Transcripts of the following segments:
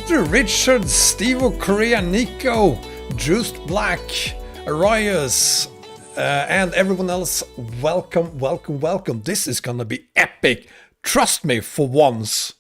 Mr. Richard, Stevo, Korea, Nico, Juiced Black, Arias, and everyone else, welcome, welcome, welcome. This is gonna be epic. Trust me for once.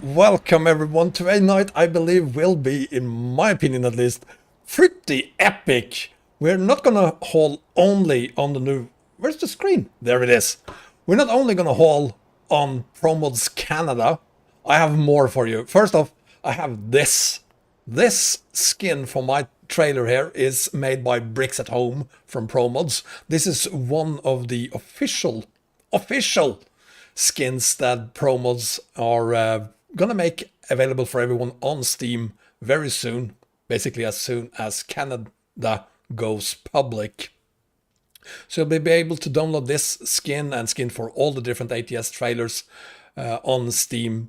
Welcome everyone to a night I believe will be, in my opinion at least, pretty epic. We're not gonna haul only on the new... Where's the screen? There it is. We're not only gonna haul on Promods Canada. I have more for you. First off, I have this. This skin for my trailer here is made by Bricks at Home from Promods. This is one of the official skins that Promods are gonna make available for everyone on Steam very soon, basically as soon as Canada goes public. So you'll be able to download this skin and skin for all the different ATS trailers on Steam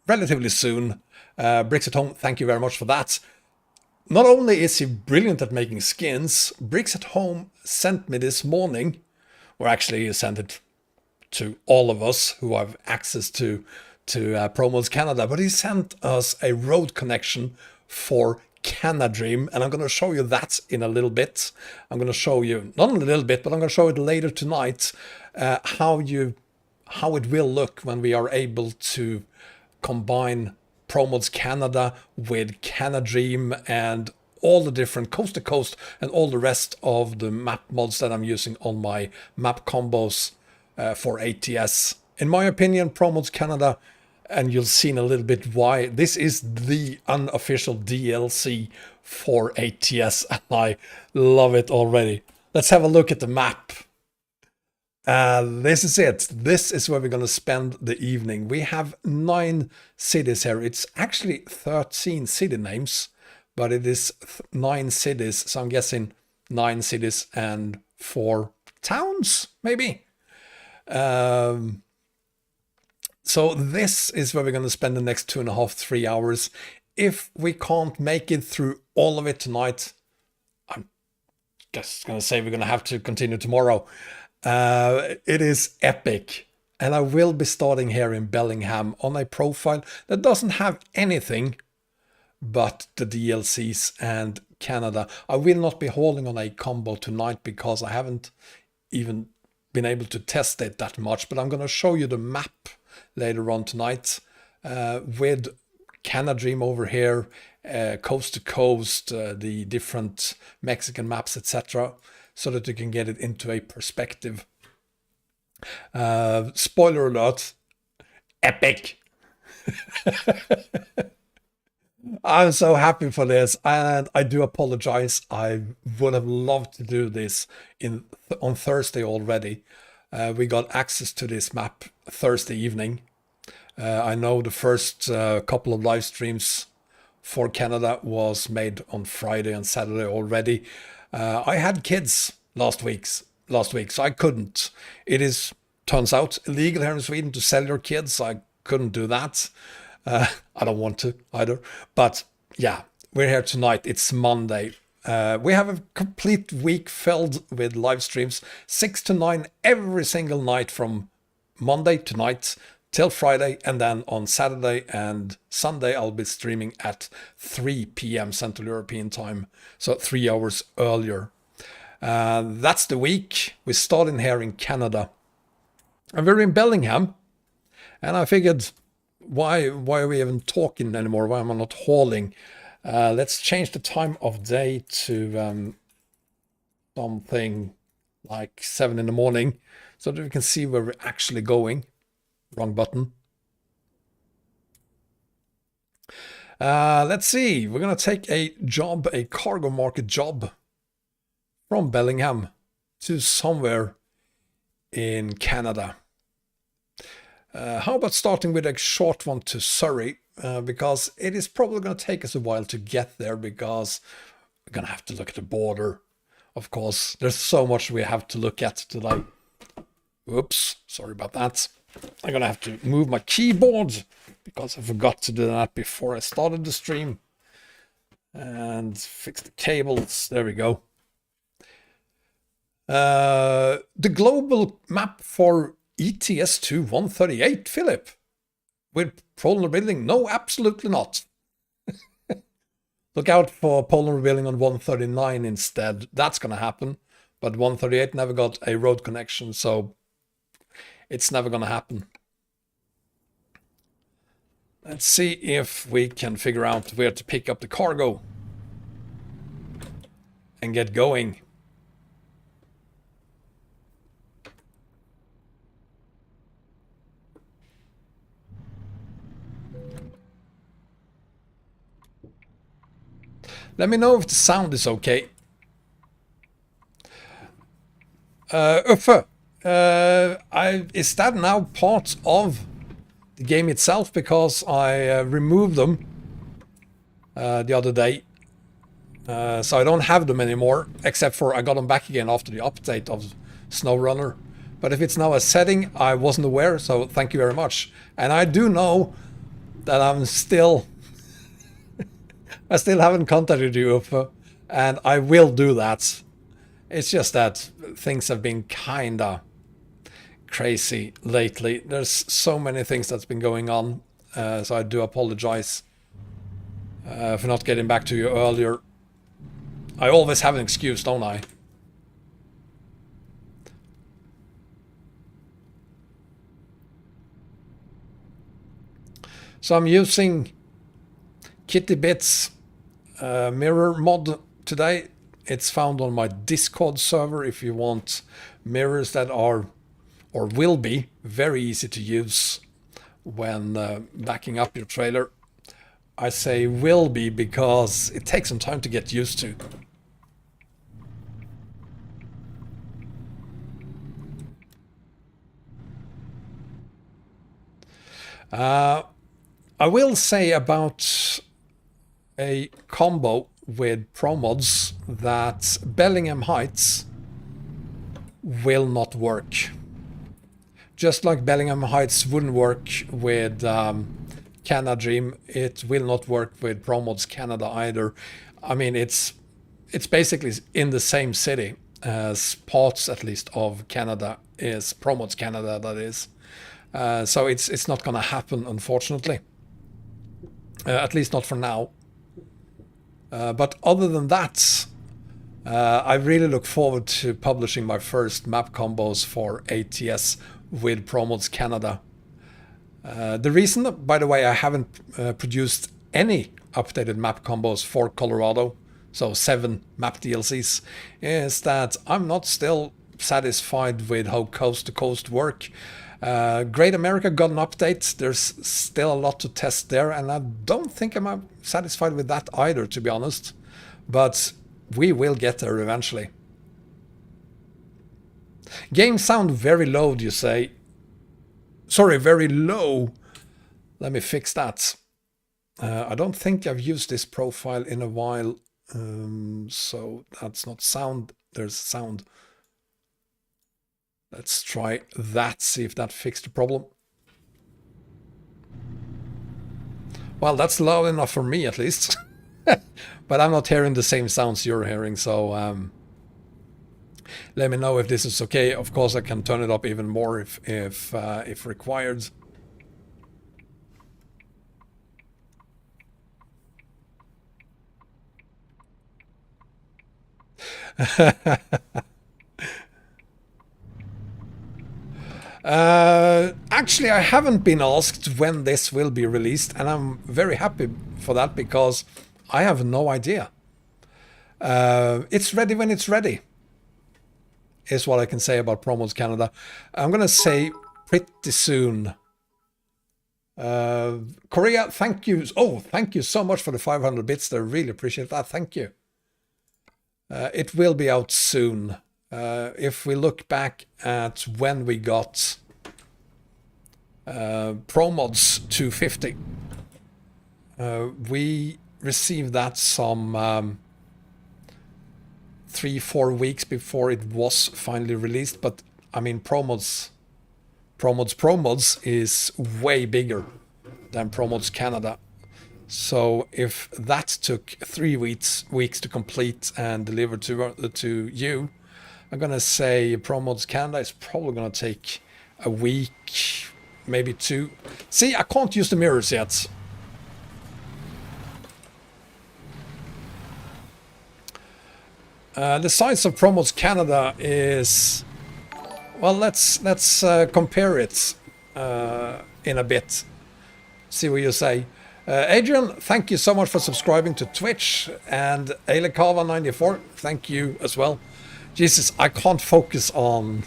relatively soon. Bricks at Home, thank you very much for that. Not only is he brilliant at making skins, Bricks at Home sent me this morning, or actually he sent it to all of us who have access to Promods Canada, but he sent us a road connection for Canadream, and I'm going to show you that in a little bit. I'm going to show you, not in a little bit, but I'm going to show it later tonight, how it will look when we are able to combine Promods Canada with Canadream and all the different coast to coast and all the rest of the map mods that I'm using on my map combos for ATS. In my opinion, Promods Canada, and you'll see in a little bit why, this is the unofficial DLC for ATS, and I love it already. Let's have a look at the map. This is it. This is where we're going to spend the evening. We have 9 cities here. It's actually 13 city names, but it is 9 cities, so I'm guessing 9 cities and 4 towns, maybe. So this is where we're going to spend the next 2.5-3 hours. If we can't make it through all of it tonight, I'm just going to say we're going to have to continue tomorrow. It is epic, and I will be starting here in Bellingham on a profile that doesn't have anything but the DLCs and Canada. I will not be hauling on a combo tonight because I haven't even been able to test it that much, but I'm going to show you the map later on tonight with Canadream over here, coast to coast, the different Mexican maps, etc., so that you can get it into a perspective. Spoiler alert, epic. I'm so happy for this, and I do apologize. I would have loved to do this on Thursday already. We got access to this map Thursday evening. I know the first couple of live streams for Canada was made on Friday and Saturday already. I had kids last week, so I couldn't. It is, turns out, illegal here in Sweden to sell your kids. I couldn't do that. I don't want to either. But yeah, we're here tonight. It's Monday. We have a complete week filled with live streams, 6 to 9 every single night from Monday tonight till Friday, and then on Saturday and Sunday I'll be streaming at 3 p.m. Central European time, so 3 hours earlier. That's the week. We started here in Canada, and we're in Bellingham, and I figured, why are we even talking anymore? Why am I not hauling? Let's change the time of day to something like 7 in the morning so that we can see where we're actually going. Wrong button. Let's see. We're going to take a cargo market job from Bellingham to somewhere in Canada. How about starting with a short one to Surrey? Because it is probably going to take us a while to get there, because we're going to have to look at the border. Of course, there's so much we have to look at today. Oops, sorry about that. I'm going to have to move my keyboard because I forgot to do that before I started the stream. And fix the cables. There we go. The global map for ETS2 138, Philip. With polar building? No, absolutely not. Look out for polar building on 139 instead. That's going to happen. But 138 never got a road connection, so it's never going to happen. Let's see if we can figure out where to pick up the cargo and get going. Let me know if the sound is okay. Uffe, is that now part of the game itself? Because I removed them the other day. So I don't have them anymore, except for I got them back again after the update of SnowRunner. But if it's now a setting, I wasn't aware, so thank you very much. And I do know that I'm still... I still haven't contacted you, Uffe, and I will do that. It's just that things have been kinda crazy lately. There's so many things that's been going on, so I do apologize for not getting back to you earlier. I always have an excuse, don't I? So I'm using Kitty Bits mirror mod today. It's found on my Discord server if you want mirrors that are, or will be, very easy to use when backing up your trailer. I say will be because it takes some time to get used to. I will say about a combo with Promods that Bellingham Heights will not work. Just like Bellingham Heights wouldn't work with Canada Dream, it will not work with Promods Canada either. I mean, it's basically in the same city as parts, at least, of Canada is Promods Canada, that is. So it's not going to happen, unfortunately. At least not for now. But other than that, I really look forward to publishing my first map combos for ATS with Promods Canada. The reason, by the way, I haven't produced any updated map combos for Colorado, so 7 map DLCs, is that I'm not still satisfied with how coast to coast work. Great America got an update. There's still a lot to test there, and I don't think I'm satisfied with that either, to be honest. But we will get there eventually. Game sound very low, do you say? Sorry, very low. Let me fix that. I don't think I've used this profile in a while, so that's not sound. There's sound. Let's try that, see if that fixed the problem. Well, that's loud enough for me, at least. But I'm not hearing the same sounds you're hearing, so let me know if this is okay. Of course, I can turn it up even more if required. Actually, I haven't been asked when this will be released, and I'm very happy for that because I have no idea. It's ready when it's ready, is what I can say about Promods Canada. I'm gonna say pretty soon. Korea, thank you. Oh, thank you so much for the 500 bits there. Really appreciate that. Thank you. It will be out soon. If we look back at when we got Promods 250, we received that some 3-4 weeks before it was finally released. But I mean, Promods is way bigger than Promods Canada. So if that took 3 weeks to complete and deliver to you, I'm gonna say Promods Canada is probably gonna take a week, maybe 2. See, I can't use the mirrors yet. The size of Promods Canada is, well, let's compare it in a bit. See what you say. Adrian, thank you so much for subscribing to Twitch, and Eilekava94, thank you as well. Jesus, I can't focus on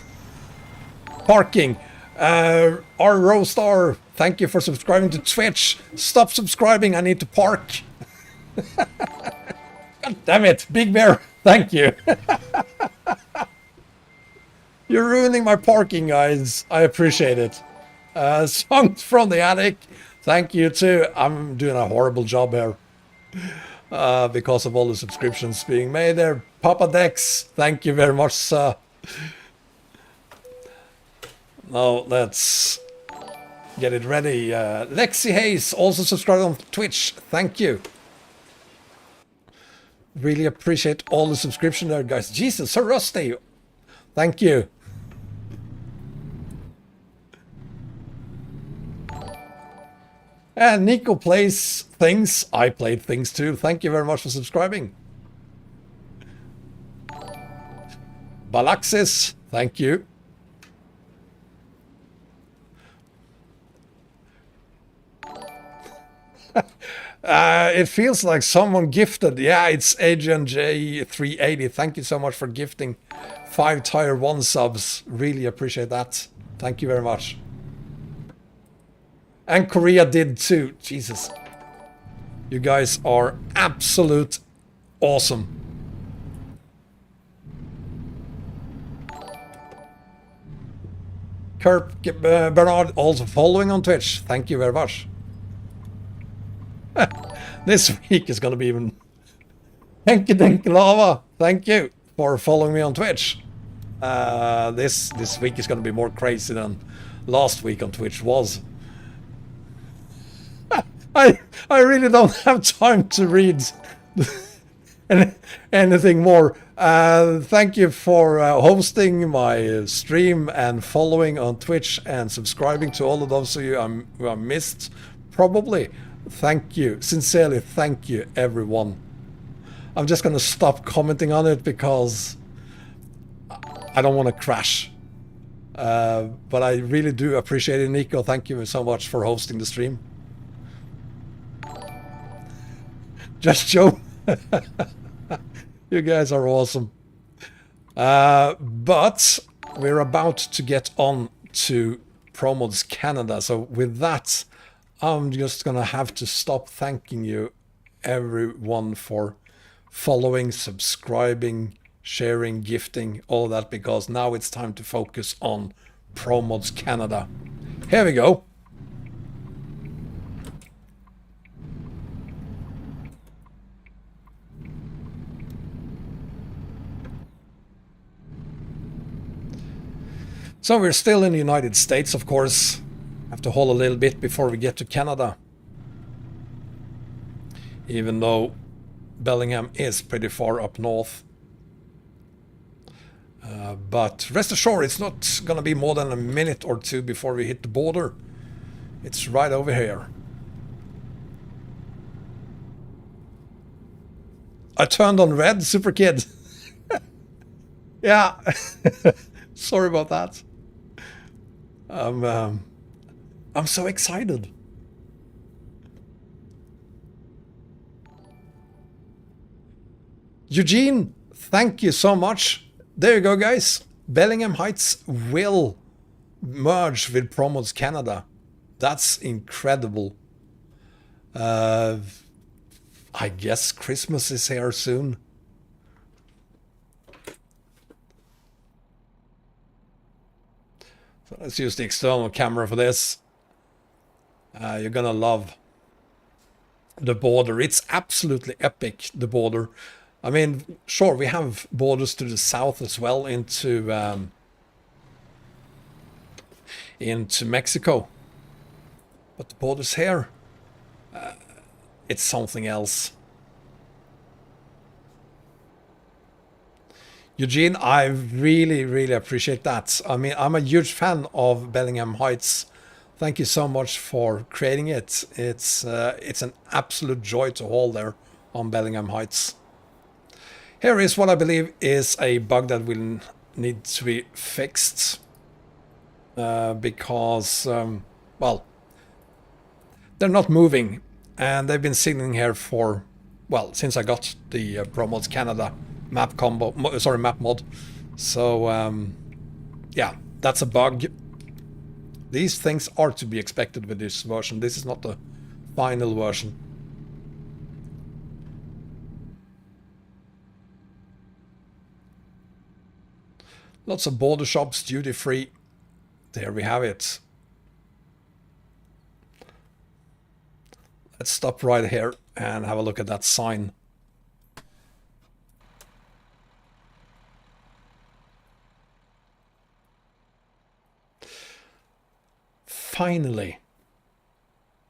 parking. R Rostar, thank you for subscribing to Twitch. Stop subscribing, I need to park. God damn it, Big Bear, thank you. You're ruining my parking, guys. I appreciate it. Songs from the Attic, thank you too. I'm doing a horrible job here because of all the subscriptions being made there. Papa Dex, thank you very much, sir. Now let's get it ready. Lexi Hayes also subscribed on Twitch. Thank you. Really appreciate all the subscription there, guys. Jesus, so rusty. Thank you. And Nico plays things. I played things too. Thank you very much for subscribing. Balaxis, thank you. It feels like someone gifted. Yeah, it's Adrian J380. Thank you so much for gifting 5 Tier 1 subs. Really appreciate that. Thank you very much. And Korea did too. Jesus. You guys are absolute awesome. Kirk Bernard also following on Twitch. Thank you very much. This week is going to be even... Henkedink Lava, thank you for following me on Twitch. This week is going to be more crazy than last week on Twitch was. I really don't have time to read anything more. Thank you for hosting my stream and following on Twitch and subscribing to all of those of you who I missed, probably. Thank you. Sincerely, thank you, everyone. I'm just going to stop commenting on it because I don't want to crash. But I really do appreciate it, Nico. Thank you so much for hosting the stream. Just Joe. You guys are awesome. But we're about to get on to Promods Canada. So with that, I'm just gonna have to stop thanking you, everyone, for following, subscribing, sharing, gifting, all that, because now it's time to focus on Promods Canada. Here we go. So we're still in the United States, of course. Have to hold a little bit before we get to Canada. Even though Bellingham is pretty far up north. But rest assured, it's not gonna be more than a minute or two before we hit the border. It's right over here. I turned on red, Super Kid. Yeah. Sorry about that. I'm so excited. Eugene, thank you so much. There you go, guys. Bellingham Heights will merge with Promods Canada. That's incredible. I guess Christmas is here soon. So let's use the external camera for this. You're gonna love the border. It's absolutely epic, the border. I mean, sure, we have borders to the south as well into Mexico. But the borders here, it's something else. Eugene, I really, really appreciate that. I mean, I'm a huge fan of Bellingham Heights. Thank you so much for creating it. It's an absolute joy to haul there on Bellingham Heights. Here is what I believe is a bug that will need to be fixed. Because, well, they're not moving. And they've been signaling here for, well, since I got the Promods Canada map mod. So, yeah, that's a bug. These things are to be expected with this version. This is not the final version. Lots of border shops, duty free. There we have it. Let's stop right here and have a look at that sign. Finally,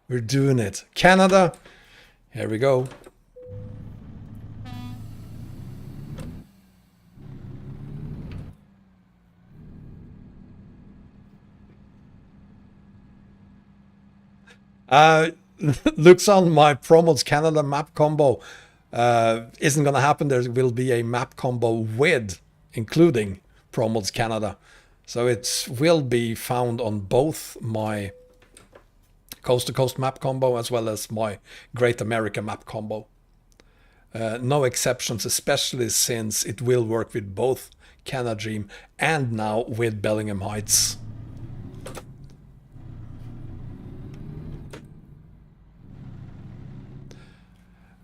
we're doing it. Canada, here we go. Looks on my Promods Canada map combo isn't gonna happen. There will be a map combo with, including Promods Canada. So it will be found on both my Coast to Coast map combo as well as my Great America map combo. No exceptions, especially since it will work with both Canada Dream and now with Bellingham Heights.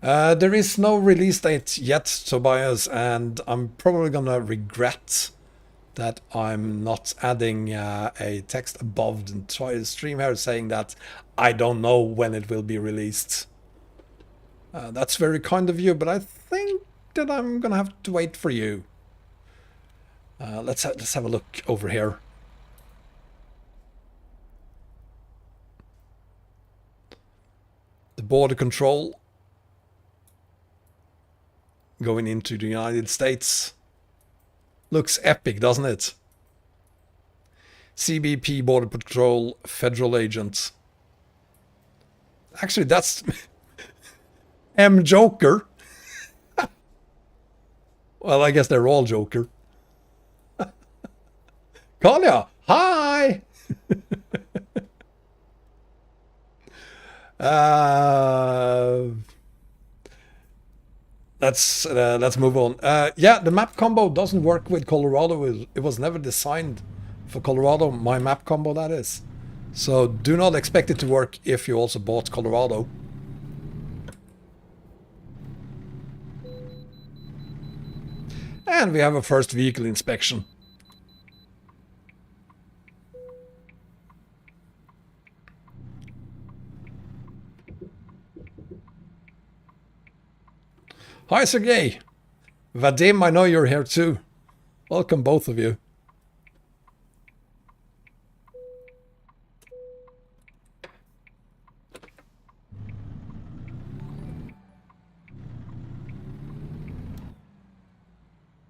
There is no release date yet, Tobias, and I'm probably gonna regret that I'm not adding a text above the stream here saying that I don't know when it will be released. That's very kind of you, but I think that I'm gonna have to wait for you. Let's have a look over here. The border control going into the United States. Looks epic, doesn't it? CBP Border Patrol Federal Agent. Actually, that's M Joker. Well, I guess they're all Joker. Kolja, hi! Let's move on. Yeah, the map combo doesn't work with Colorado. It was never designed for Colorado, my map combo that is. So do not expect it to work if you also bought Colorado. And we have a first vehicle inspection. Hi Sergey! Vadim, I know you're here too. Welcome both of you.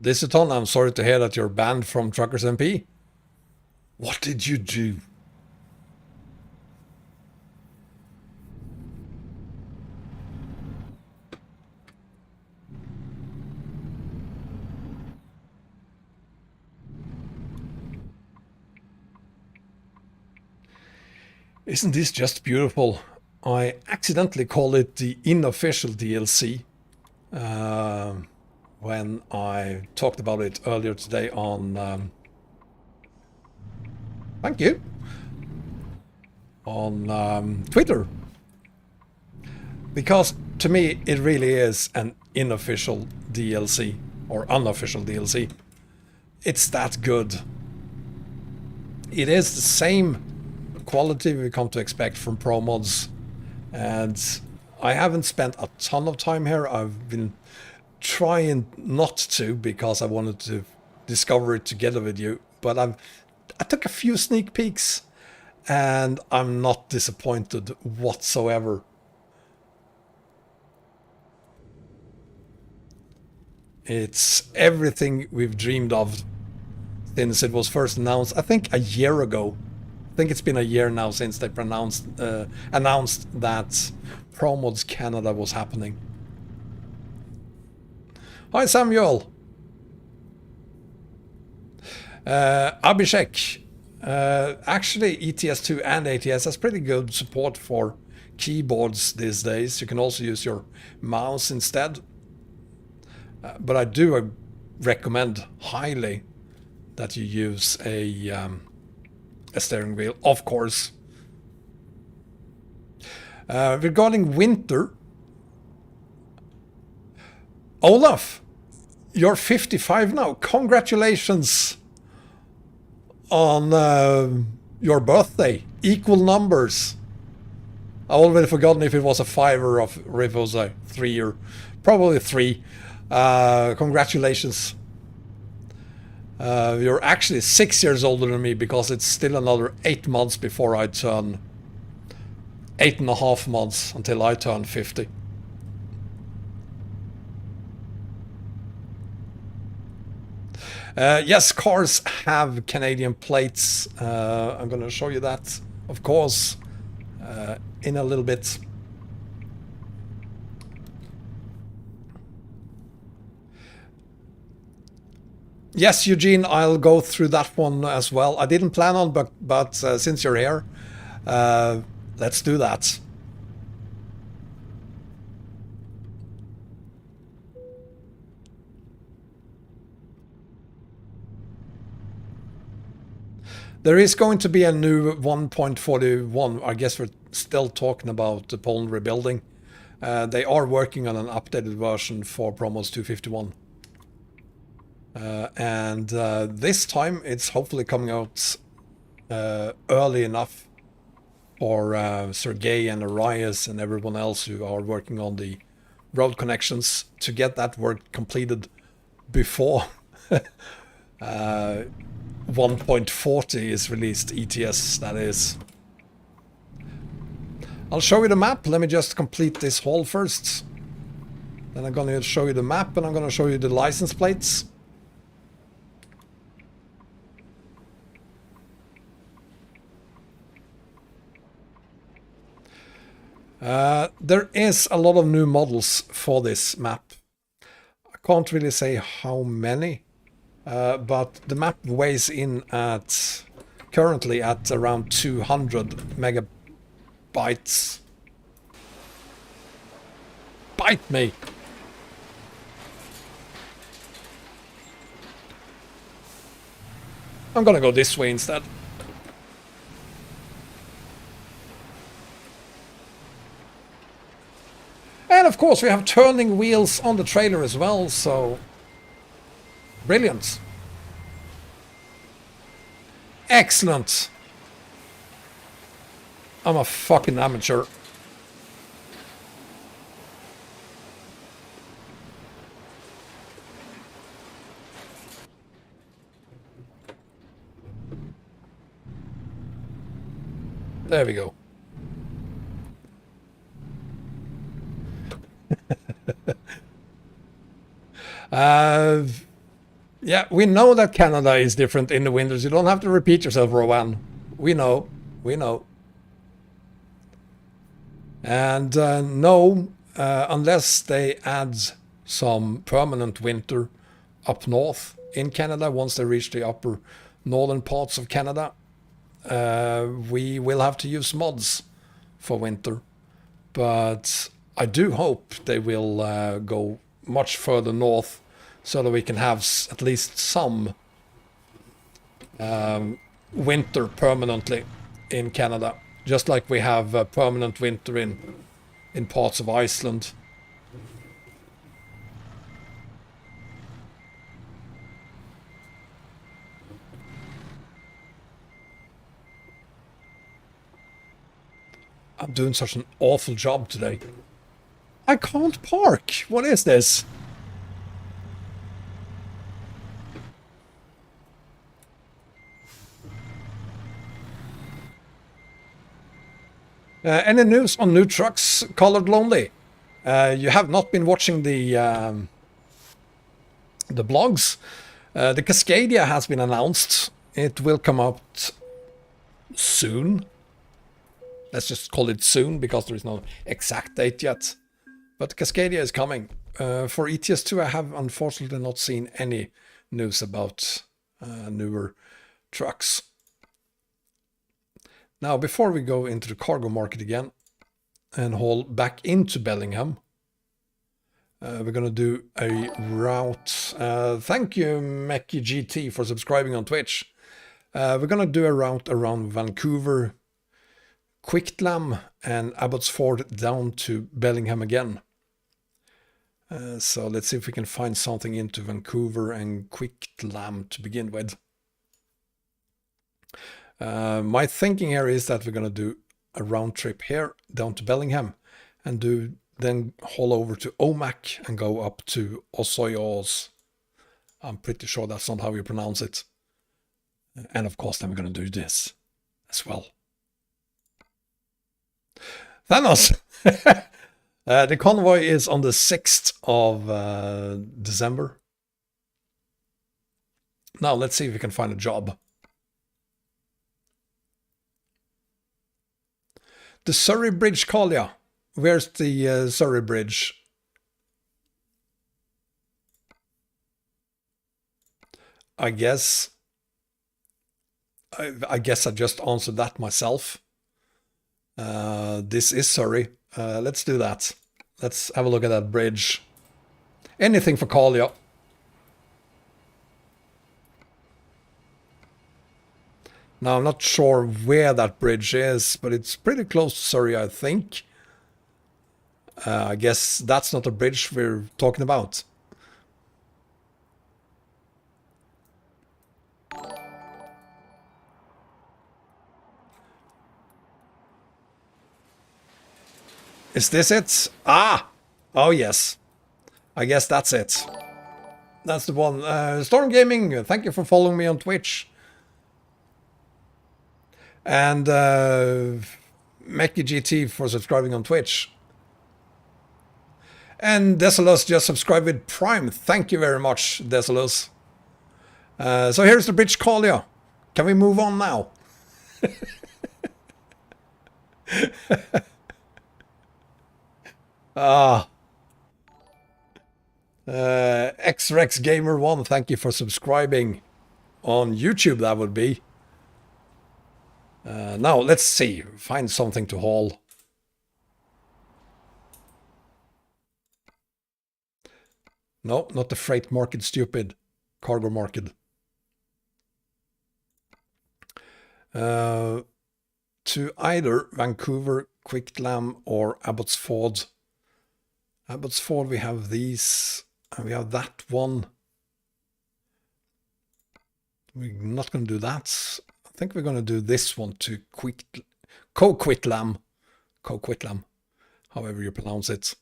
This is Ton. I'm sorry to hear that you're banned from TruckerMP. What did you do? Isn't this just beautiful? I accidentally called it the unofficial DLC when I talked about it earlier today on... thank you. On Twitter. Because to me it really is an unofficial DLC or unofficial DLC. It's that good. It is the same quality we come to expect from Promods, and I haven't spent a ton of time here. I've been trying not to because I wanted to discover it together with you, but I took a few sneak peeks and I'm not disappointed whatsoever. It's everything we've dreamed of since it was first announced, I think a year ago. I think it's been a year now since they announced that Promods Canada was happening. Hi Samuel! Abhishek. Actually ETS2 and ATS has pretty good support for keyboards these days. You can also use your mouse instead. But I do recommend highly that you use a steering wheel, of course. Regarding winter, Olaf, you're 55 now. Congratulations on your birthday. Equal numbers. I already forgotten if it was a 5 or if it was a 3 or probably 3. Congratulations. You're actually 6 years older than me because it's still another 8 months before I turn 8.5 months until I turn 50. Yes, cars have Canadian plates. I'm going to show you that, of course, in a little bit. Yes, Eugene, I'll go through that one as well. I didn't plan on, but since you're here, let's do that. There is going to be a new 1.41. I guess we're still talking about the Poland rebuilding. They are working on an updated version for Promods 251. And this time it's hopefully coming out early enough for Sergey and Arias and everyone else who are working on the road connections to get that work completed before 1.40 is released, ETS that is. I'll show you the map. Let me just complete this haul first. Then I'm going to show you the map and I'm going to show you the license plates. There is a lot of new models for this map. I can't really say how many, but the map weighs in at currently at around 200 megabytes. Bite me! I'm gonna go this way instead. And of course we have turning wheels on the trailer as well, so brilliant. Excellent. I'm a fucking amateur. There we go. Yeah, we know that Canada is different in the winters. You don't have to repeat yourself, Rowan. We know. We know. And no, unless they add some permanent winter up north in Canada, once they reach the upper northern parts of Canada, we will have to use mods for winter. But I do hope they will go much further north so that we can have at least some winter permanently in Canada, just like we have permanent winter in parts of Iceland. I'm doing such an awful job today. I can't park. What is this? Any news on new trucks colored lonely? You have not been watching the blogs. The Cascadia has been announced. It will come out soon. Let's just call it soon because there is no exact date yet. But Cascadia is coming. For ETS2, I have unfortunately not seen any news about newer trucks. Now, before we go into the cargo market again and haul back into Bellingham, we're going to do a route. Thank you, Mackie GT, for subscribing on Twitch. We're going to do a route around Vancouver, Quicktlam, and Abbotsford down to Bellingham again. So let's see if we can find something into Vancouver and Quicktlam to begin with. My thinking here is that we're going to do a round trip here down to Bellingham and then haul over to Omak and go up to Osoyoz. I'm pretty sure that's not how you pronounce it. And of course, then we're going to do this as well. Thanos! The convoy is on the 6th of December. Now, let's see if we can find a job. The Surrey Bridge, Kalia. Where's the Surrey Bridge? I guess I just answered that myself. This is Surrey. Let's do that. Let's have a look at that bridge. Anything for Kalia. Now, I'm not sure where that bridge is, but it's pretty close to Surrey, I think. I guess that's not the bridge we're talking about. Is this it? Ah! Oh, yes. I guess that's it. That's the one. Storm Gaming, thank you for following me on Twitch. And Mackie GT for subscribing on Twitch. And Desolus just subscribed with Prime. Thank you very much, Desolus. So here's the bridge, Kalia. Can we move on now? X-Rex Gamer 1, thank you for subscribing on YouTube, that would be. Now, let's see. Find something to haul. No, not the freight market, stupid. Cargo market. To either Vancouver, Quicktlam, or Abbotsford. Abbotsford, we have these. And we have that one. We're not going to do that. I think we're going to do this one to Quicktlam. Quicktlam, however you pronounce it.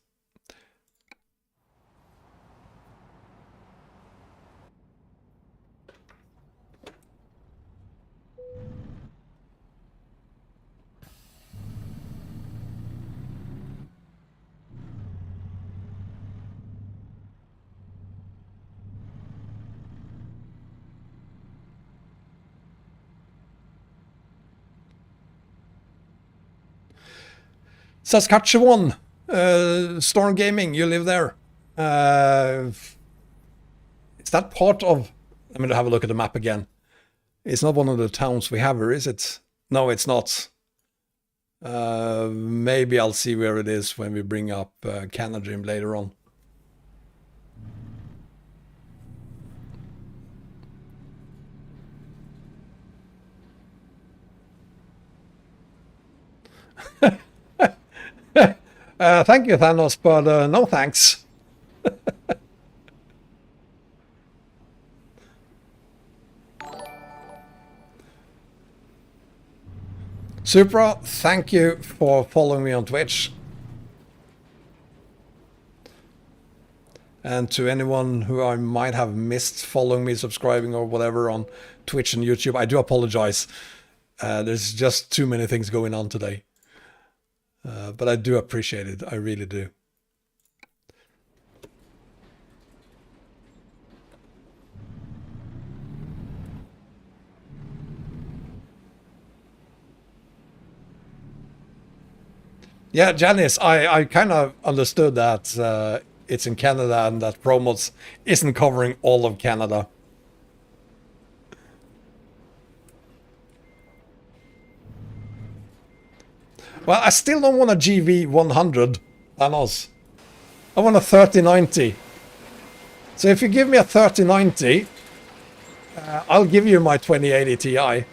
Saskatchewan, Storm Gaming, you live there. Is that part of... I'm going to have a look at the map again. It's not one of the towns we have here, is it? No, it's not. Maybe I'll see where it is when we bring up Canada later on. Thank you, Thanos, but no thanks. Supra, thank you for following me on Twitch. And to anyone who I might have missed following me, subscribing or whatever on Twitch and YouTube, I do apologize. There's just too many things going on today. But I do appreciate it. I really do. Yeah, Janice, I kind of understood that it's in Canada and that Promods isn't covering all of Canada. Well, I still don't want a GV100, Thanos. I want a 3090. So if you give me a 3090, I'll give you my 2080 Ti.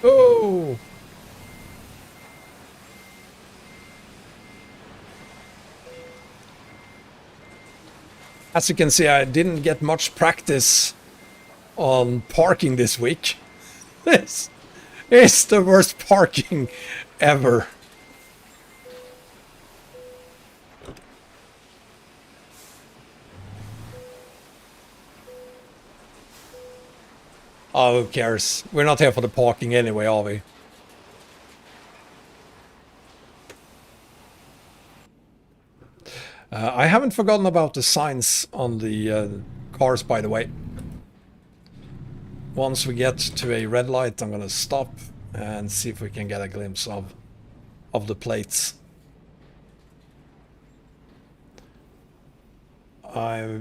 Oh! As you can see, I didn't get much practice on parking this week. This is the worst parking ever. Oh, who cares? We're not here for the parking anyway, are we? I haven't forgotten about the signs on the cars, by the way. Once we get to a red light, I'm going to stop and see if we can get a glimpse of the plates. I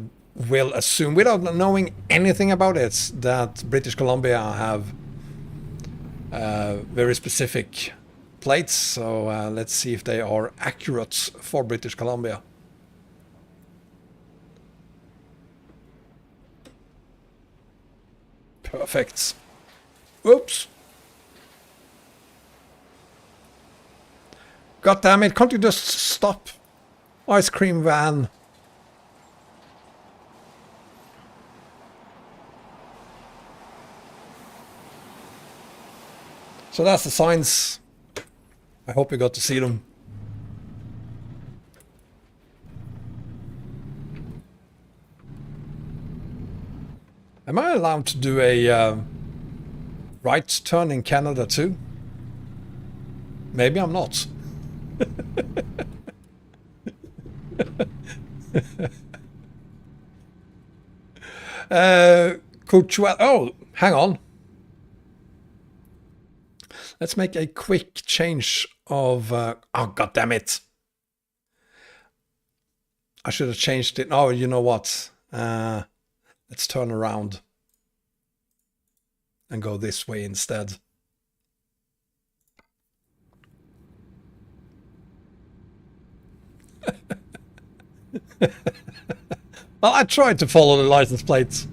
will assume, without knowing anything about it, that British Columbia have very specific plates. So let's see if they are accurate for British Columbia. Perfect. Oops. God damn it, can't you just stop? Ice cream van. So that's the signs. I hope you got to see them. Am I allowed to do a right turn in Canada too? Maybe I'm not. Oh, hang on. Let's make a quick change of... oh, God damn it. I should have changed it. Oh, you know what? Let's turn around and go this way instead. Well, I tried to follow the license plates.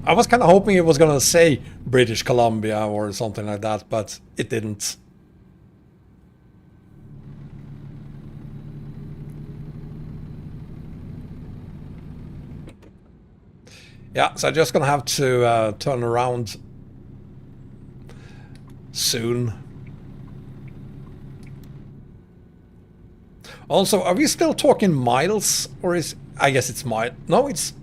I was kind of hoping it was going to say British Columbia or something like that, but it didn't. Yeah, so I'm just going to have to turn around soon. Also, are we still talking miles? Or is... I guess it's mile... No, it's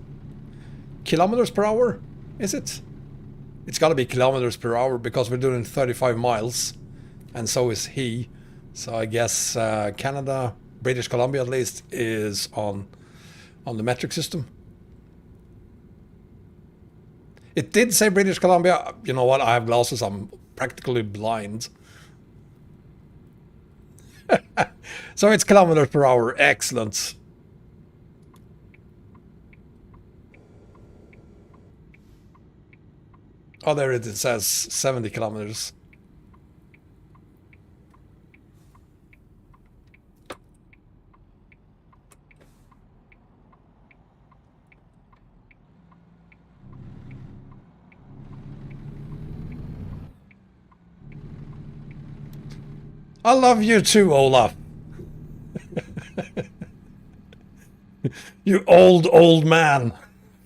kilometers per hour, is it? It's got to be kilometers per hour because we're doing 35 miles. And so is he. So I guess Canada, British Columbia at least, is on on the metric system. It did say British Columbia. You know what? I have glasses. I'm practically blind. So it's kilometers per hour. Excellent. Oh, there it says 70 kilometers. I love you too, Olaf. You old man.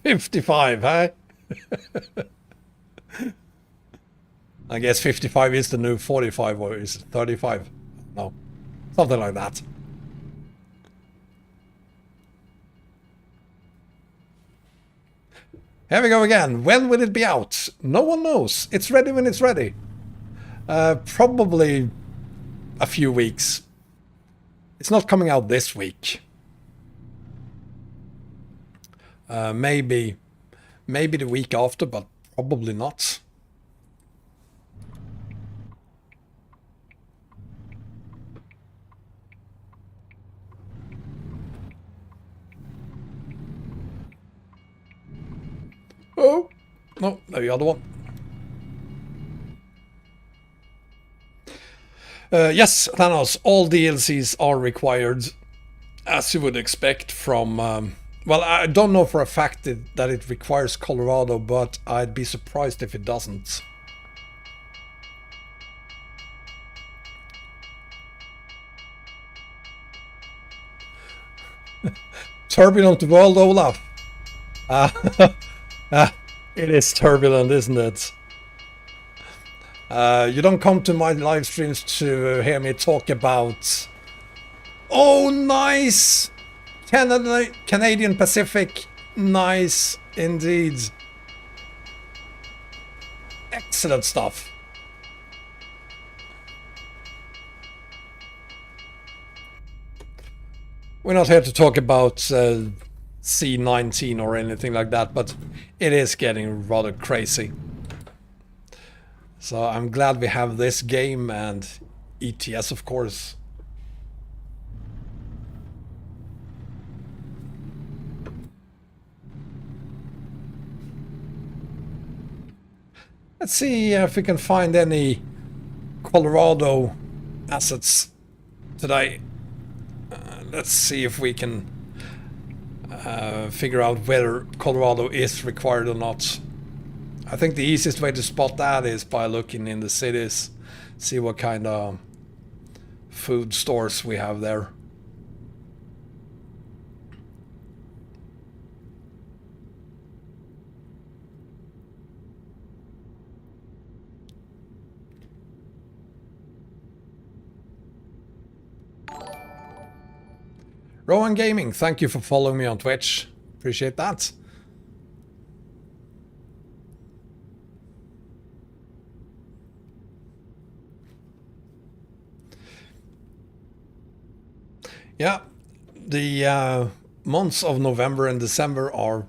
55, huh? I guess 55 is the new 45, or is it 35? No, something like that. Here we go again. When will it be out? No one knows. It's ready when it's ready. Probably a few weeks. It's not coming out this week. Maybe the week after, but probably not. Oh, no, the other one. Yes, Thanos, all DLCs are required, as you would expect from... well, I don't know for a fact that it requires Colorado, but I'd be surprised if it doesn't. Turbulent world, Olaf. It is turbulent, isn't it? You don't come to my live streams to hear me talk about... Oh, nice! Canadian Pacific. Nice, indeed. Excellent stuff. We're not here to talk about C19 or anything like that, but it is getting rather crazy. So I'm glad we have this game and ETS, of course. Let's see if we can find any Colorado assets today. Let's see if we can figure out whether Colorado is required or not. I think the easiest way to spot that is by looking in the cities, see what kind of food stores we have there. Rowan Gaming, thank you for following me on Twitch. Appreciate that. Yeah, the months of November and December are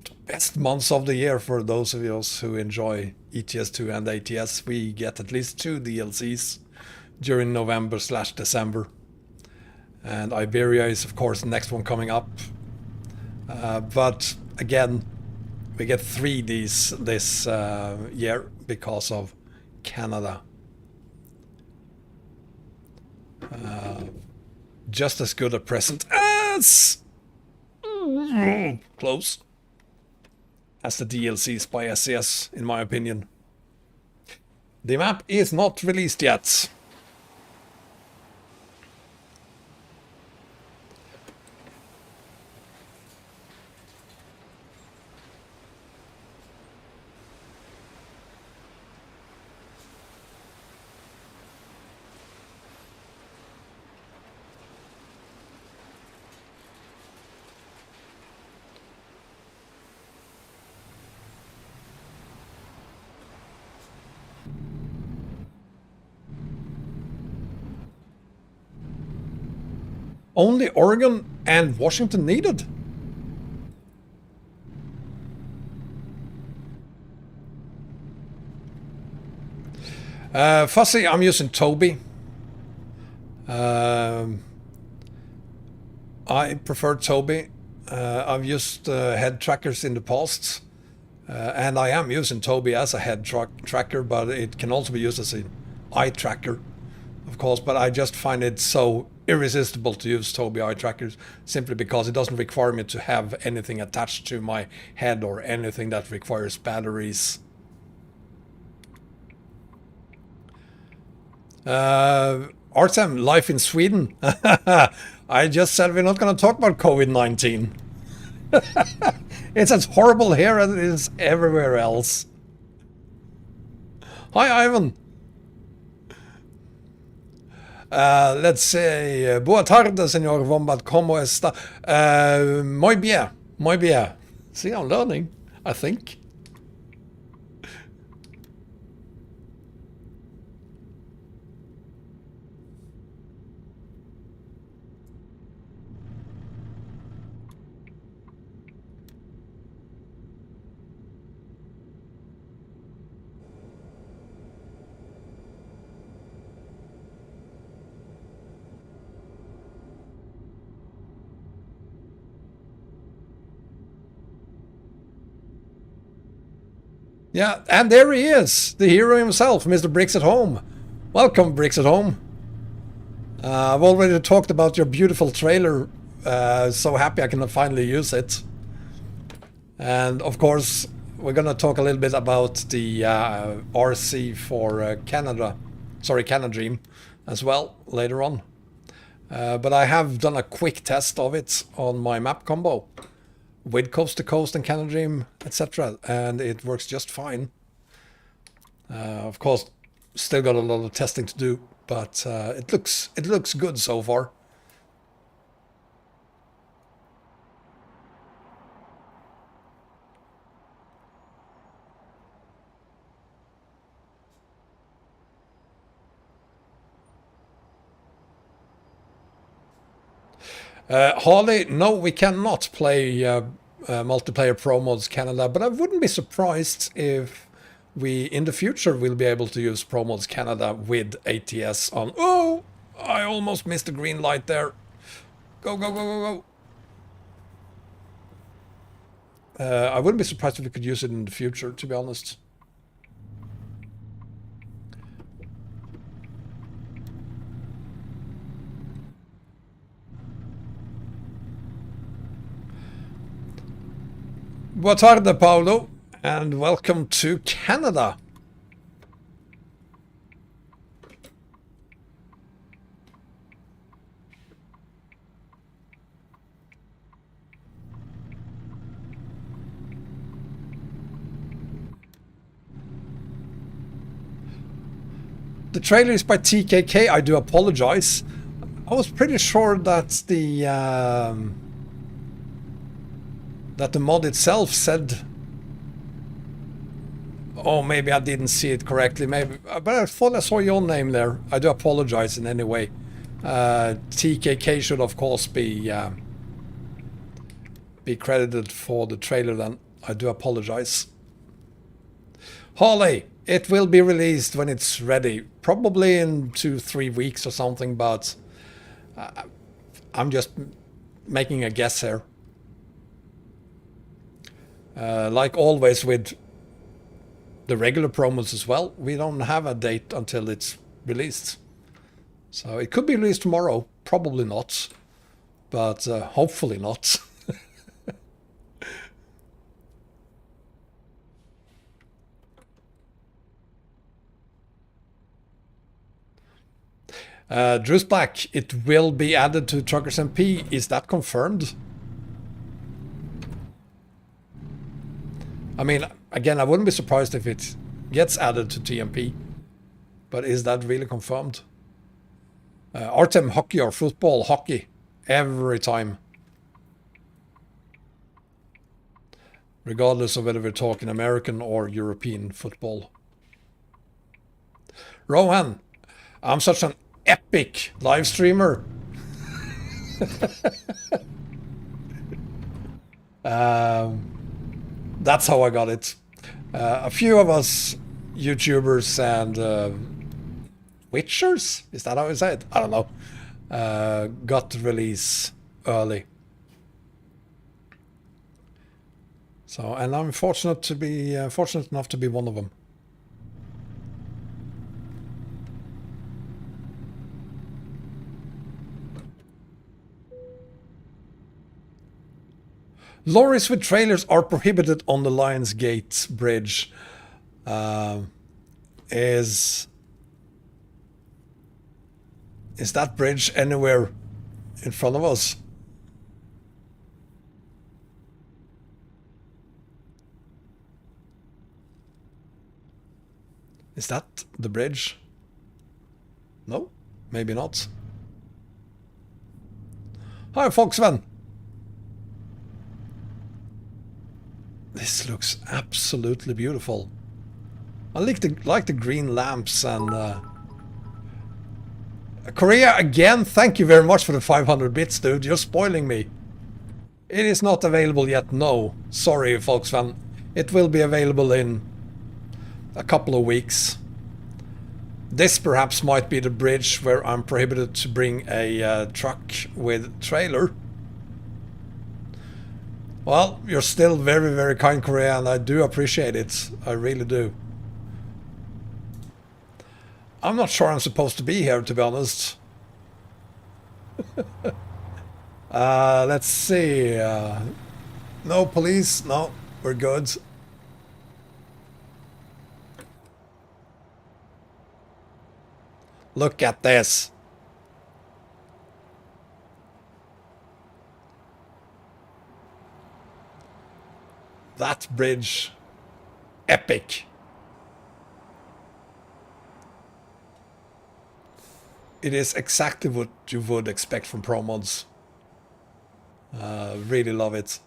the best months of the year for those of us who enjoy ETS2 and ATS. We get at least 2 DLCs during November/December. And Iberia is, of course, the next one coming up. But again, we get 3 this year because of Canada. Just as good a present as... close. As the DLCs by SCS, in my opinion. The map is not released yet. Only Oregon and Washington needed? Fuzzy, I'm using Tobii. I prefer Tobii. I've used head trackers in the past, and I am using Tobii as a head tracker, but it can also be used as an eye tracker, of course. But I just find it so irresistible to use Tobii EyeTrackers simply because it doesn't require me to have anything attached to my head or anything that requires batteries. Artem, life in Sweden. I just said we're not going to talk about COVID-19. It's as horrible here as it is everywhere else. Hi, Ivan. Let's say, boa tarde, señor Wombat, ¿cómo está? Muy bien, muy bien. See, I'm learning, I think. Yeah, and there he is, the hero himself, Mr. Bricks at Home. Welcome, Bricks at Home. I've already talked about your beautiful trailer. So happy I can finally use it. And of course, we're gonna talk a little bit about the RC for Canada, sorry, Canadream as well later on. But I have done a quick test of it on my map combo with Coast to Coast and Canadream, etc., and it works just fine. Of course, still got a lot of testing to do, but it looks good so far. Harley, no, we cannot play multiplayer Promods Canada, but I wouldn't be surprised if we, in the future, will be able to use Promods Canada with ATS on. Oh, I almost missed the green light there. Go, go, go, go, go. I wouldn't be surprised if we could use it in the future, to be honest. Boa tarde, Paulo, and welcome to Canada. The trailer is by TKK. I do apologize. I was pretty sure that the mod itself said, oh, maybe I didn't see it correctly, maybe, but I thought I saw your name there. I do apologize in any way. TKK should of course be credited for the trailer then. I do apologize. Harley, it will be released when it's ready, probably in 2-3 weeks or something, but I'm just making a guess here. Like always with the regular promos as well, we don't have a date until it's released. So it could be released tomorrow, probably not, but hopefully not. Drew's Black, it will be added to TruckerMP. Is that confirmed? I mean, again, I wouldn't be surprised if it gets added to TMP, but is that really confirmed? Artem, hockey or football? Hockey, every time. Regardless of whether we're talking American or European football. Rohan, I'm such an epic live streamer. That's how I got it. A few of us YouTubers and Witchers? Is that how you say it? I don't know. Got to release early. So, and I'm fortunate to be fortunate enough to be one of them. Lorries with trailers are prohibited on the Lions Gate Bridge. Is that bridge anywhere in front of us? Is that the bridge? No, maybe not. Hi, Foxman. This looks absolutely beautiful. I like the green lamps and Korea again. Thank you very much for the 500 bits, dude. You're spoiling me. It is not available yet. No, sorry, Foxman. It will be available in a couple of weeks. This perhaps might be the bridge where I'm prohibited to bring a truck with trailer. Well, you're still very, very kind, Korea, and I do appreciate it. I really do. I'm not sure I'm supposed to be here, to be honest. Let's see. No police. No, we're good. Look at this. That bridge. Epic. It is exactly what you would expect from Promods. Really love it.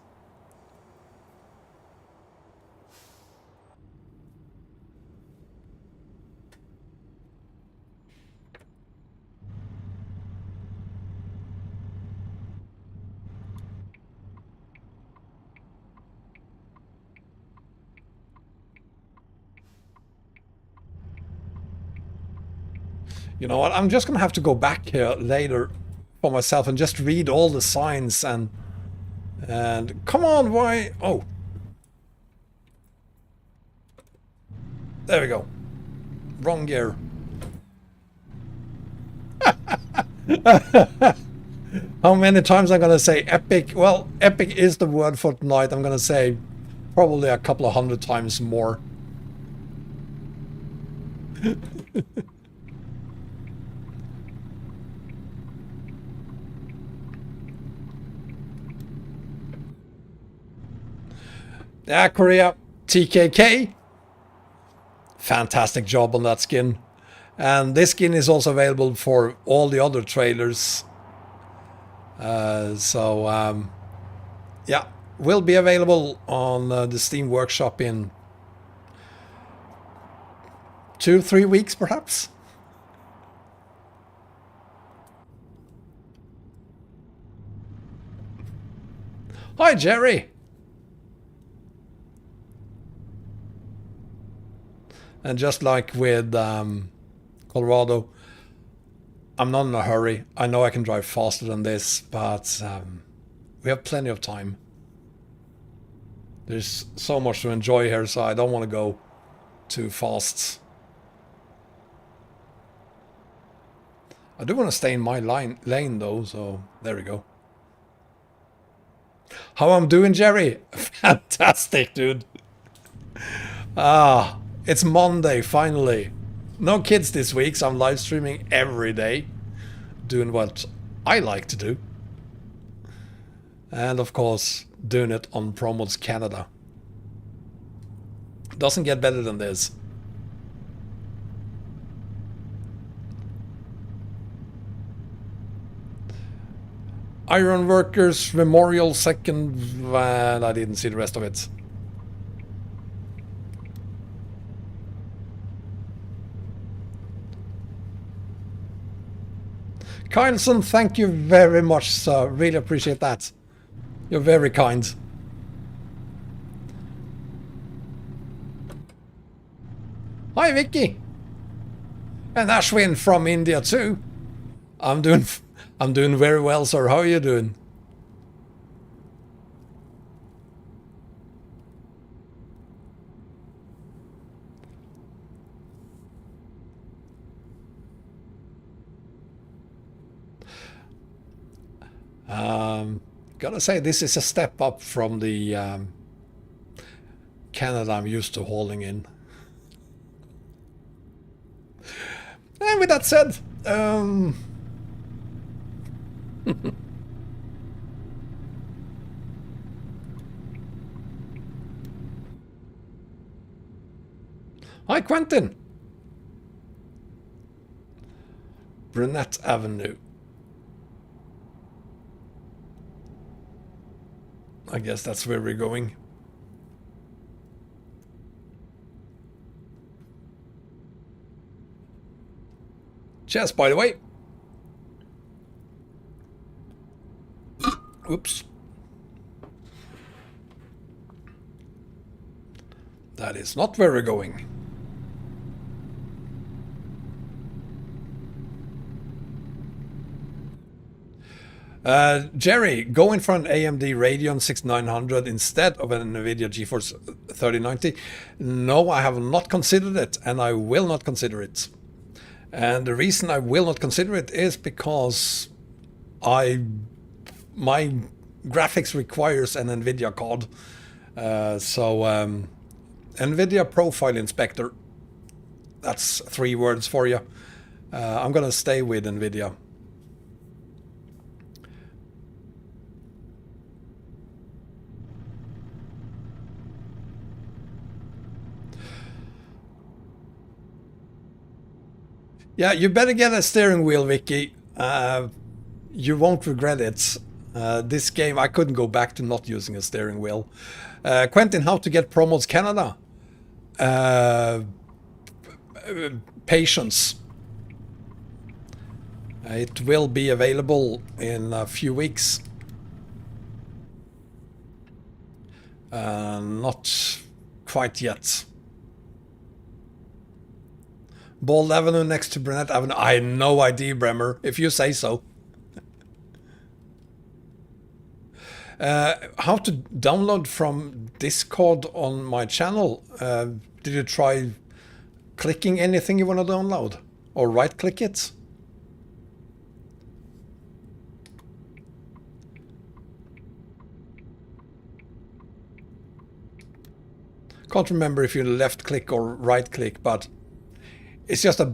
You know what? I'm just gonna have to go back here later for myself and just read all the signs and come on, why? Oh, there we go. Wrong gear. How many times I'm gonna say epic? Well, epic is the word for tonight. I'm gonna say probably a couple of 100 times more. Yeah, Korea, TKK. Fantastic job on that skin. And this skin is also available for all the other trailers. Yeah, will be available on the Steam Workshop in 2-3 weeks, perhaps. Hi, Jerry. And just like with Colorado, I'm not in a hurry. I know I can drive faster than this, but we have plenty of time. There's so much to enjoy here, so I don't want to go too fast. I do want to stay in my lane though, so there we go. How I'm doing, Jerry? Fantastic, dude. It's Monday, finally. No kids this week, so I'm live streaming every day. Doing what I like to do. And of course, doing it on Promods Canada. Doesn't get better than this. Ironworkers Memorial second, and I didn't see the rest of it. Kyleson, thank you very much, sir. Really appreciate that. You're very kind. Hi, Vicky. And Ashwin from India too. I'm doing very well, sir. How are you doing? Gotta say, this is a step up from the Canada I'm used to hauling in. And with that said, hi Quentin. Brunette Avenue. I guess that's where we're going. Cheers, by the way. Oops. That is not where we're going. Jerry, going for an AMD Radeon 6900 instead of an NVIDIA GeForce 3090? No, I have not considered it, and I will not consider it. And the reason I will not consider it is because my graphics requires an NVIDIA card. NVIDIA Profile Inspector. That's 3 words for you. I'm gonna stay with NVIDIA. Yeah, you better get a steering wheel, Vicky. You won't regret it. This game, I couldn't go back to not using a steering wheel. Quentin, how to get Promods Canada? Patience. It will be available in a few weeks. Not quite yet. Bald Avenue next to Brunette Avenue. I had no idea, Bremer, if you say so. How to download from Discord on my channel? Did you try clicking anything you want to download? Or right click it? Can't remember if you left click or right click, but it's just a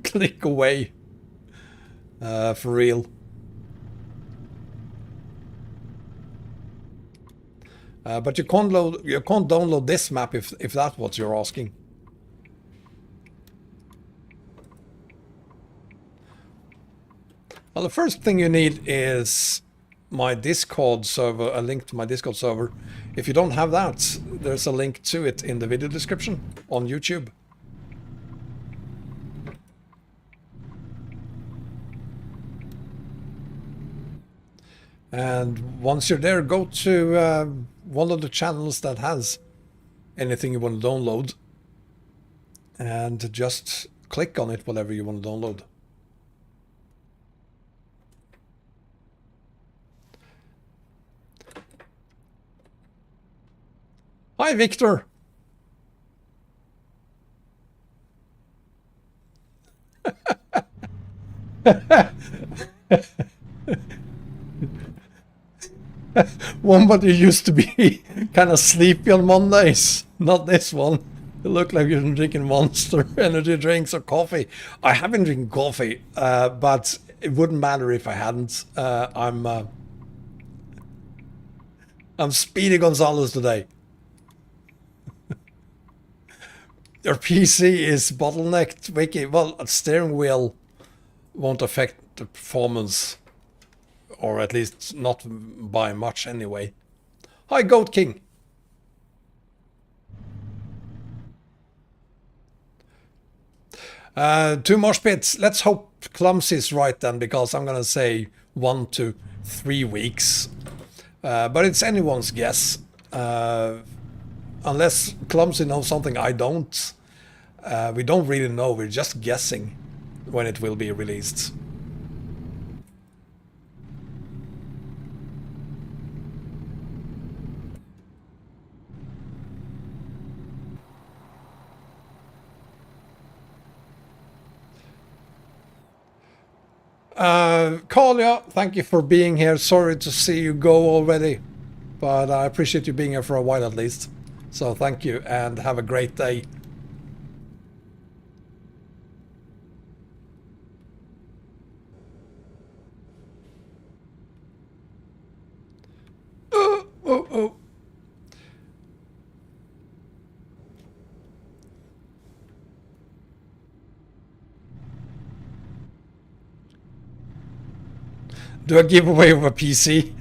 click away, for real. But you can't download this map if that's what you're asking. Well, the first thing you need is my Discord server, a link to my Discord server. If you don't have that, there's a link to it in the video description on YouTube. And once you're there, go to one of the channels that has anything you want to download and just click on it, whatever you want to download. Hi, Victor. Wombat, you used to be kind of sleepy on Mondays. Not this one. You look like you're drinking Monster energy drinks or coffee. I have been drinking coffee, but it wouldn't matter if I hadn't. I'm Speedy Gonzalez today. Your PC is bottlenecked, Vicky. Well, a steering wheel won't affect the performance, or at least not by much anyway. Hi, Goat King. Two more spits. Let's hope Clumsy's right then, because I'm gonna say 1 to 3 weeks. But it's anyone's guess. Unless Clumsy knows something I don't. We don't really know. We're just guessing when it will be released. Kalia, thank you for being here. Sorry to see you go already, but I appreciate you being here for a while at least. So thank you and have a great day. Oh. Do a giveaway of a PC?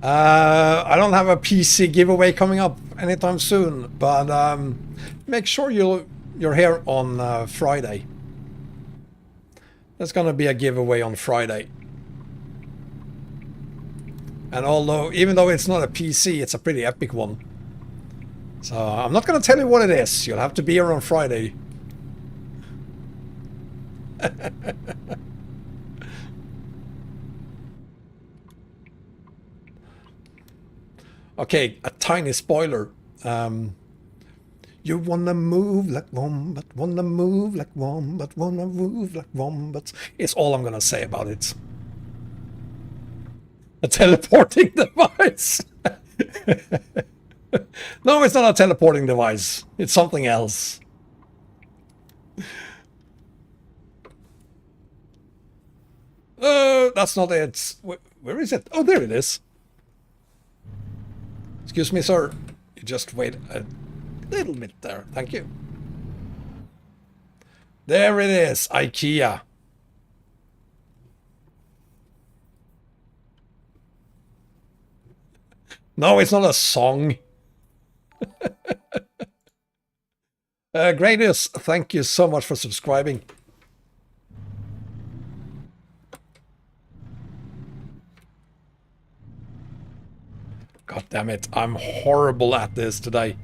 I don't have a PC giveaway coming up anytime soon, but make sure you're here on Friday. There's gonna be a giveaway on Friday. And even though it's not a PC, it's a pretty epic one. So I'm not gonna tell you what it is. You'll have to be here on Friday. Okay, a tiny spoiler. You wanna move like Wombat, wanna move like Wombat, wanna move like Wombat. It's all I'm gonna say about it. A teleporting device. No, it's not a teleporting device. It's something else. That's not it. Where is it? Oh, there it is. Excuse me, sir. You just wait a little bit there. Thank you. There it is. IKEA. No, it's not a song. Greatest, thank you so much for subscribing. God damn it, I'm horrible at this today.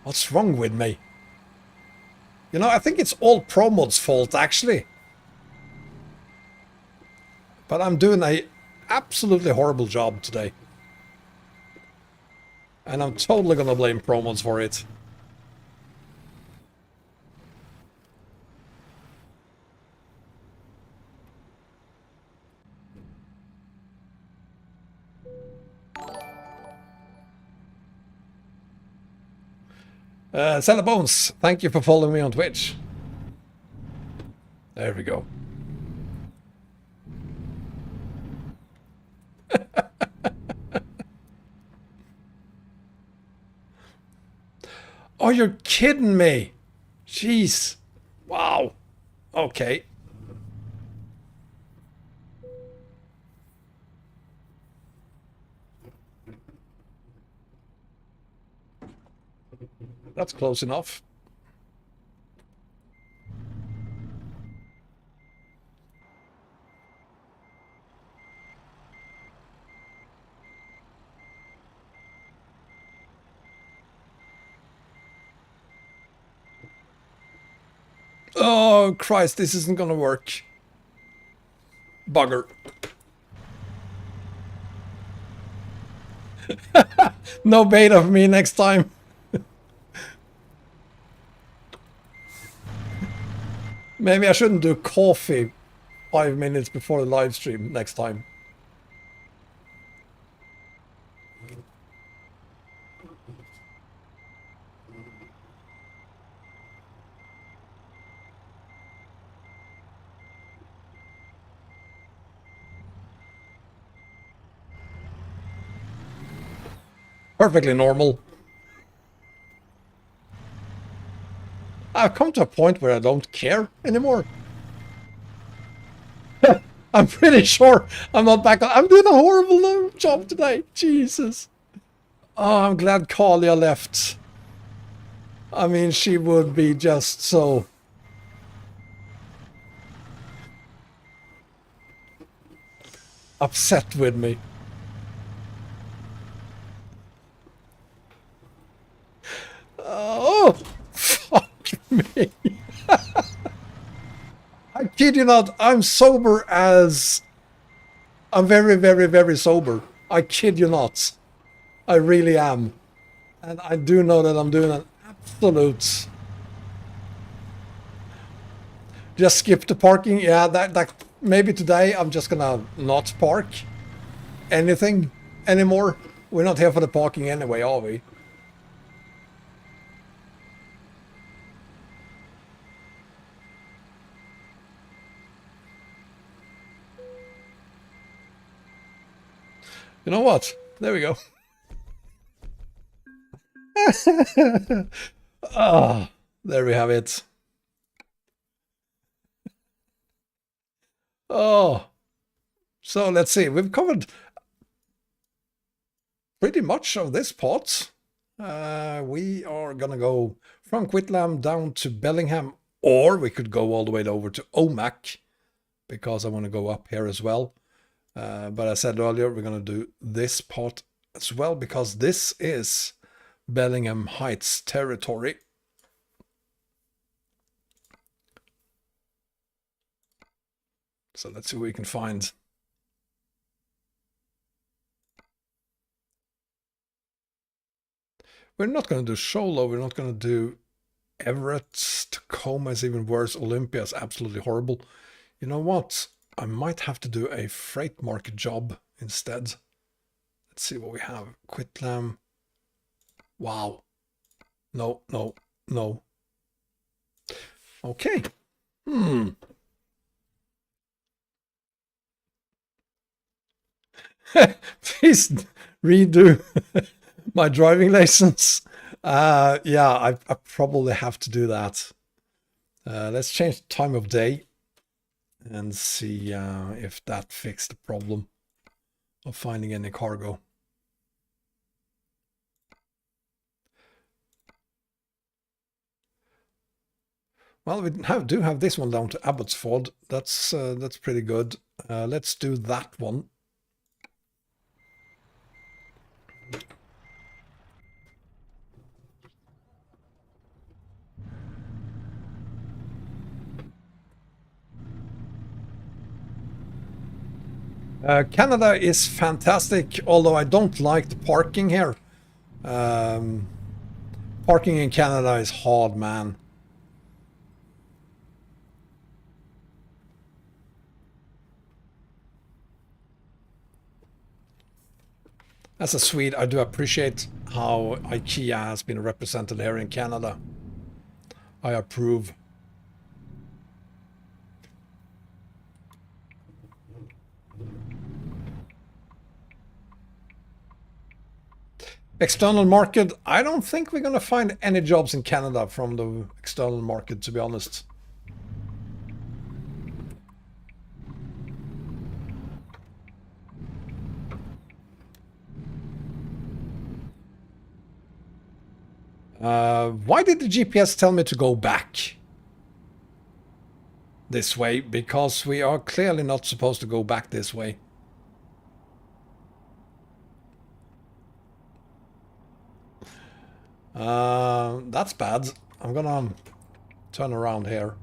What's wrong with me? You know, I think it's all Promods' fault, actually. But I'm doing a absolutely horrible job today. And I'm totally gonna blame Promods for it. Cellar Bones, thank you for following me on Twitch. There we go. Oh, you're kidding me. Jeez. Wow. Okay. That's close enough. Oh, Christ, this isn't gonna work. Bugger. No bait of me next time. Maybe I shouldn't do coffee 5 minutes before the live stream next time. Perfectly normal. I've come to a point where I don't care anymore. I'm pretty sure I'm not back on. I'm doing a horrible job today. Jesus. Oh, I'm glad Kalia left. I mean, she would be just so... upset with me. me. I kid you not, I'm sober as... I'm very, very, very sober. I kid you not. I really am. And I do know that I'm doing an absolute... Just skip the parking. Yeah, that maybe today I'm just gonna not park anything anymore. We're not here for the parking anyway, are we? You know what? There we go. Ah, there we have it. Oh, so let's see. We've covered pretty much of this part. We are gonna go from Quitlam down to Bellingham, or we could go all the way over to Omak, because I want to go up here as well. But I said earlier, we're gonna do this part as well, because this is Bellingham Heights territory. So let's see what we can find. We're not going to do Sholo, we're not going to do Everett. Tacoma is even worse. Olympia is absolutely horrible. You know what? I might have to do a freight market job instead. Let's see what we have. Quitlam. Wow. No, no, no. Okay. Please redo my driving license. Yeah, I probably have to do that. Let's change the time of day and see if that fixed the problem of finding any cargo. Well, we do have this one down to Abbotsford. That's pretty good. Let's do that one. Canada is fantastic, although I don't like the parking here. Parking in Canada is hard, man. As a Swede, I do appreciate how IKEA has been represented here in Canada. I approve. External market, I don't think we're going to find any jobs in Canada from the external market, to be honest. Why did the GPS tell me to go back this way? Because we are clearly not supposed to go back this way. That's bad. I'm gonna turn around here.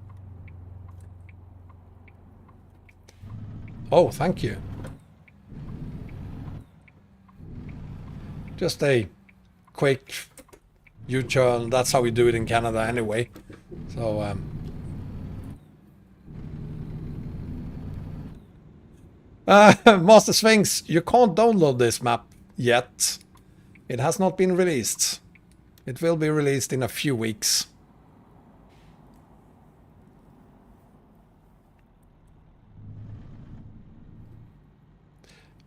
Oh, thank you. Just a quick U-turn. That's how we do it in Canada anyway. So, Master Sphinx, you can't download this map yet. It has not been released. It will be released in a few weeks.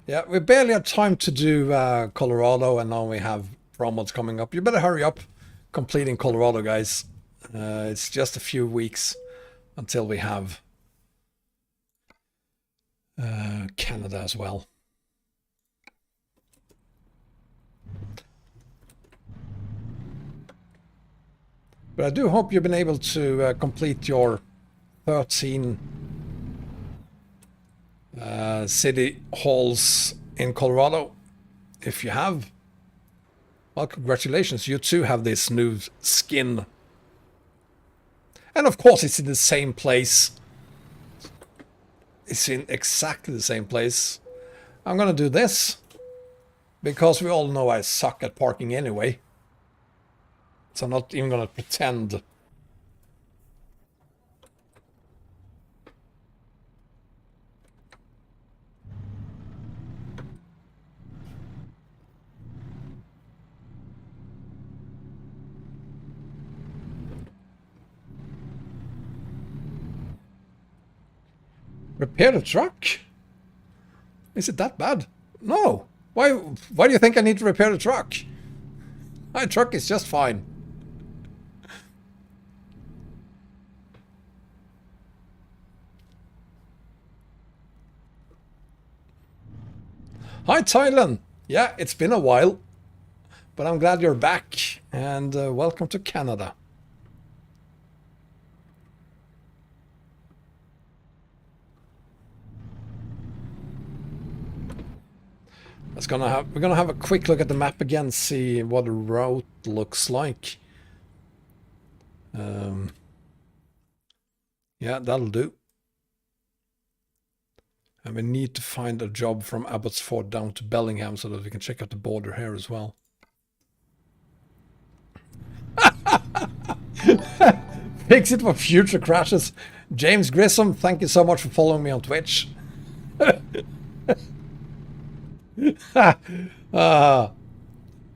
Yeah, we barely have time to do Colorado, and now we have Promods coming up. You better hurry up completing Colorado, guys. It's just a few weeks until we have Canada as well. But I do hope you've been able to complete your 13 city halls in Colorado. If you have, well, congratulations. You too have this new skin. And of course it's in the same place. It's in exactly the same place. I'm gonna do this, because we all know I suck at parking anyway. So I'm not even gonna pretend. Repair the truck? Is it that bad? No. Why do you think I need to repair the truck? My truck is just fine. Hi Thailand. Yeah, it's been a while, but I'm glad you're back, and welcome to Canada. We're gonna have a quick look at the map again, see what the route looks like. Yeah, that'll do. And we need to find a job from Abbotsford down to Bellingham so that we can check out the border here as well. Fix it for future crashes. James Grissom, thank you so much for following me on Twitch.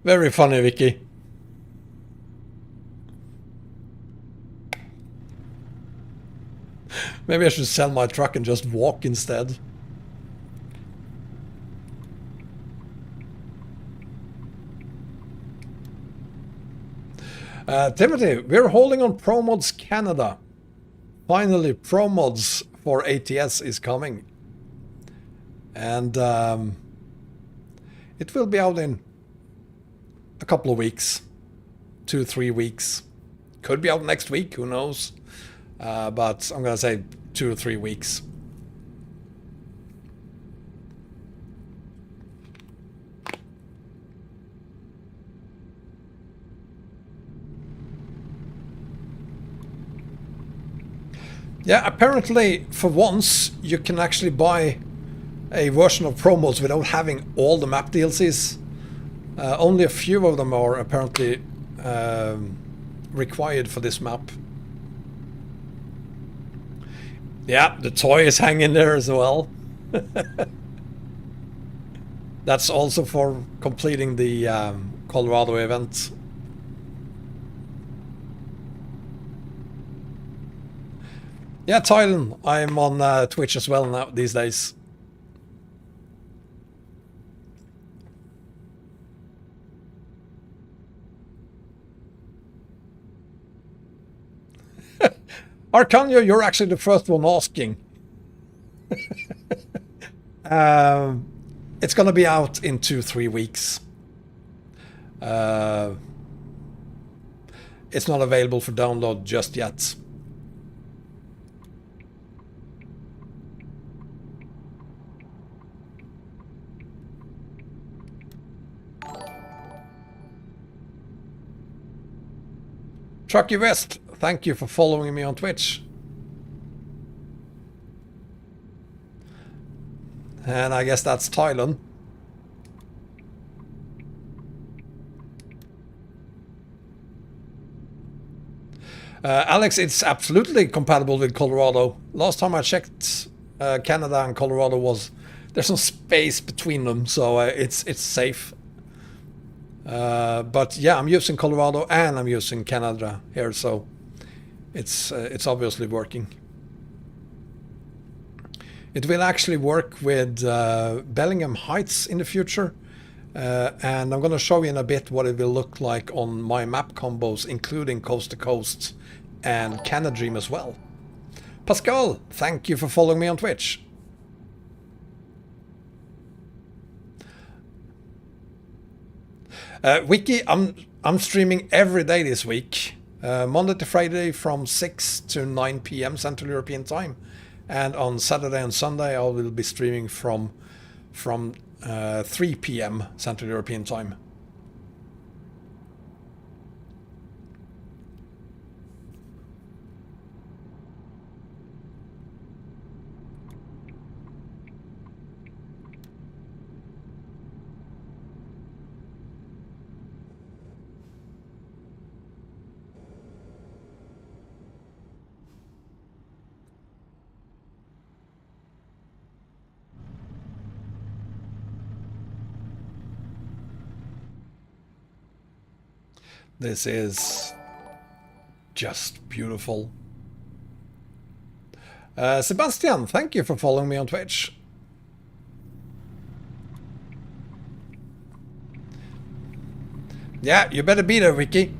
Very funny, Vicky. Maybe I should sell my truck and just walk instead. Timothy, we're holding on Promods Canada. Finally, Promods for ATS is coming. And it will be out in a couple of weeks. 2-3 weeks. Could be out next week, who knows. But I'm going to say 2 or 3 weeks. Yeah, apparently for once you can actually buy a version of Promods without having all the map DLCs. Only a few of them are apparently required for this map. Yeah, the toy is hanging there as well. That's also for completing the Colorado event. Yeah, Thailand. I'm on Twitch as well now these days. Arcanio, you're actually the first one asking. It's gonna be out in 2-3 weeks. It's not available for download just yet. Trucky West, thank you for following me on Twitch. And I guess that's Thailand. Alex, it's absolutely compatible with Colorado. Last time I checked, Canada and Colorado there's some space between them, so it's safe. But yeah, I'm using Colorado and I'm using Canada here, so it's obviously working. It will actually work with Bellingham Heights in the future, and I'm going to show you in a bit what it will look like on my map combos, including Coast to Coast and Canada Dream as well. Pascal, thank you for following me on Twitch. Wiki, I'm streaming every day this week, Monday to Friday from 6 to 9 p.m. Central European Time, and on Saturday and Sunday I will be streaming from 3 p.m. Central European Time. This is just beautiful. Sebastian, thank you for following me on Twitch. Yeah, you better be there, Vicky.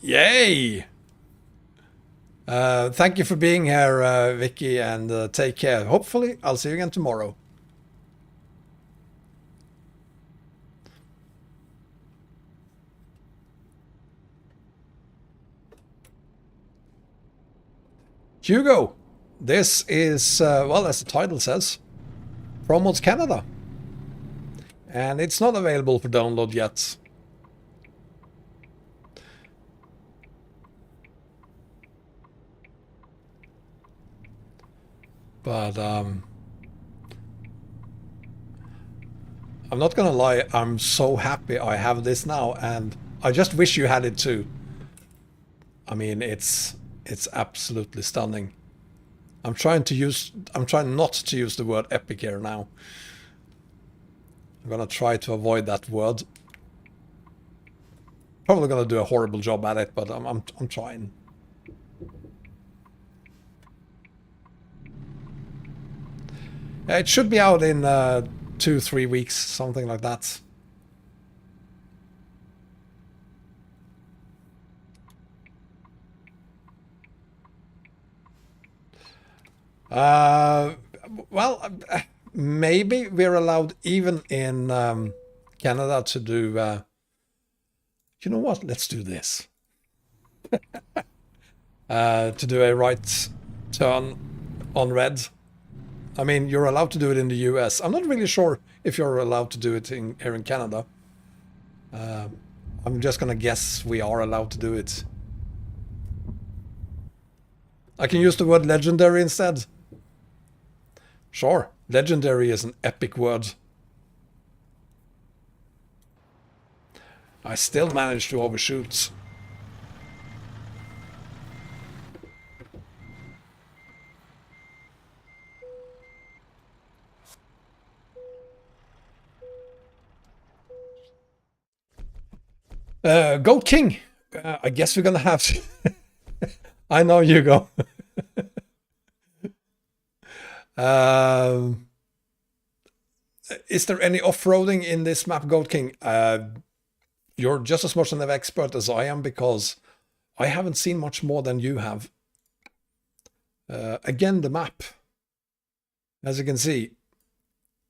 Yay! Thank you for being here, Vicky, and take care. Hopefully, I'll see you again tomorrow. Hugo, this is, well, as the title says, Promods Canada. And it's not available for download yet. But I'm not gonna lie, I'm so happy I have this now, and I just wish you had it too. I mean, it's absolutely stunning. I'm trying not to use the word epic here now. I'm gonna try to avoid that word. Probably gonna do a horrible job at it, but I'm trying. It should be out in 2-3 weeks, something like that. Well, maybe we're allowed even in Canada to do. You know what? Let's do this. To do a right turn on red. I mean, you're allowed to do it in the US. I'm not really sure if you're allowed to do it here in Canada. I'm just gonna guess we are allowed to do it. I can use the word legendary instead. Sure, legendary is an epic word. I still managed to overshoot. Goat King. I guess we're gonna have to. I know you go. Is there any off-roading in this map, Goat King? You're just as much an expert as I am, because I haven't seen much more than you have. Again, the map. As you can see,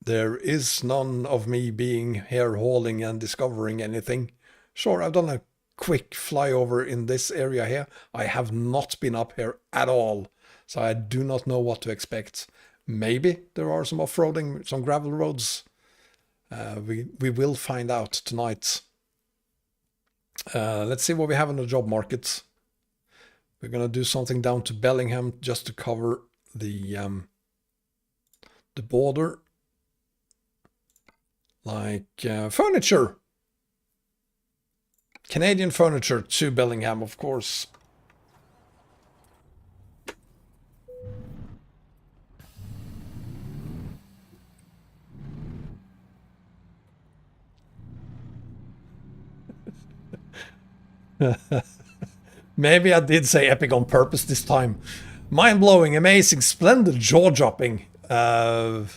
there is none of me being here hauling and discovering anything. Sure, I've done a quick flyover in this area here. I have not been up here at all, so I do not know what to expect. Maybe there are some off-roading, some gravel roads. We will find out tonight. Let's see what we have on the job market. We're gonna do something down to Bellingham just to cover the border, like furniture. Canadian furniture to Bellingham, of course. Maybe I did say epic on purpose this time. Mind-blowing, amazing, splendid, jaw-dropping. I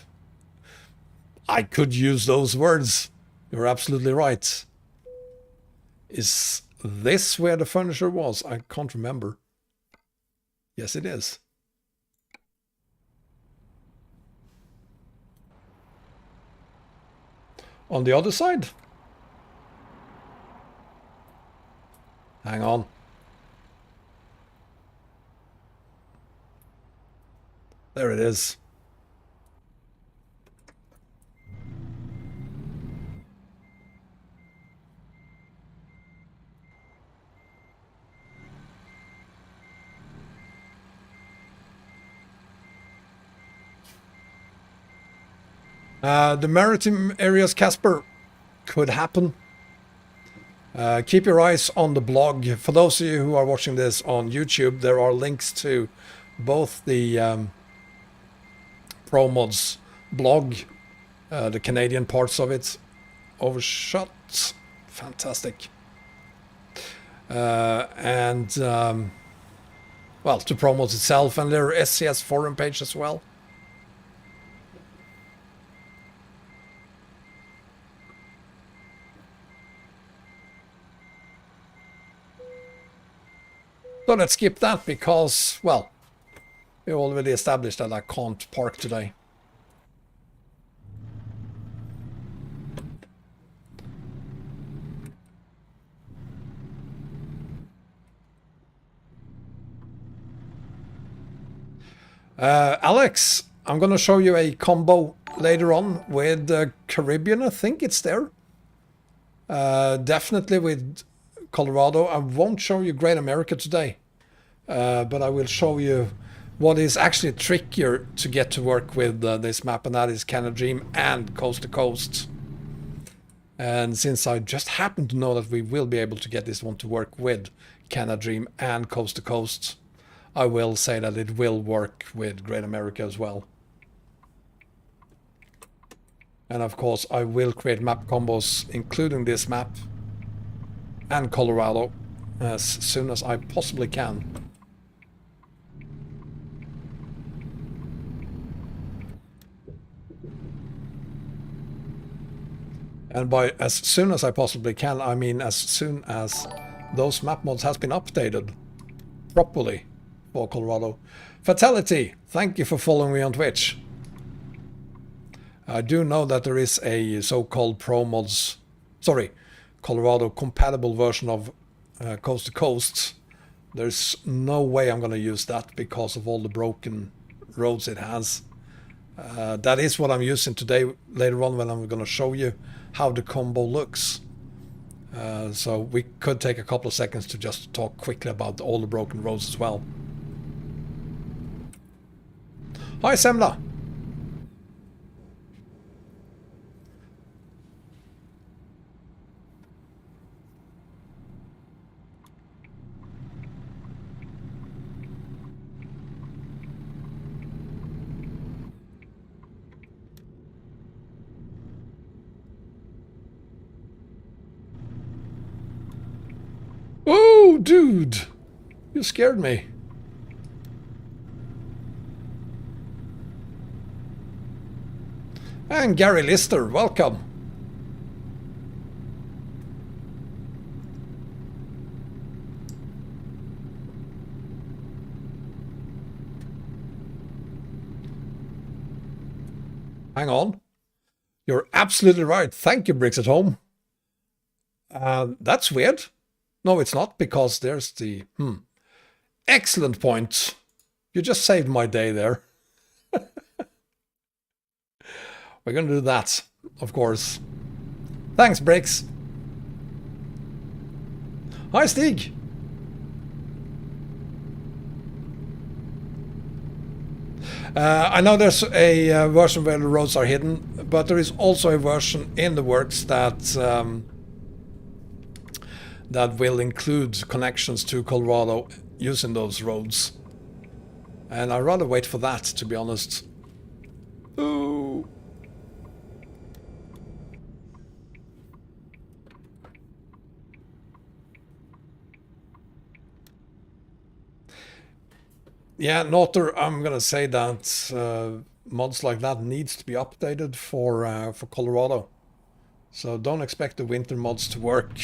could use those words. You're absolutely right. Is this where the furniture was? I can't remember. Yes, it is. On the other side? Hang on. There it is. The maritime areas, Casper, could happen. Keep your eyes on the blog. For those of you who are watching this on YouTube, there are links to both the Promods blog, the Canadian parts of it. Overshot. Fantastic. And well, to Promods itself and their SCS forum page as well. So let's skip that because, well, we already established that I can't park today. Alex, I'm going to show you a combo later on with Caribbean. I think it's there. Definitely with Colorado. I won't show you Great America today, but I will show you what is actually trickier to get to work with this map, and that is Canada Dream and Coast to Coast. And since I just happen to know that we will be able to get this one to work with Canada Dream and Coast to Coast, I will say that it will work with Great America as well. And of course I will create map combos including this map and Colorado as soon as I possibly can. And by as soon as I possibly can, I mean as soon as those map mods has been updated properly for Colorado. Fatality, thank you for following me on Twitch. I do know that there is a so-called Promods, Colorado compatible version of Coast to Coast. There's no way I'm going to use that because of all the broken roads it has. That is what I'm using today, later on when I'm going to show you how the combo looks. So we could take a couple of seconds to just talk quickly about all the broken roads as well. Hi Semla! Oh, dude! You scared me. And Gary Lister, welcome. Hang on. You're absolutely right. Thank you, Bricks at Home. That's weird. No, it's not, because there's the... Excellent point. You just saved my day there. We're going to do that, of course. Thanks, Bricks. Hi, Stig. I know there's a version where the roads are hidden, but there is also a version in the works that that will include connections to Colorado using those roads. And I'd rather wait for that, to be honest. Ooh. Yeah, Notter, I'm gonna say that mods like that needs to be updated for Colorado. So don't expect the winter mods to work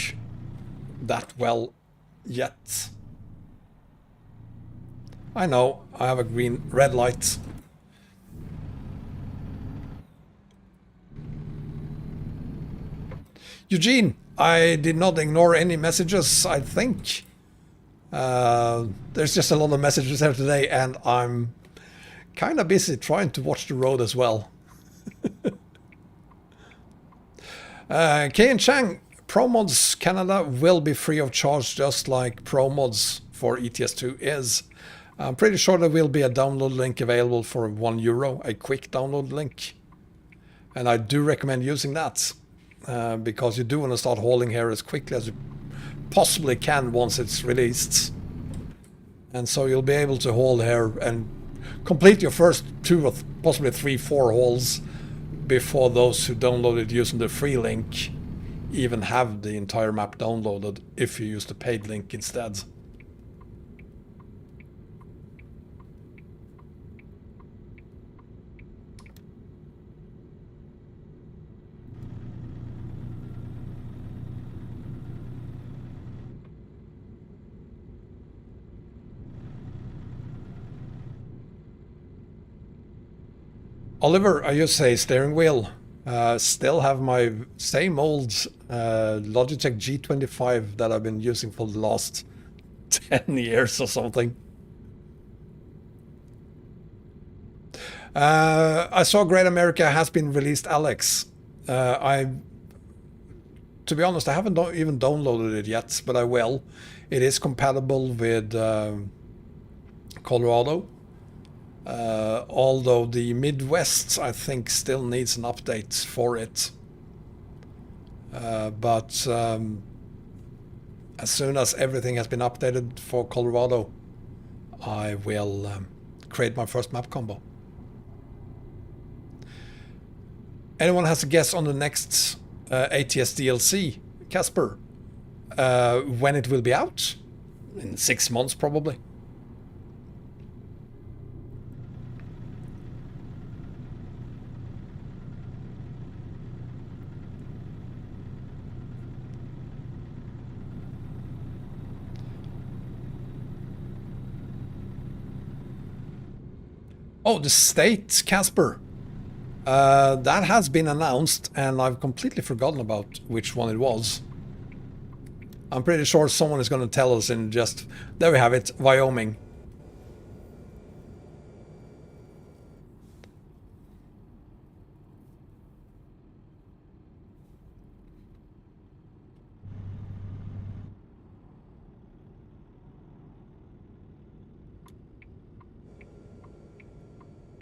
that well yet. I know, I have a red light. Eugene, I did not ignore any messages, I think. There's just a lot of messages here today, and I'm kind of busy trying to watch the road as well. Kane Chang, Promods Canada will be free of charge, just like Promods for ETS2 is. I'm pretty sure there will be a download link available for €1, a quick download link. And I do recommend using that, because you do want to start hauling here as quickly as you possibly can once it's released. And so you'll be able to haul here and complete your first 2 or possibly 3, 4 holes before those who downloaded using the free link even have the entire map downloaded if you use the paid link instead. Oliver, I just say steering wheel. Still have my same old Logitech G25 that I've been using for the last 10 years or something. I saw Great America has been released, Alex. To be honest, I haven't even downloaded it yet, but I will. It is compatible with Colorado. Although the Midwest, I think, still needs an update for it. But as soon as everything has been updated for Colorado, I will create my first map combo. Anyone has a guess on the next ATS DLC, Casper? When it will be out? In 6 months, probably. Oh, the state, Casper. That has been announced, and I've completely forgotten about which one it was. I'm pretty sure someone is going to tell us in just... There we have it, Wyoming.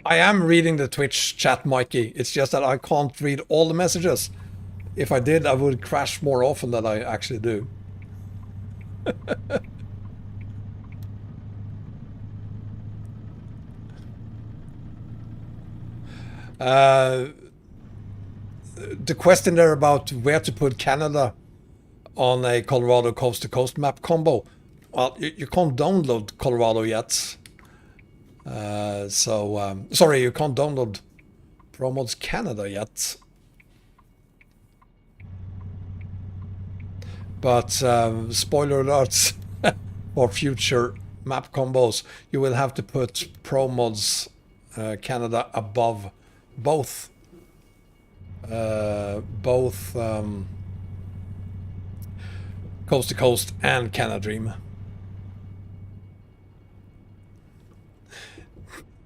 I am reading the Twitch chat, Mikey. It's just that I can't read all the messages. If I did, I would crash more often than I actually do. The question there about where to put Canada on a Colorado coast-to-coast map combo. Well, you can't download Colorado yet. Sorry, you can't download Promods Canada yet. But spoiler alerts for future map combos, you will have to put Promods Canada above both Coast to Coast and Canada Dream.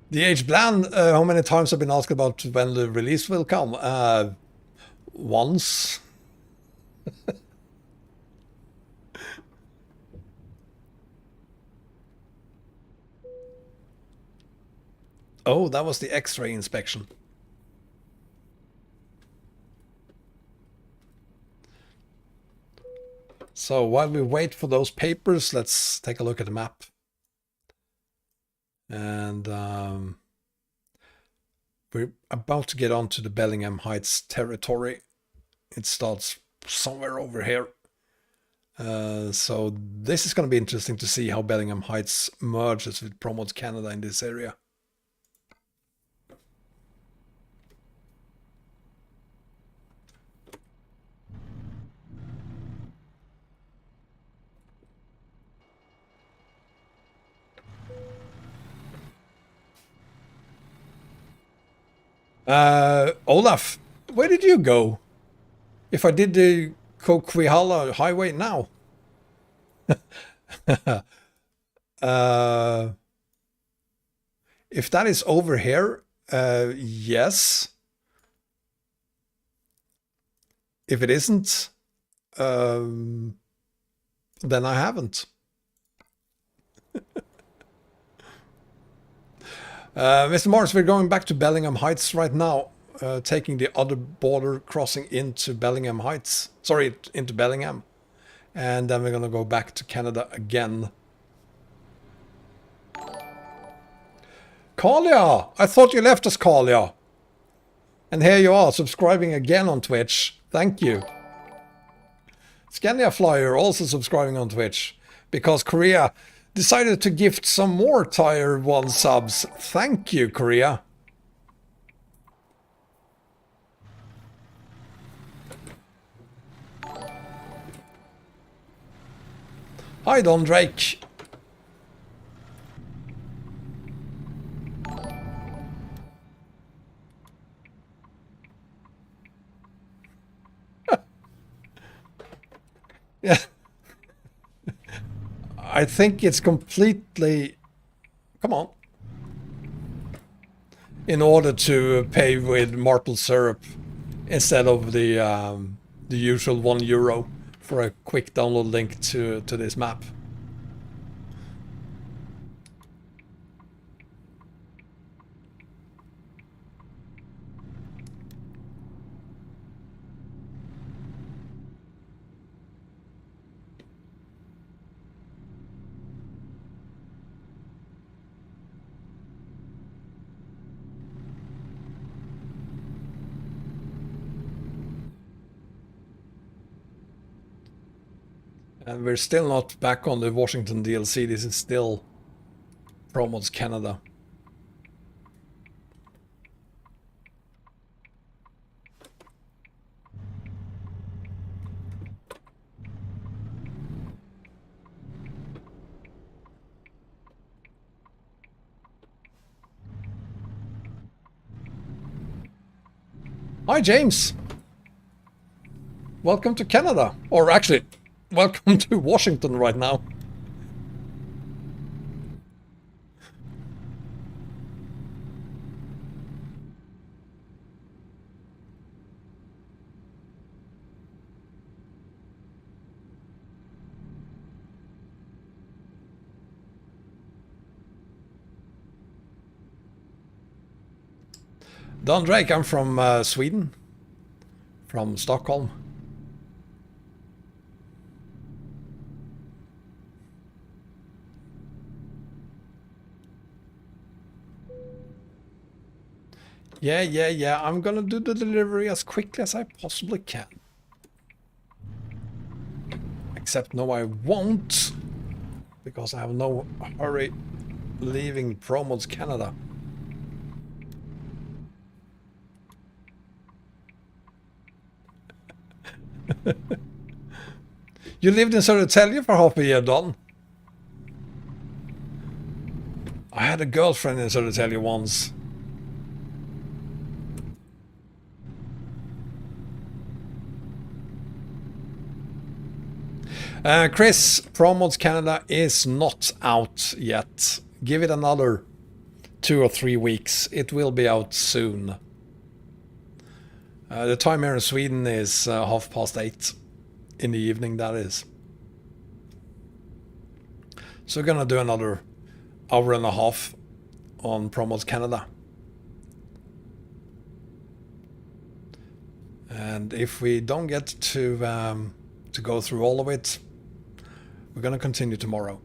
The Age Bland, how many times I've been asked about when the release will come? Once. Oh, that was the X-ray inspection. So while we wait for those papers, let's take a look at the map. And we're about to get onto the Bellingham Heights territory. It starts somewhere over here. So this is going to be interesting to see how Bellingham Heights merges with Promods Canada in this area. Olaf, where did you go? If I did the Coquihalla Highway now. If that is over here, yes. If it isn't, then I haven't. Mr. Morris, we're going back to Bellingham Heights right now, taking the other border crossing into Bellingham Heights. Sorry, into Bellingham. And then we're going to go back to Canada again. Kalia! I thought you left us, Kalia. And here you are, subscribing again on Twitch. Thank you. Scania Flyer also subscribing on Twitch. Because Korea decided to gift some more Tier 1 subs. Thank you, Korea. Hi, Don Drake. Yeah. I think it's completely... Come on. In order to pay with maple syrup instead of the usual €1 for a quick download link to this map. And we're still not back on the Washington DLC. This is still Promods Canada. Hi, James. Welcome to Canada. Or actually, welcome to Washington right now. Don Drake, I'm from Sweden, from Stockholm. Yeah, I'm gonna do the delivery as quickly as I possibly can. Except no, I won't, because I have no hurry leaving Promods Canada. You lived in Södertälje for half a year, Don. I had a girlfriend in Södertälje once. Chris, Promods Canada is not out yet. Give it another 2 or 3 weeks. It will be out soon. The time here in Sweden is 8:30 in the evening, that is. So we're gonna do another hour and a half on Promods Canada. And if we don't get to go through all of it, we're gonna continue tomorrow.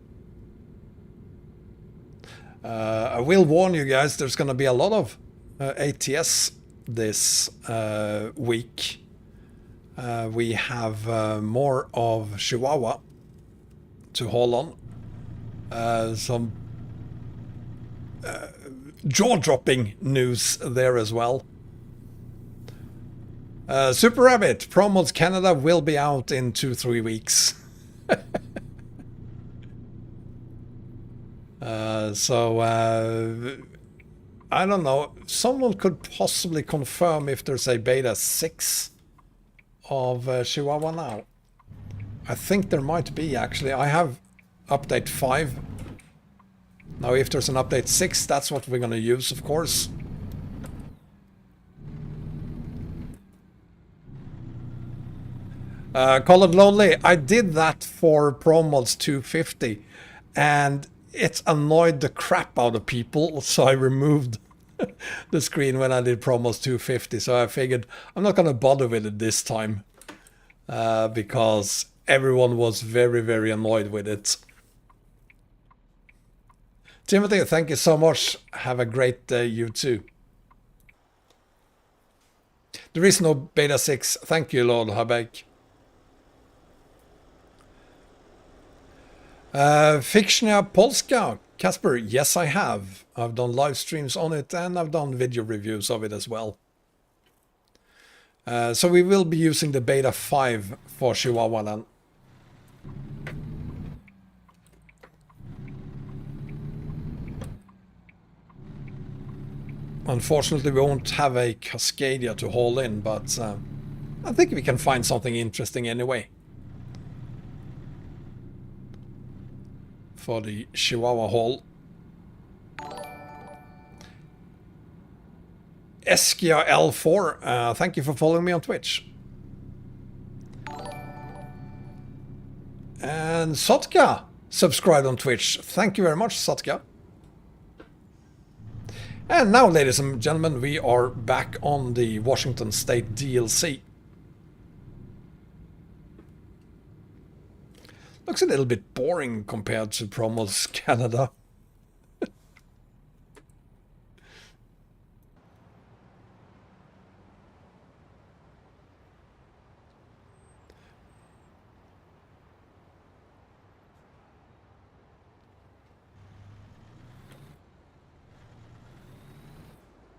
I will warn you guys, there's gonna be a lot of ATS this week. We have more of Chihuahua to haul on. Some jaw-dropping news there as well. Super Rabbit, Promods Canada will be out in 2-3 weeks. I don't know. Someone could possibly confirm if there's a beta 6 of Chihuahua now. I think there might be, actually. I have update 5. Now, if there's an update 6, that's what we're going to use, of course. Call it Lonely. I did that for Promods 250, and it annoyed the crap out of people, so I removed the screen when I did Promods 250. So I figured I'm not going to bother with it this time, because everyone was very, very annoyed with it. Timothy, thank you so much. Have a great day, you too. There is no beta 6. Thank you, Lord Habeck. Fictionia Polska. Casper, yes I have. I've done live streams on it and I've done video reviews of it as well. So we will be using the beta 5 for Chihuahua then. Unfortunately, we won't have a Cascadia to haul in, but I think we can find something interesting anyway. For the Chihuahua haul. SCL4, thank you for following me on Twitch. And Sotka subscribed on Twitch. Thank you very much, Sotka. And now, ladies and gentlemen, we are back on the Washington State DLC. Looks a little bit boring compared to Promods Canada.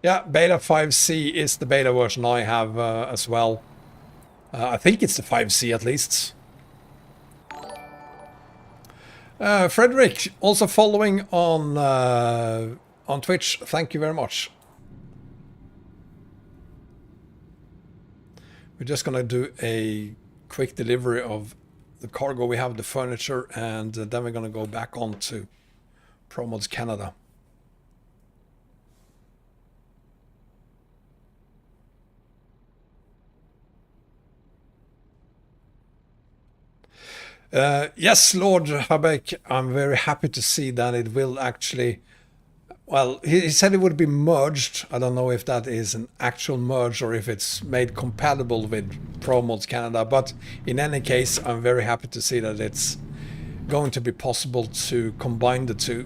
Yeah, beta 5C is the beta version I have as well. I think it's the 5C at least. Frederick, also following on Twitch. Thank you very much. We're just gonna do a quick delivery of the cargo we have, the furniture, and then we're gonna go back on to Promods Canada. Yes, Lord Habeck, I'm very happy to see that it will actually... Well, he said it would be merged. I don't know if that is an actual merge or if it's made compatible with Promods Canada. But in any case, I'm very happy to see that it's going to be possible to combine the two.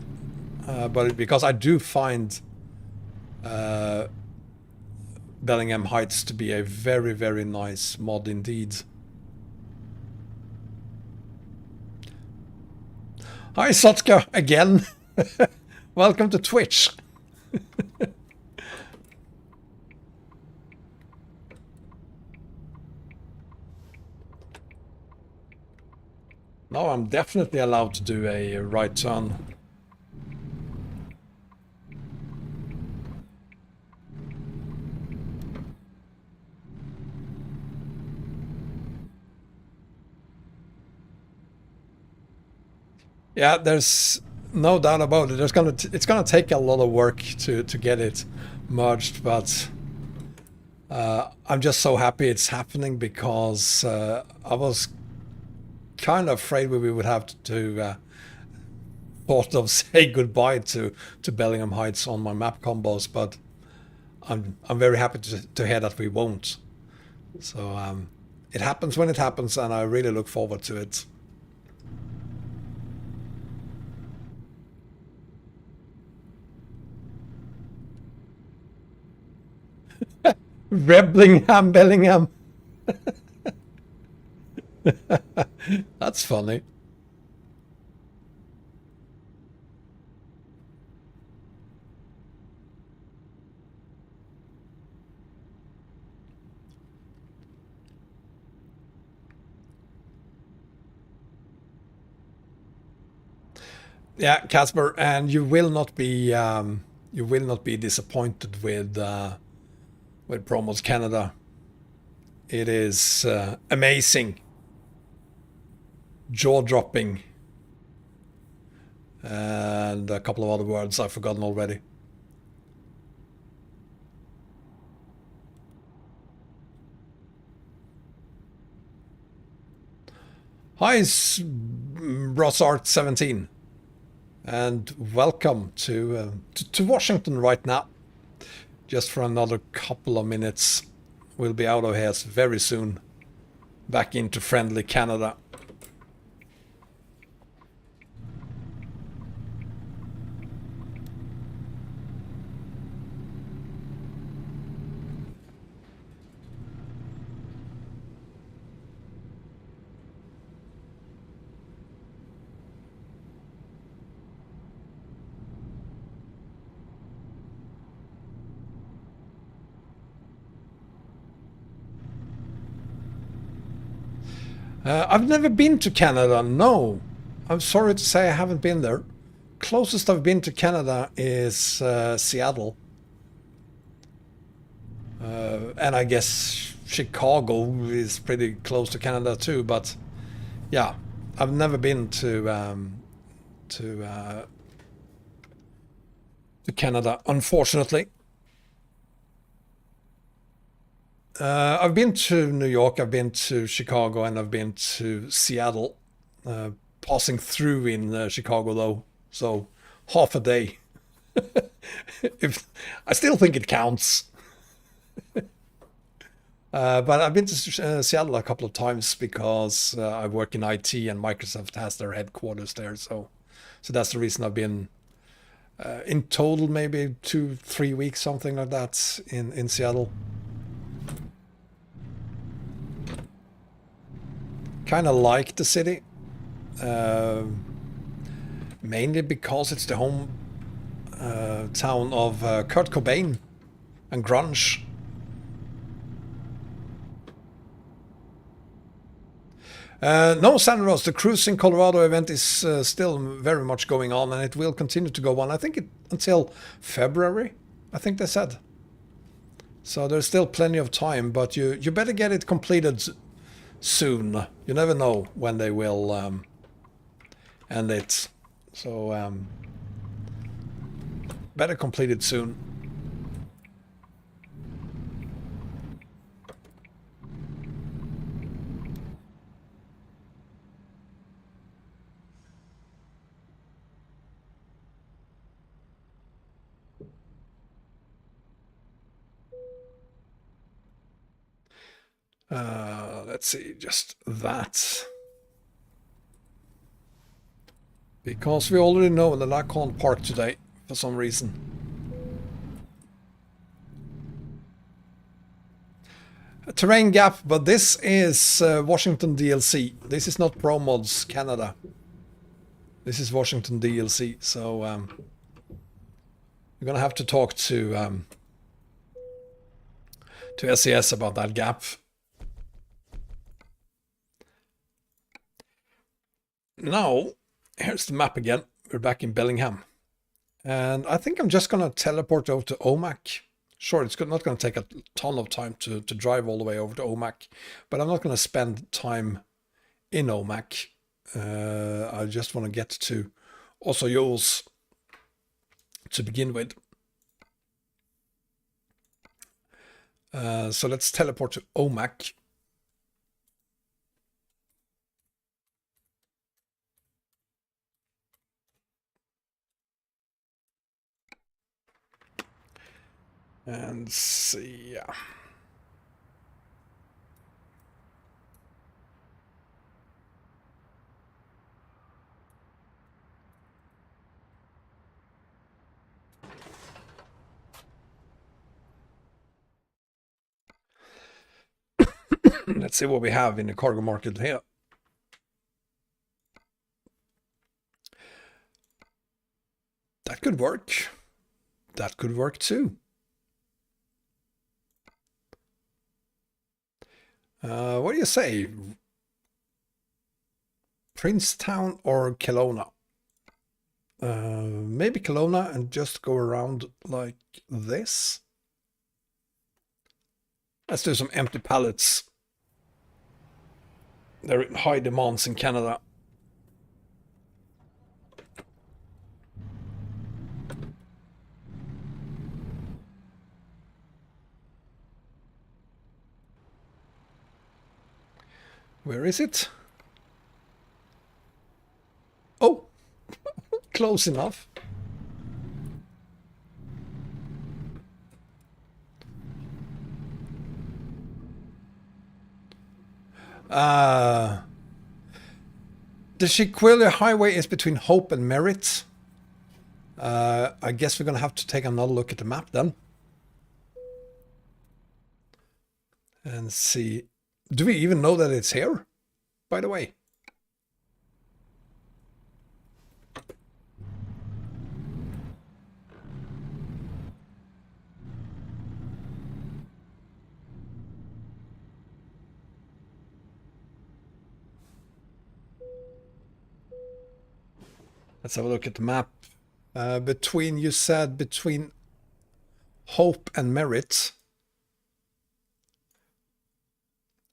But because I do find Bellingham Heights to be a very, very nice mod indeed. Hi Sotka again. Welcome to Twitch. Now I'm definitely allowed to do a right turn. Yeah, there's no doubt about it. It's gonna take a lot of work to get it merged, but I'm just so happy it's happening because I was kind of afraid we would have to sort of say goodbye to Bellingham Heights on my map combos, but I'm very happy to hear that we won't. So it happens when it happens, and I really look forward to it. Reblingham, Bellingham. That's funny. Yeah, Casper, and you will not be disappointed with Promods Canada. It is amazing, jaw-dropping, and a couple of other words I've forgotten already. Hi, Rossart17, and welcome to Washington right now. Just for another couple of minutes. We'll be out of here very soon. Back into friendly Canada. I've never been to Canada, no. I'm sorry to say I haven't been there. Closest I've been to Canada is Seattle. And I guess Chicago is pretty close to Canada too, but yeah, I've never been to Canada, unfortunately. I've been to New York, I've been to Chicago, and I've been to Seattle. Passing through in Chicago though, so half a day. If I still think it counts. But I've been to Seattle a couple of times because I work in IT and Microsoft has their headquarters there. So that's the reason I've been in total maybe 2-3 weeks, something like that, in Seattle. Kind of like the city, mainly because it's the home town of Kurt Cobain and grunge. No, San Rose, the Cruise in Colorado event is still very much going on, and it will continue to go on. I think until February, I think they said. So there's still plenty of time, but you better get it completed soon. You never know when they will end it. So better complete it soon. Let's see, just that. Because we already know that I can't park today for some reason. A terrain gap, but this is Washington DLC. This is not Promods Canada. This is Washington DLC, so we're gonna have to talk to SCS about that gap. Now, here's the map again. We're back in Bellingham. And I think I'm just going to teleport over to Omak. Sure, it's not going to take a ton of time to drive all the way over to Omak, but I'm not going to spend time in Omak. I just want to get to Oslo to begin with. So let's teleport to Omak. And see, yeah. Let's see what we have in the cargo market here. That could work. That could work too. What do you say? Princetown or Kelowna? Maybe Kelowna and just go around like this. Let's do some empty pallets. They're in high demands in Canada. Where is it? Oh, close enough. The Chiquilla Highway is between Hope and Merritt. I guess we're going to have to take another look at the map then. And see. Do we even know that it's here? By the way. Let's have a look at the map. You said between Hope and Merit.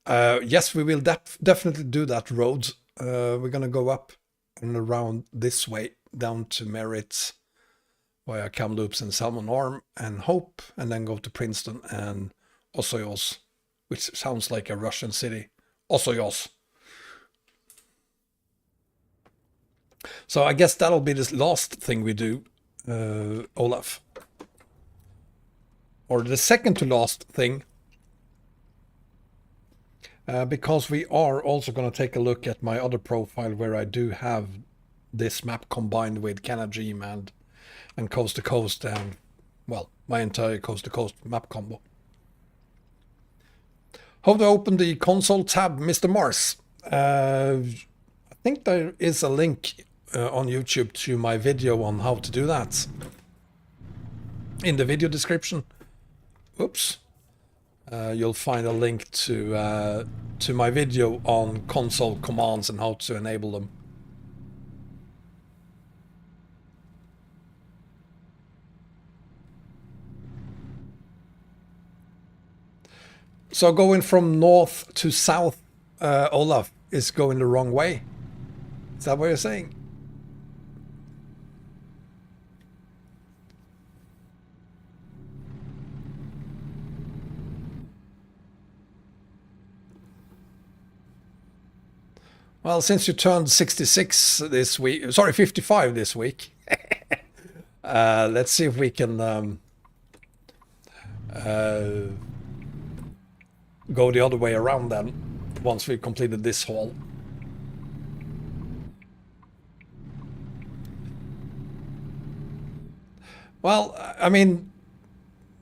Yes, we will definitely do that road. We're gonna go up and around this way down to Merit via Kamloops and Salmon Arm and Hope, and then go to Princeton and Osoyos, which sounds like a Russian city. Osoyos. So I guess that'll be the last thing we do, Olaf. Or the second to last thing. Because we are also going to take a look at my other profile where I do have this map combined with Canada and Coast to Coast and, well, my entire Coast to Coast map combo. How to open the console tab, Mr. Mars? I think there is a link on YouTube to my video on how to do that in the video description. Oops. You'll find a link to my video on console commands and how to enable them. So going from north to south, Olaf, is going the wrong way. Is that what you're saying? Well, since you turned 66 this week, sorry, 55 this week, let's see if we can go the other way around then, once we've completed this haul. Well, I mean,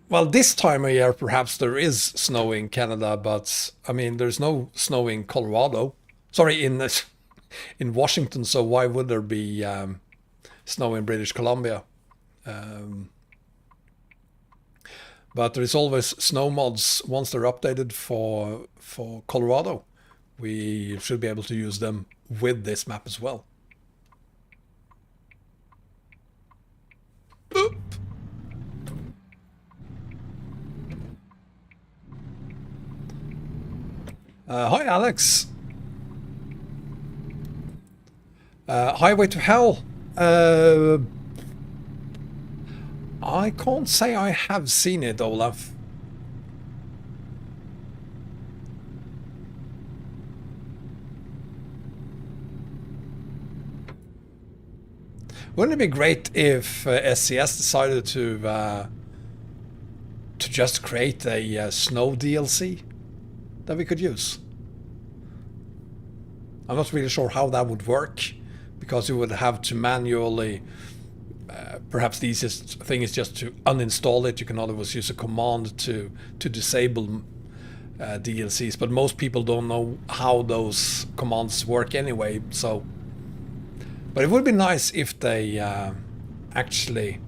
well, this time of year perhaps there is snow in Canada, but I mean, there's no snow in Colorado. Sorry, in Washington, so why would there be snow in British Columbia? But there is always snow mods once they're updated for Colorado. We should be able to use them with this map as well. Boop. Hi, Alex. Highway to Hell. I can't say I have seen it, Olaf. Wouldn't it be great if SCS decided to just create a snow DLC that we could use? I'm not really sure how that would work, because you would have to manually, perhaps the easiest thing is just to uninstall it. You can otherwise use a command to disable DLCs, but most people don't know how those commands work anyway. So, but it would be nice if they actually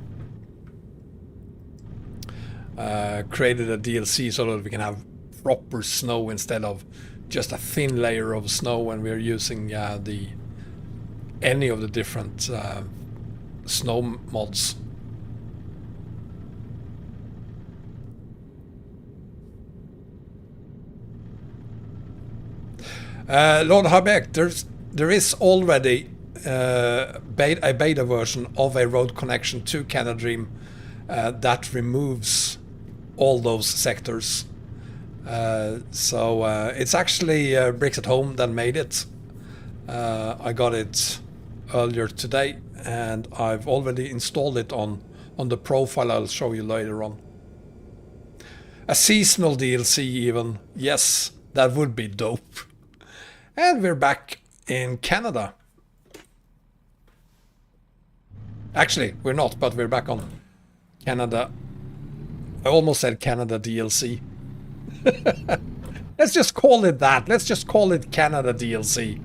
created a DLC so that we can have proper snow instead of just a thin layer of snow when we're using any of the different snow mods. Lord Habeck, there is already a beta version of a road connection to Canada that removes all those sectors. So it's actually Bricks at Home that made it. I got it earlier today, and I've already installed it on the profile I'll show you later on. A seasonal DLC even. Yes, that would be dope. And we're back in Canada. Actually, we're not, but we're back on Canada. I almost said Canada DLC. Let's just call it that. Let's just call it Canada DLC.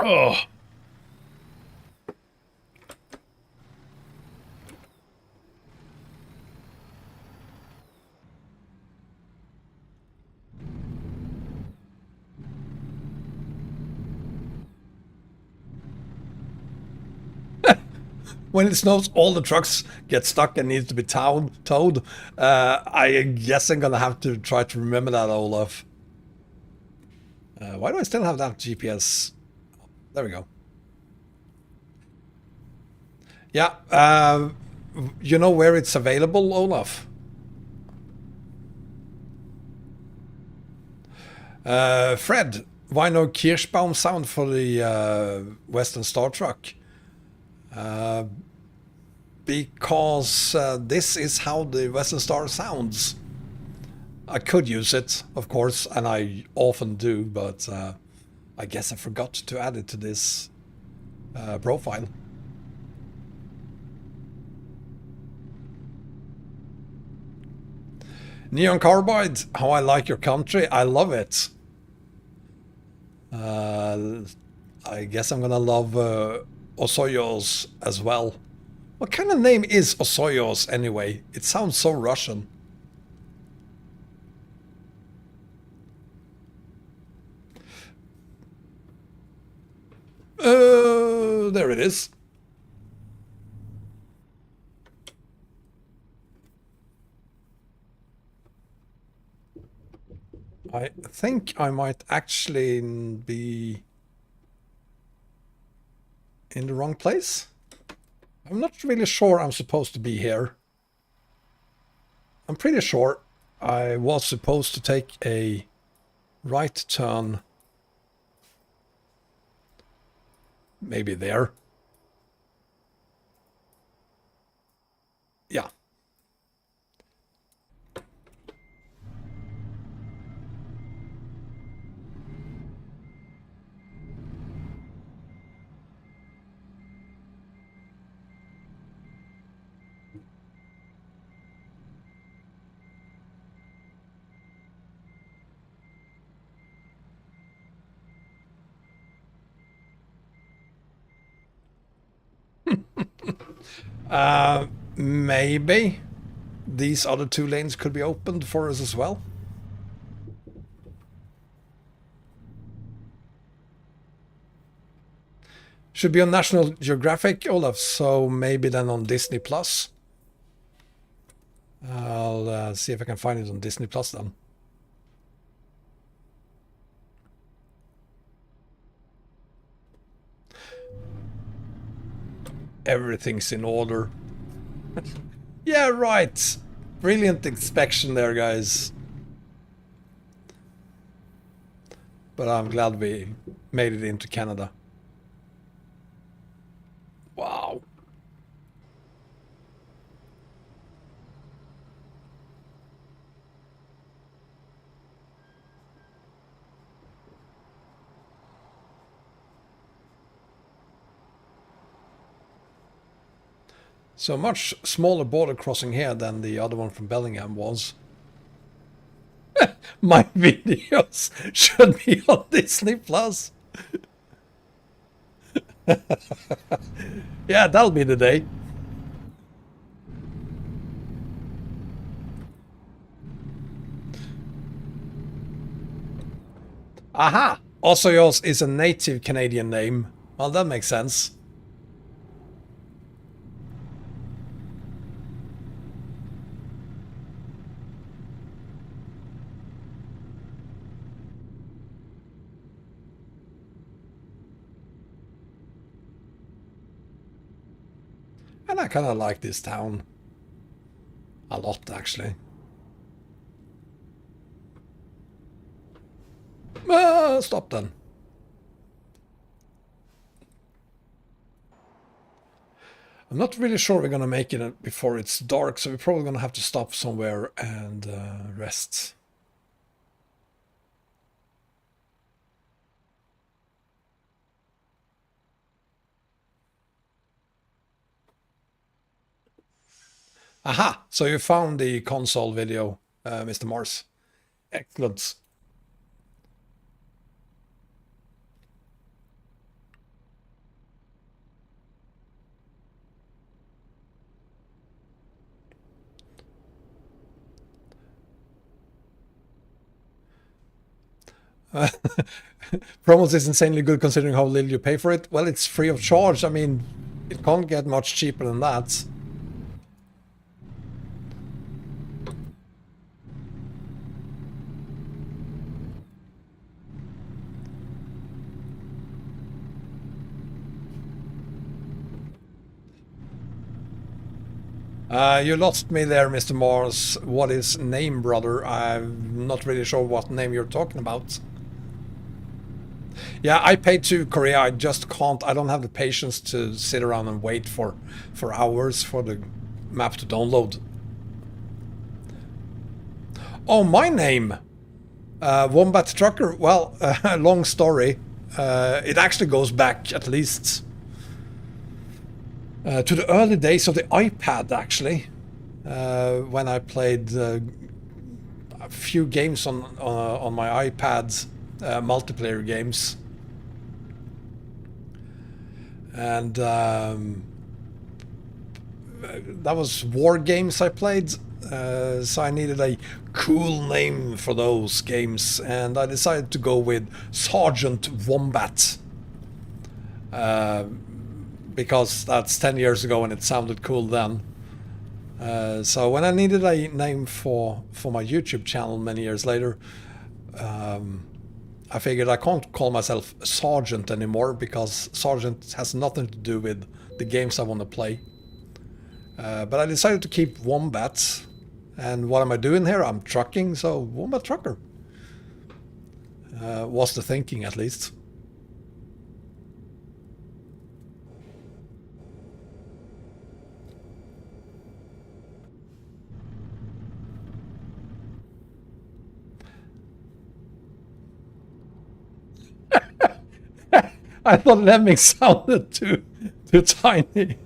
Oh. When it snows, all the trucks get stuck and need to be towed. I guess I'm gonna have to try to remember that, Olaf. Why do I still have that GPS? There we go. Yeah, you know where it's available, Olaf? Fred, why no Kirschbaum sound for the Western Star truck? Because this is how the Western Star sounds. I could use it, of course, and I often do, but I guess I forgot to add it to this profile. Neon Carbide, how I like your country. I love it. I guess I'm gonna love Osoyos as well. What kind of name is Osoyos anyway? It sounds so Russian. There it is. I think I might actually be in the wrong place. I'm not really sure I'm supposed to be here. I'm pretty sure I was supposed to take a right turn. Maybe there. Yeah. Maybe these other two lanes could be opened for us as well. Should be on National Geographic, Olaf, so maybe then on Disney Plus. I'll see if I can find it on Disney Plus then. Everything's in order. Yeah, right. Brilliant inspection there, guys. But I'm glad we made it into Canada. Wow. So much smaller border crossing here than the other one from Bellingham was. My videos should be on Disney Plus. Yeah, that'll be the day. Aha! Osoyos is a native Canadian name. Well, that makes sense. And I kind of like this town. A lot, actually. Stop then. I'm not really sure we're gonna make it before it's dark, so we're probably gonna have to stop somewhere and rest. Aha! So you found the console video, Mr. Morse. Excellent. Promods is insanely good considering how little you pay for it. Well, it's free of charge. I mean, it can't get much cheaper than that. You lost me there, Mr. Mars. What is name, brother? I'm not really sure what name you're talking about. Yeah, I paid to Korea. I just can't. I don't have the patience to sit around and wait for hours for the map to download. Oh, my name, Wombat Trucker. Well, long story. It actually goes back at least to the early days of the iPad, actually, when I played a few games on my iPad, multiplayer games, and that was war games I played. So I needed a cool name for those games, and I decided to go with Sergeant Wombat. Because that's 10 years ago and it sounded cool then. So when I needed a name for my YouTube channel many years later, I figured I can't call myself Sergeant anymore because Sergeant has nothing to do with the games I want to play. But I decided to keep Wombat. And what am I doing here? I'm trucking, so Wombat Trucker. Was the thinking, at least. I thought lemming sounded too tiny.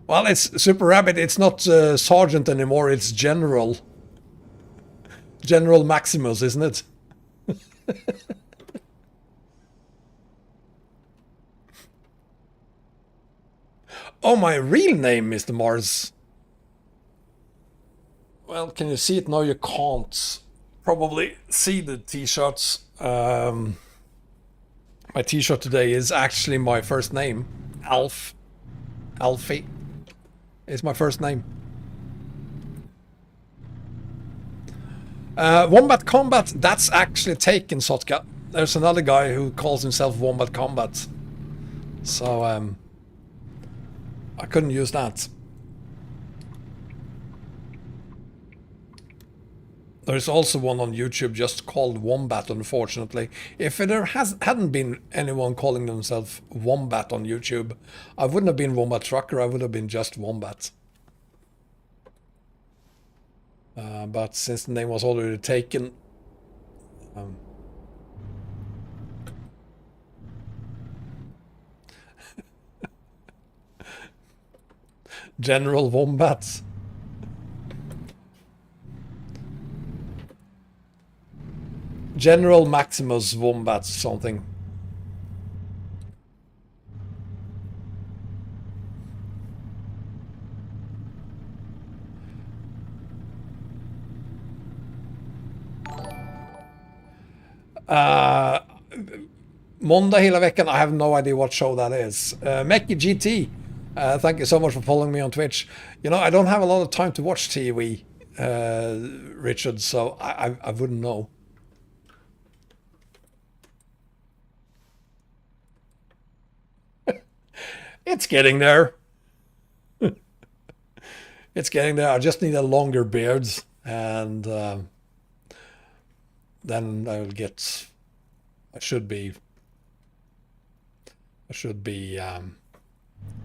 Well, it's Super Rabbit. It's not Sergeant anymore. It's General. General Maximus, isn't it? Oh, my real name, Mr. Mars. Well, can you see it? No, you can't. Probably see the t-shirts. My t-shirt today is actually my first name. Alfie is my first name. Wombat Combat, that's actually taken, Sotka. There's another guy who calls himself Wombat Combat. So, I couldn't use that. There's also one on YouTube just called Wombat, unfortunately. If there hadn't been anyone calling themselves Wombat on YouTube, I wouldn't have been Wombat Trucker, I would have been just Wombat. But since the name was already taken... General Wombat. General Maximus Wombat something. Måndag hela veckan, I have no idea what show that is. Meki GT, thank you so much for following me on Twitch. You know, I don't have a lot of time to watch TV, Richard, so I wouldn't know. It's getting there. It's getting there. I just need a longer beard, and then I will get... I should be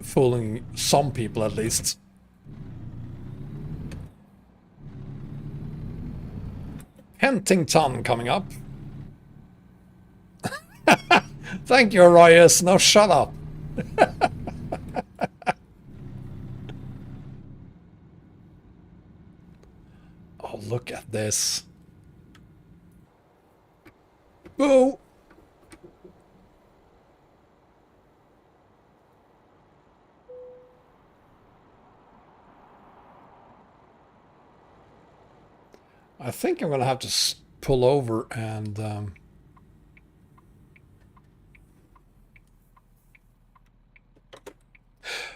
fooling some people at least. Hentington coming up. Thank you, Arias. Now shut up. Oh, look at this. Boo! I think I'm gonna have to pull over and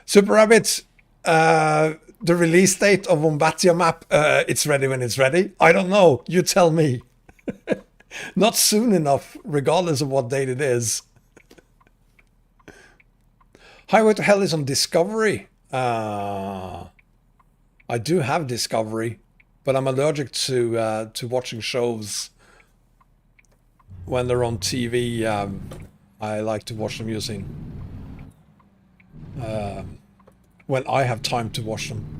Super Rabbit, the release date of Wombatia map, it's ready when it's ready. I don't know, you tell me. Not soon enough, regardless of what date it is. Highway to Hell is on Discovery. I do have Discovery, but I'm allergic to watching shows when they're on TV. I like to watch them using when I have time to watch them.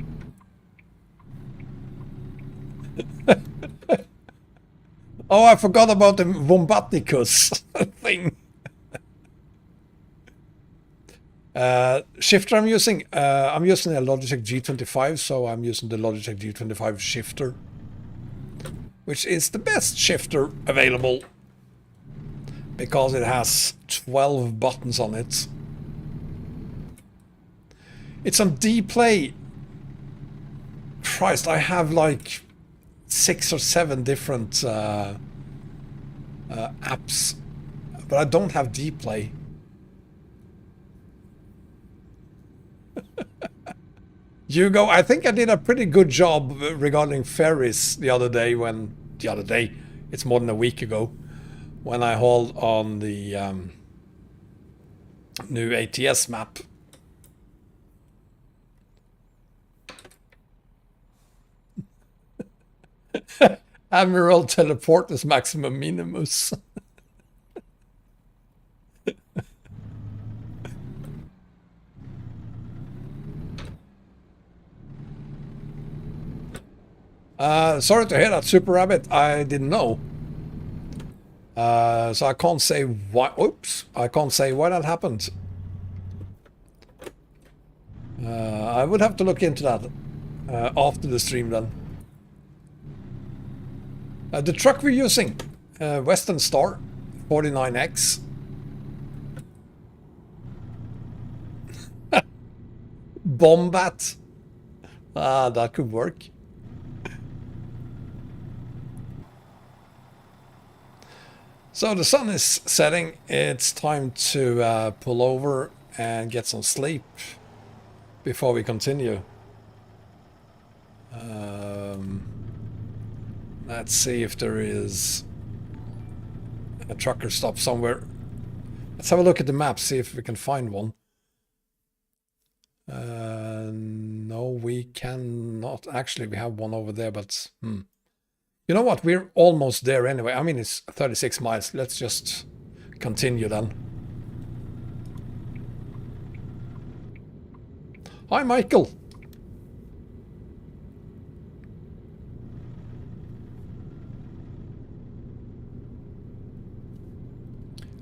Oh, I forgot about the Wombaticus thing. Shifter I'm using a Logitech G25, so I'm using the Logitech G25 shifter, which is the best shifter available because it has 12 buttons on it. It's on D-Play. Christ, I have like 6 or 7 different apps, but I don't have D-Play. Hugo, I think I did a pretty good job regarding ferries the other day it's more than a week ago, when I hauled on the new ATS map. Admiral teleport is maximum minimus. Sorry to hear that, Super Rabbit. I didn't know. So I can't say why. Oops, I can't say why that happened. I would have to look into that after the stream then. The truck we're using, Western Star 49X. Wombat. That could work. So the sun is setting. It's time to pull over and get some sleep before we continue. Let's see if there is a trucker stop somewhere. Let's have a look at the map, see if we can find one. No, we cannot. Actually, we have one over there, but you know what? We're almost there anyway. I mean, it's 36 miles. Let's just continue then. Hi, Michael.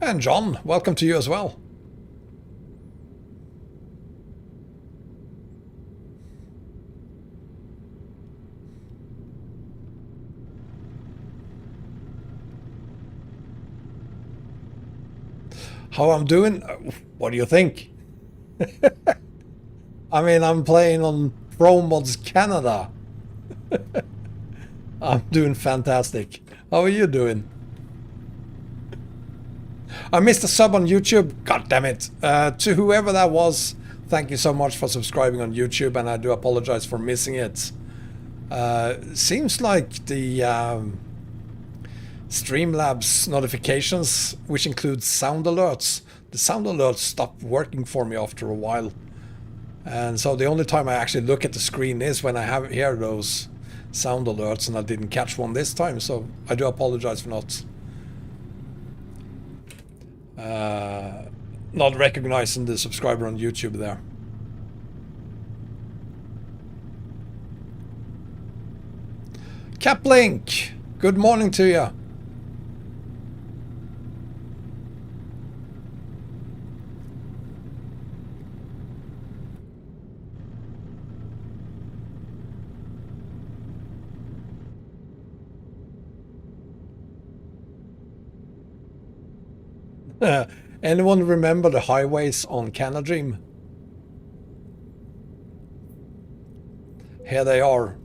And John, welcome to you as well. How I'm doing? What do you think? I mean, I'm playing on Promods Canada. I'm doing fantastic. How are you doing? I missed a sub on YouTube. God damn it. To whoever that was, thank you so much for subscribing on YouTube, and I do apologize for missing it. Seems like the Streamlabs notifications, which includes sound alerts, the sound alerts stopped working for me after a while. And so the only time I actually look at the screen is when I hear those sound alerts, and I didn't catch one this time, so I do apologize for not recognizing the subscriber on YouTube there. Caplink, good morning to you. Anyone remember the highways on Canadream? Here they are.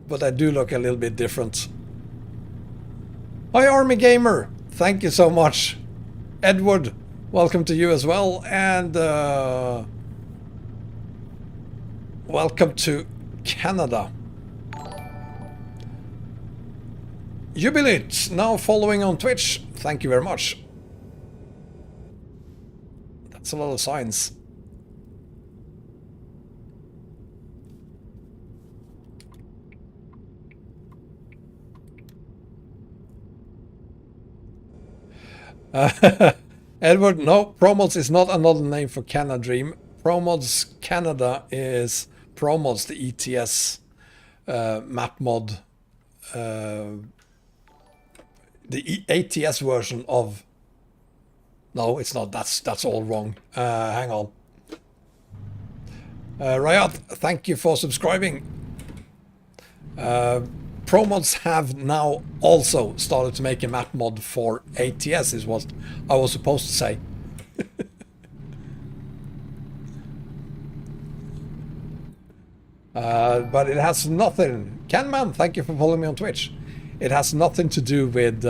but they do look a little bit different. Hi Army Gamer, thank you so much. Edward, welcome to you as well, and welcome to Canada. Jubilant, now following on Twitch, thank you very much. That's a lot of signs. Edward, no, Promods is not another name for Canada Dream. Promods Canada is Promods, the ETS map mod, the ATS version of. No, it's not. That's all wrong. Hang on. Rayat, thank you for subscribing. Promods have now also started to make a map mod for ATS, is what I was supposed to say. But it has nothing. Canman, thank you for following me on Twitch. It has nothing to do with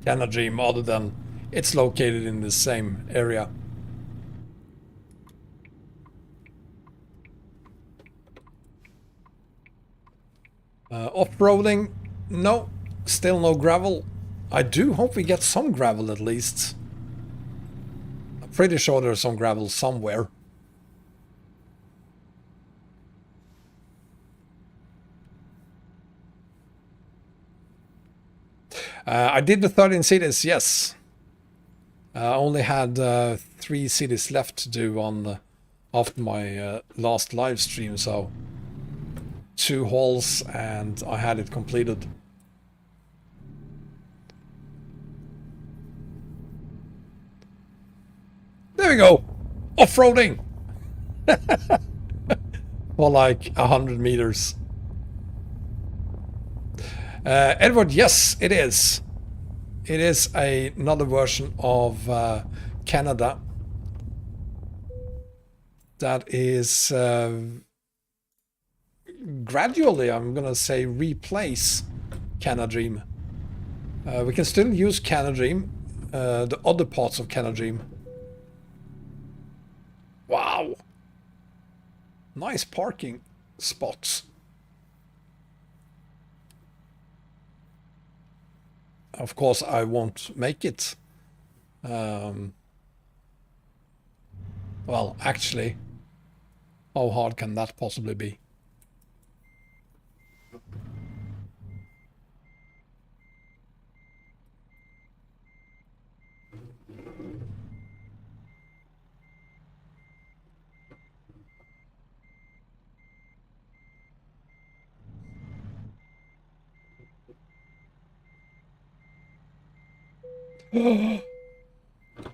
Canada Dream other than it's located in the same area. Off-roading, no, still no gravel. I do hope we get some gravel at least. I'm pretty sure there's some gravel somewhere. I did the 13 cities, yes. I only had 3 cities left to do on after my last live stream, so 2 halls and I had it completed. There we go! Off-roading! For like 100 meters. Edward, yes, it is. It is another version of Canada that is gradually, I'm gonna say, replace Canada Dream. We can still use Canada Dream, the other parts of Canada Dream. Wow! Nice parking spots. Of course, I won't make it. Well, actually, how hard can that possibly be?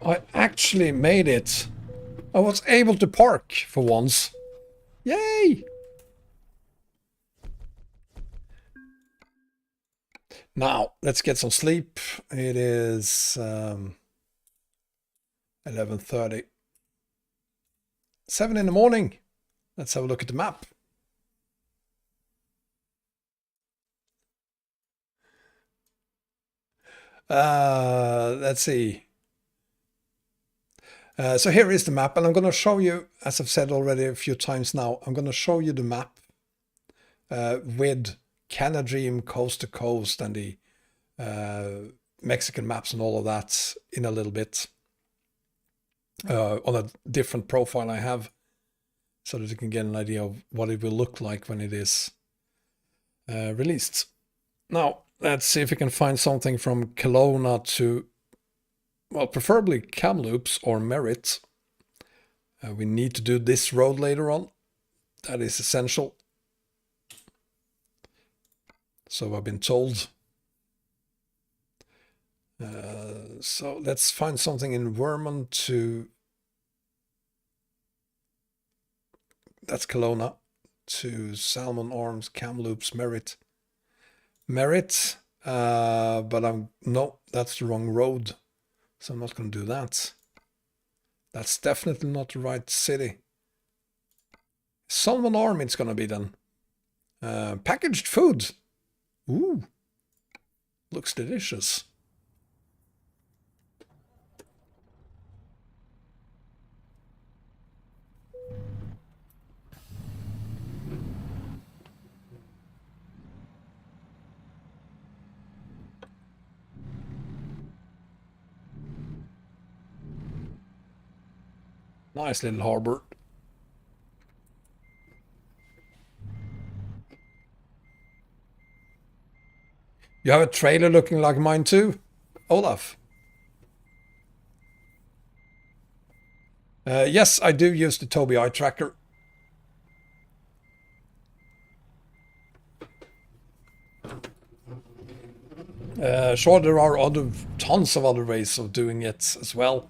I actually made it. I was able to park for once. Yay! Now, let's get some sleep. It is 11:30. 7 in the morning. Let's have a look at the map. Let's see. So here is the map, and I'm going to show you, as I've said already a few times now, I'm going to show you the map with Canada Dream coast to coast and the Mexican maps and all of that in a little bit on a different profile I have, so that you can get an idea of what it will look like when it is released. Now, let's see if we can find something from Kelowna to, well, preferably Kamloops or Merritt. We need to do this road later on. That is essential. So I've been told. So let's find something in Vermont to, that's Kelowna, to Salmon Arms, Kamloops, Merritt. Merritt, but no, that's the wrong road. So I'm not going to do that. That's definitely not the right city. Salmon Arm it's going to be then. Packaged food. Ooh, looks delicious. Nice little harbor. You have a trailer looking like mine too, Olaf? Yes, I do use the Tobii EyeTracker. Sure, there are tons of other ways of doing it as well.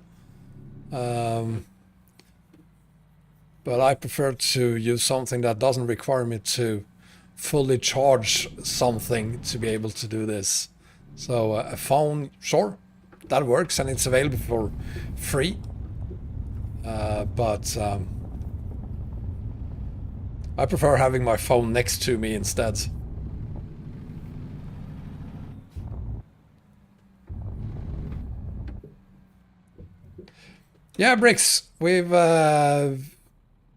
But I prefer to use something that doesn't require me to fully charge something to be able to do this. So a phone, sure, that works, and it's available for free. But I prefer having my phone next to me instead. Yeah, Bricks, we've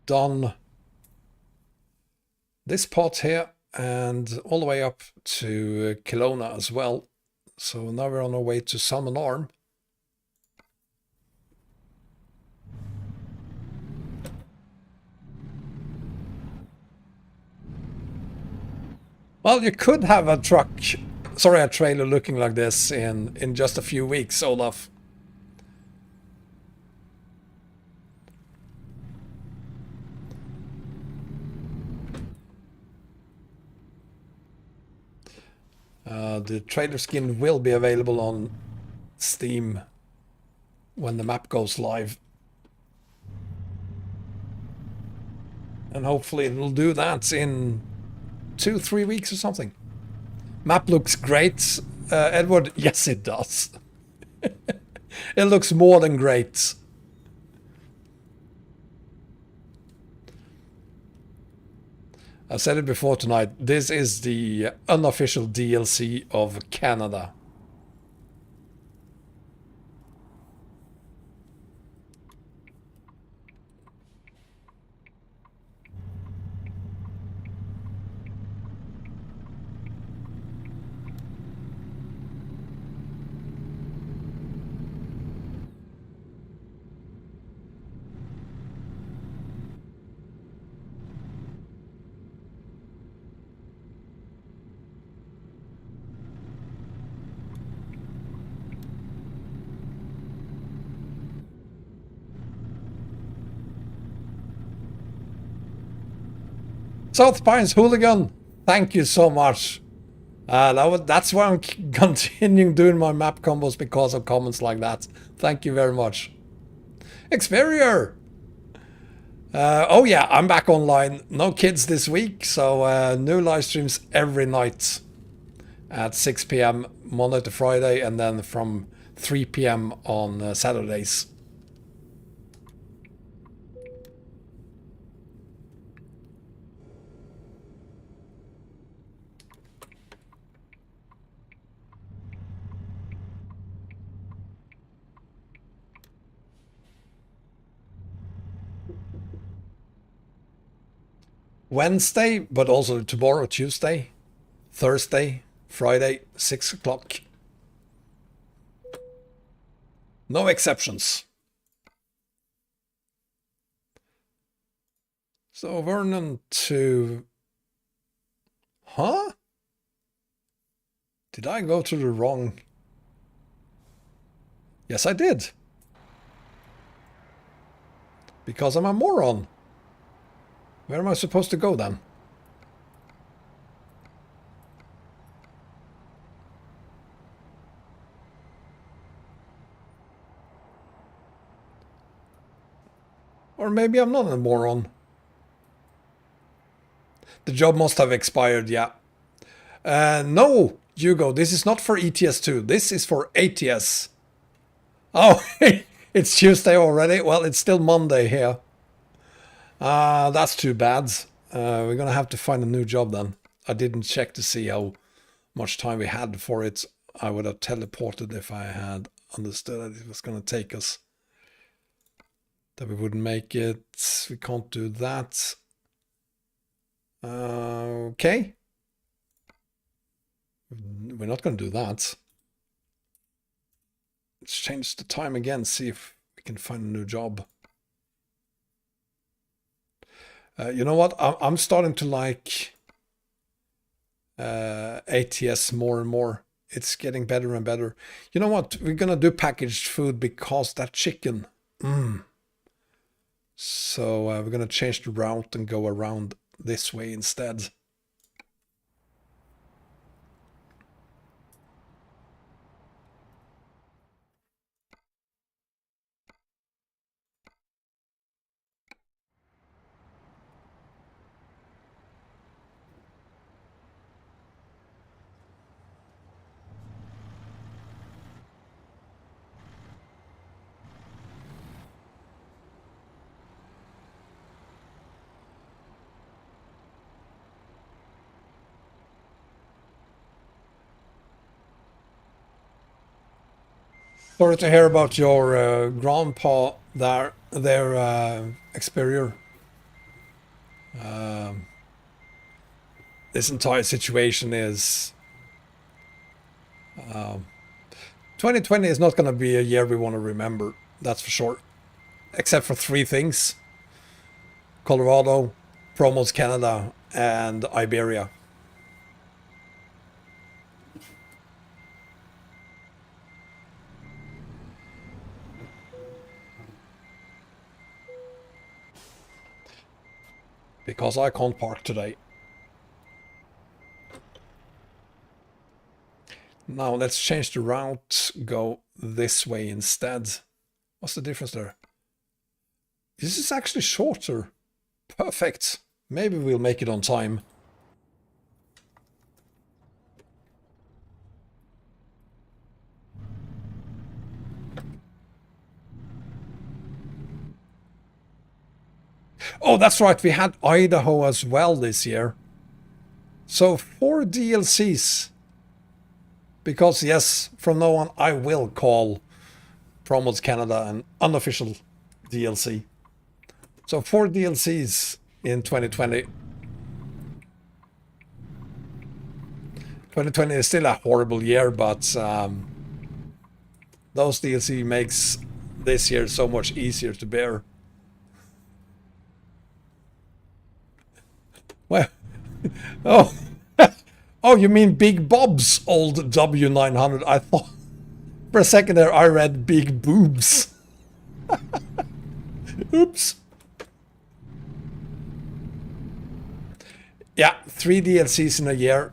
done this part here and all the way up to Kelowna as well. So now we're on our way to Salmon Arm. Well, you could have a trailer looking like this in just a few weeks, Olaf. The trailer skin will be available on Steam when the map goes live. And hopefully it'll do that in 2-3 weeks or something. Map looks great, Edward. Yes, it does. It looks more than great. I said it before tonight, this is the unofficial DLC of Canada. South Pines Hooligan, thank you so much. That's why I'm continuing doing my map combos, because of comments like that. Thank you very much. Xperior! Oh yeah, I'm back online. No kids this week, so new live streams every night at 6 p.m. Monday to Friday, and then from 3 p.m. on Saturdays. Wednesday, but also tomorrow, Tuesday, Thursday, Friday, 6 o'clock. No exceptions. So Vernon to... Huh? Did I go to the wrong... Yes, I did. Because I'm a moron. Where am I supposed to go then? Or maybe I'm not a moron. The job must have expired, yeah. No, Hugo, this is not for ETS2. This is for ATS. Oh, it's Tuesday already? Well, it's still Monday here. That's too bad. We're gonna have to find a new job then. I didn't check to see how much time we had for it. I would have teleported if I had understood that it was going to take us. That we wouldn't make it. We can't do that. Okay. We're not going to do that. Let's change the time again, see if we can find a new job. You know what? I'm starting to like ATS more and more. It's getting better and better. You know what? We're going to do packaged food because that chicken. So we're going to change the route and go around this way instead. Sorry to hear about your grandpa their Experior. This entire situation is 2020 is not going to be a year we want to remember, that's for sure, except for 3 things: Colorado, Promods Canada, and Iberia. Because I can't park today. Now let's change the route, go this way instead. What's the difference there? This is actually shorter. Perfect. Maybe we'll make it on time. Oh, that's right. We had Idaho as well this year. So 4 DLCs. Because yes, from now on I will call Promods Canada an unofficial DLC. So 4 DLCs in 2020. 2020 is still a horrible year, but those DLC makes this year so much easier to bear. Well, oh, oh, you mean Big Bob's old W900? I thought for a second there I read Big Boobs. Oops. Yeah, 3 DLCs in a year.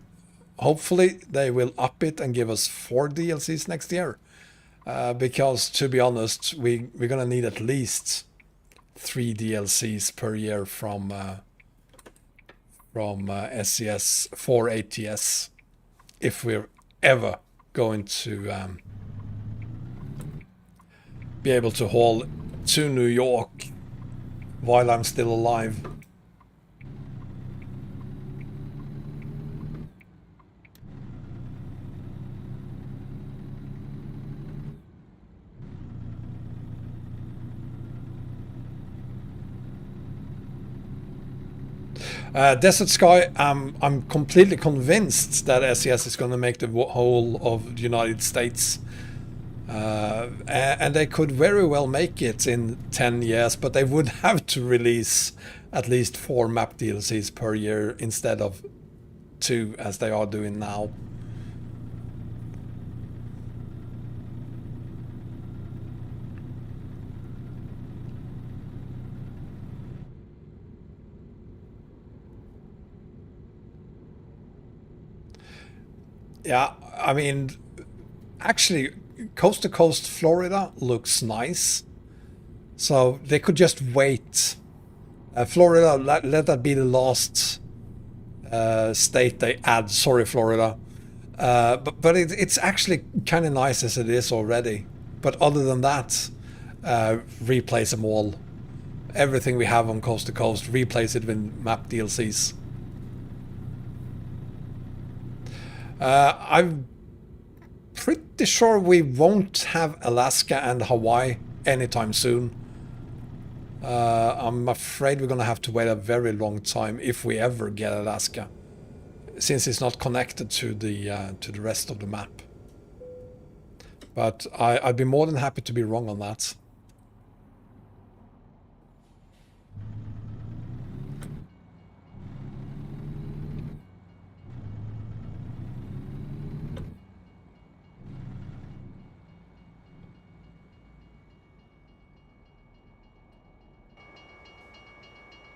Hopefully they will up it and give us 4 DLCs next year. Because to be honest, we're gonna need at least 3 DLCs per year from SCS for ATS if we're ever going to be able to haul to New York while I'm still alive. Desert Sky, I'm completely convinced that SCS is going to make the whole of the United States. And they could very well make it in 10 years, but they would have to release at least 4 map DLCs per year instead of 2 as they are doing now. Yeah, I mean, actually, coast to coast Florida looks nice. So they could just wait. Florida, let that be the last state they add. Sorry, Florida. But it's actually kind of nice as it is already. But other than that, replace them all. Everything we have on coast to coast, replace it with map DLCs. I'm pretty sure we won't have Alaska and Hawaii anytime soon. I'm afraid we're gonna have to wait a very long time if we ever get Alaska, since it's not connected to the rest of the map. But I'd be more than happy to be wrong on that.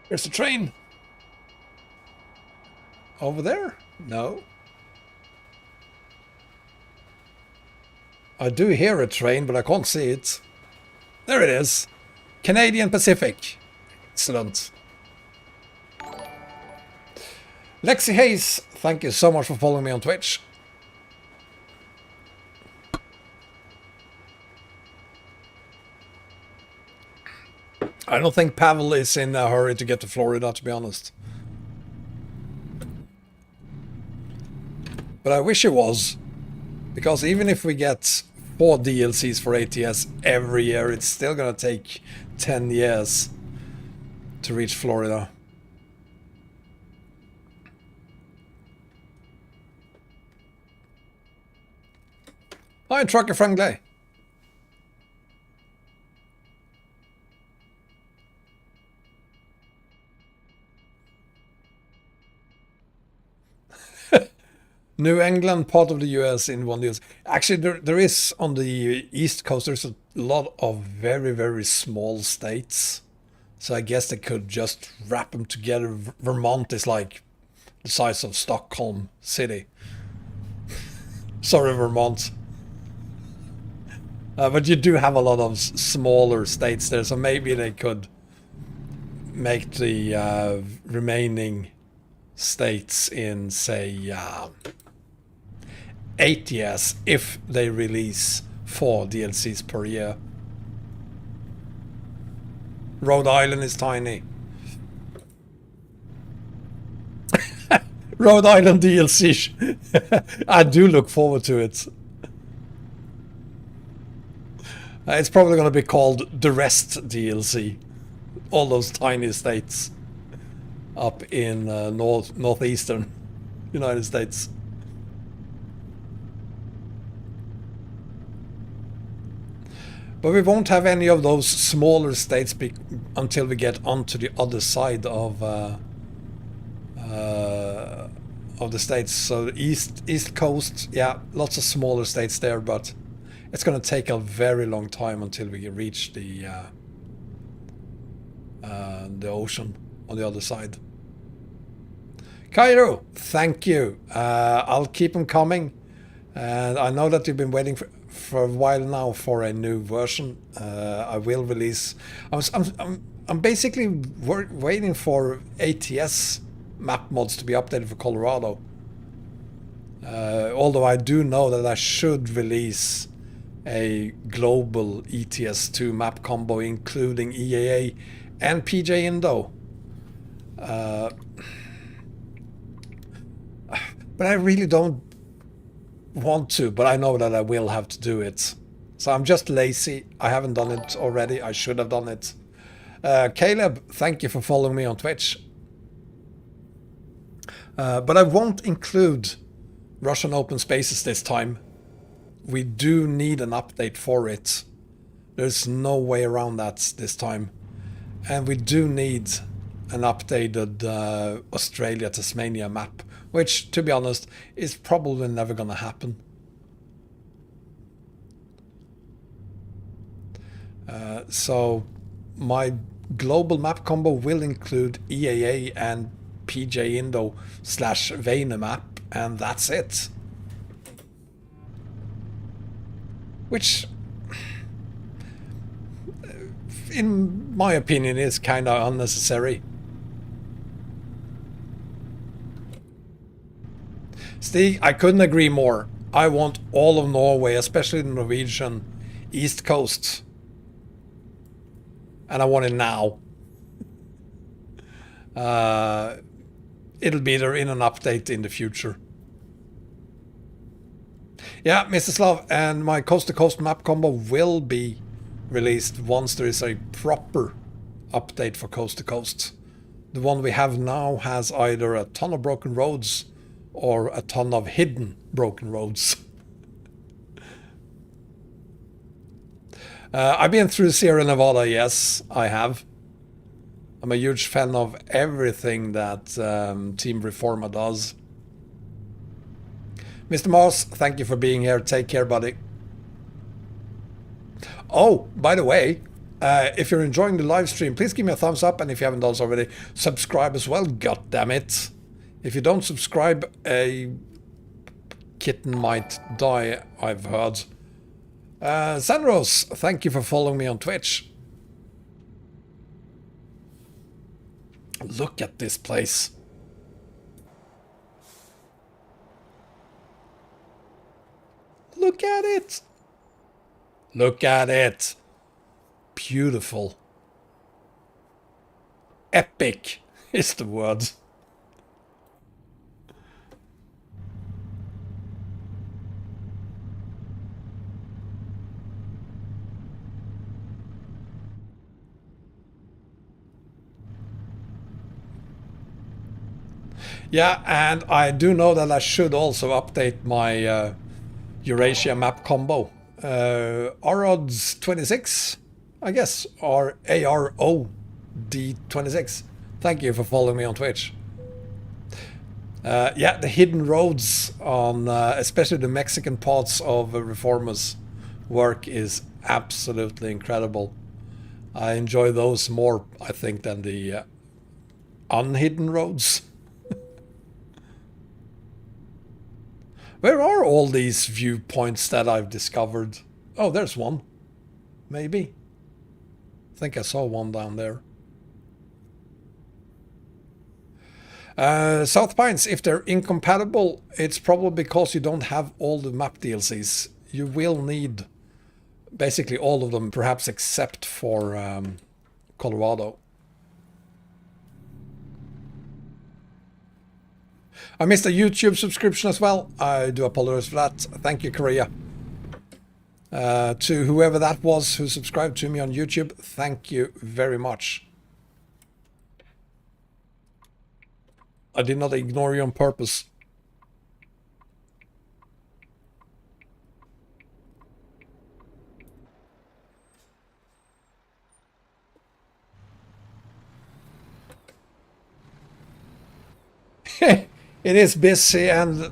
There's a train. Over there? No. I do hear a train, but I can't see it. There it is. Canadian Pacific. Excellent. Lexi Hayes, thank you so much for following me on Twitch. I don't think Pavel is in a hurry to get to Florida, to be honest. But I wish he was. Because even if we get 4 DLCs for ATS every year, it's still gonna take 10 years to reach Florida. Hi, Trucker Friendly. New England, part of the US in one deal. Actually, there is on the East Coast, there's a lot of very, very small states. So I guess they could just wrap them together. Vermont is like the size of Stockholm City. Sorry, Vermont. But you do have a lot of smaller states there, so maybe they could make the remaining states in, say, ATS if they release 4 DLCs per year. Rhode Island is tiny. Rhode Island DLC. I do look forward to it. It's probably going to be called the Rest DLC. All those tiny states up in northeastern United States. But we won't have any of those smaller states until we get onto the other side of the states. So the East Coast, yeah, lots of smaller states there, but it's going to take a very long time until we reach the ocean on the other side. Cairo, thank you. I'll keep them coming, and I know that you've been waiting for a while now for a new version. I will release. I'm basically waiting for ATS map mods to be updated for Colorado. Although I do know that I should release a global ETS2 map combo including EAA and PJ Indo. But I really don't want to, but I know that I will have to do it. So I'm just lazy. I haven't done it already. I should have done it. Caleb, thank you for following me on Twitch. But I won't include Russian open spaces this time. We do need an update for it. There's no way around that this time. And we do need an updated Australia-Tasmania map, which, to be honest, is probably never going to happen. So my global map combo will include EAA and PJ Indo / Vane map, and that's it. Which, in my opinion, is kind of unnecessary. Stig, I couldn't agree more. I want all of Norway, especially the Norwegian East Coast. And I want it now. It'll be there in an update in the future. Yeah, Mr. Slav, and my coast-to-coast map combo will be released once there is a proper update for coast-to-coast. The one we have now has either a ton of broken roads or a ton of hidden broken roads. I've been through Sierra Nevada, yes, I have. I'm a huge fan of everything that Team Reforma does. Mr. Moss, thank you for being here. Take care, buddy. Oh, by the way, if you're enjoying the live stream, please give me a thumbs up, and if you haven't done so already, subscribe as well, god damn it. If you don't subscribe, a kitten might die, I've heard. Sanros, thank you for following me on Twitch. Look at this place. Look at it. Look at it. Beautiful. Epic is the word. Yeah, and I do know that I should also update my Eurasia map combo. ARODS 26, I guess, or AROD26. Thank you for following me on Twitch. Yeah, the hidden roads on especially the Mexican parts of Reforma's work is absolutely incredible. I enjoy those more, I think, than the unhidden roads. Where are all these viewpoints that I've discovered? Oh, there's one. Maybe. I think I saw one down there. South Pines, if they're incompatible, it's probably because you don't have all the map DLCs. You will need basically all of them, perhaps except for Colorado. I missed a YouTube subscription as well. I do apologize for that. Thank you, Korea. To whoever that was who subscribed to me on YouTube, thank you very much. I did not ignore you on purpose. It is busy, and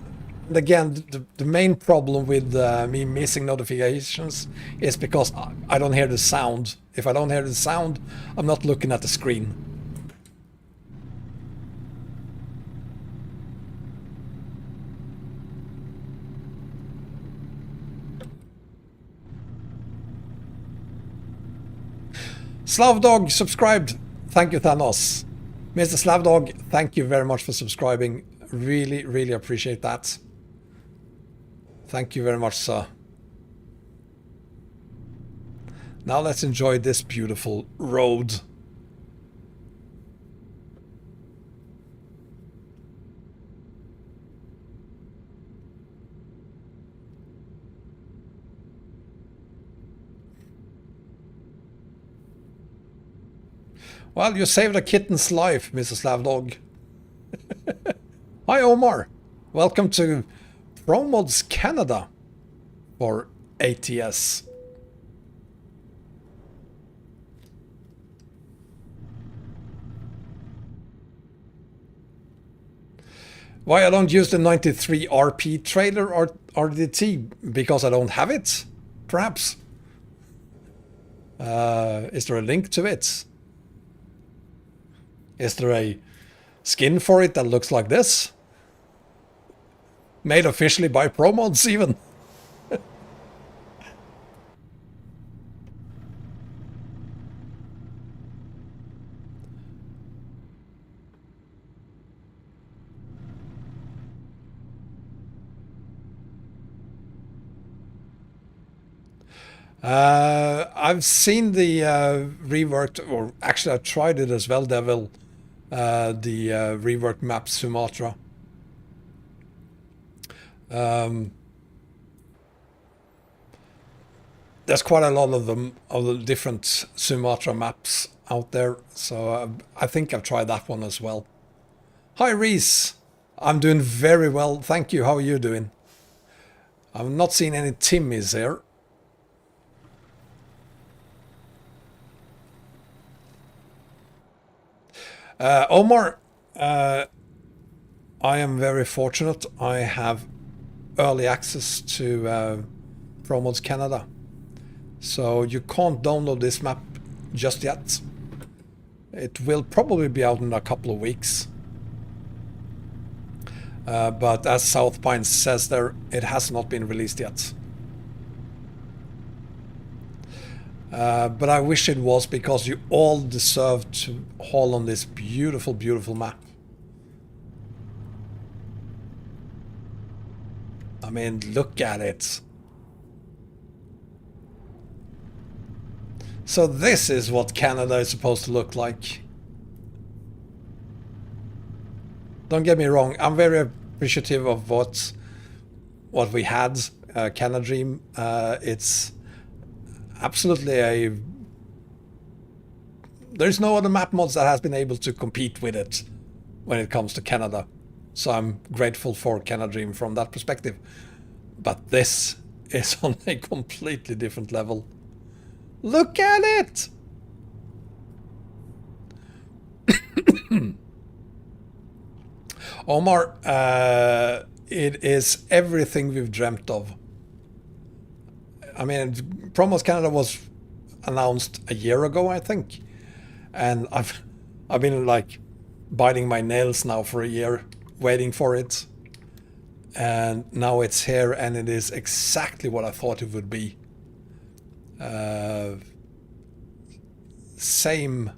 again, the main problem with me missing notifications is because I don't hear the sound. If I don't hear the sound, I'm not looking at the screen. Slavdog subscribed. Thank you, Thanos. Mr. Slavdog, thank you very much for subscribing. Really, really appreciate that. Thank you very much, sir. Now let's enjoy this beautiful road. Well, you saved a kitten's life, Mr. Slavdog. Hi, Omar. Welcome to Promods Canada for ATS. Why I don't use the 93 RP trailer or RDT? Because I don't have it, perhaps. Is there a link to it? Is there a skin for it that looks like this? Made officially by Promods even. I've seen the reworked, or actually I tried it as well, Devil, the reworked map Sumatra. there's quite a lot of them, of the different Sumatra maps out there, so I think I've tried that one as well. Hi Reese, I'm doing very well, thank you. How are you doing? I've not seen any Timmys here. Omar, I am very fortunate. I have early access to Promods Canada. So you can't download this map just yet. It will probably be out in a couple of weeks. But as South Pines says there, it has not been released yet. But I wish it was, because you all deserve to haul on this beautiful, beautiful map. I mean, look at it. So this is what Canada is supposed to look like. Don't get me wrong, I'm very appreciative of what we had, Canada Dream. It's absolutely there's no other map mods that has been able to compete with it when it comes to Canada. So I'm grateful for Canada Dream from that perspective. But this is on a completely different level. Look at it! Omar, it is everything we've dreamt of. I mean, Promods Canada was announced a year ago, I think. And I've been like biting my nails now for a year, waiting for it. And now it's here, and it is exactly what I thought it would be. Same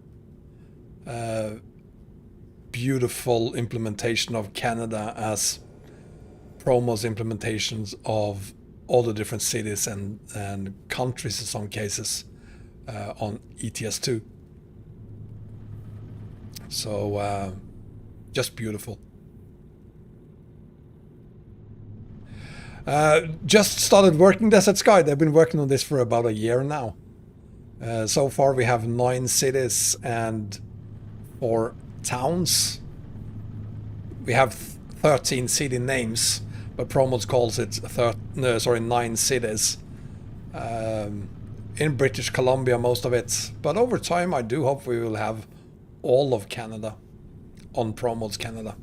beautiful implementation of Canada as Promo's implementations of all the different cities and countries in some cases on ETS2. So just beautiful. Just started working Desert Sky. They've been working on this for about a year now. So far we have 9 cities and 4 towns. We have 13 city names, but Promods calls it 9 cities. In British Columbia, most of it. But over time I do hope we will have all of Canada on Promods Canada.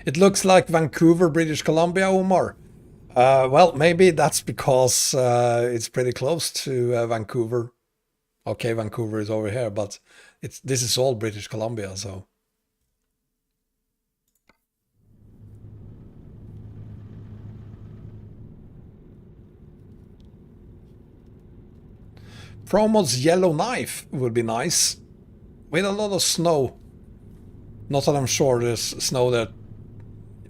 It looks like Vancouver, British Columbia, Omar. Well, maybe that's because it's pretty close to Vancouver. Okay, Vancouver is over here, but this is all British Columbia, so. Promo's Yellowknife would be nice, with a lot of snow. Not that I'm sure there's snow there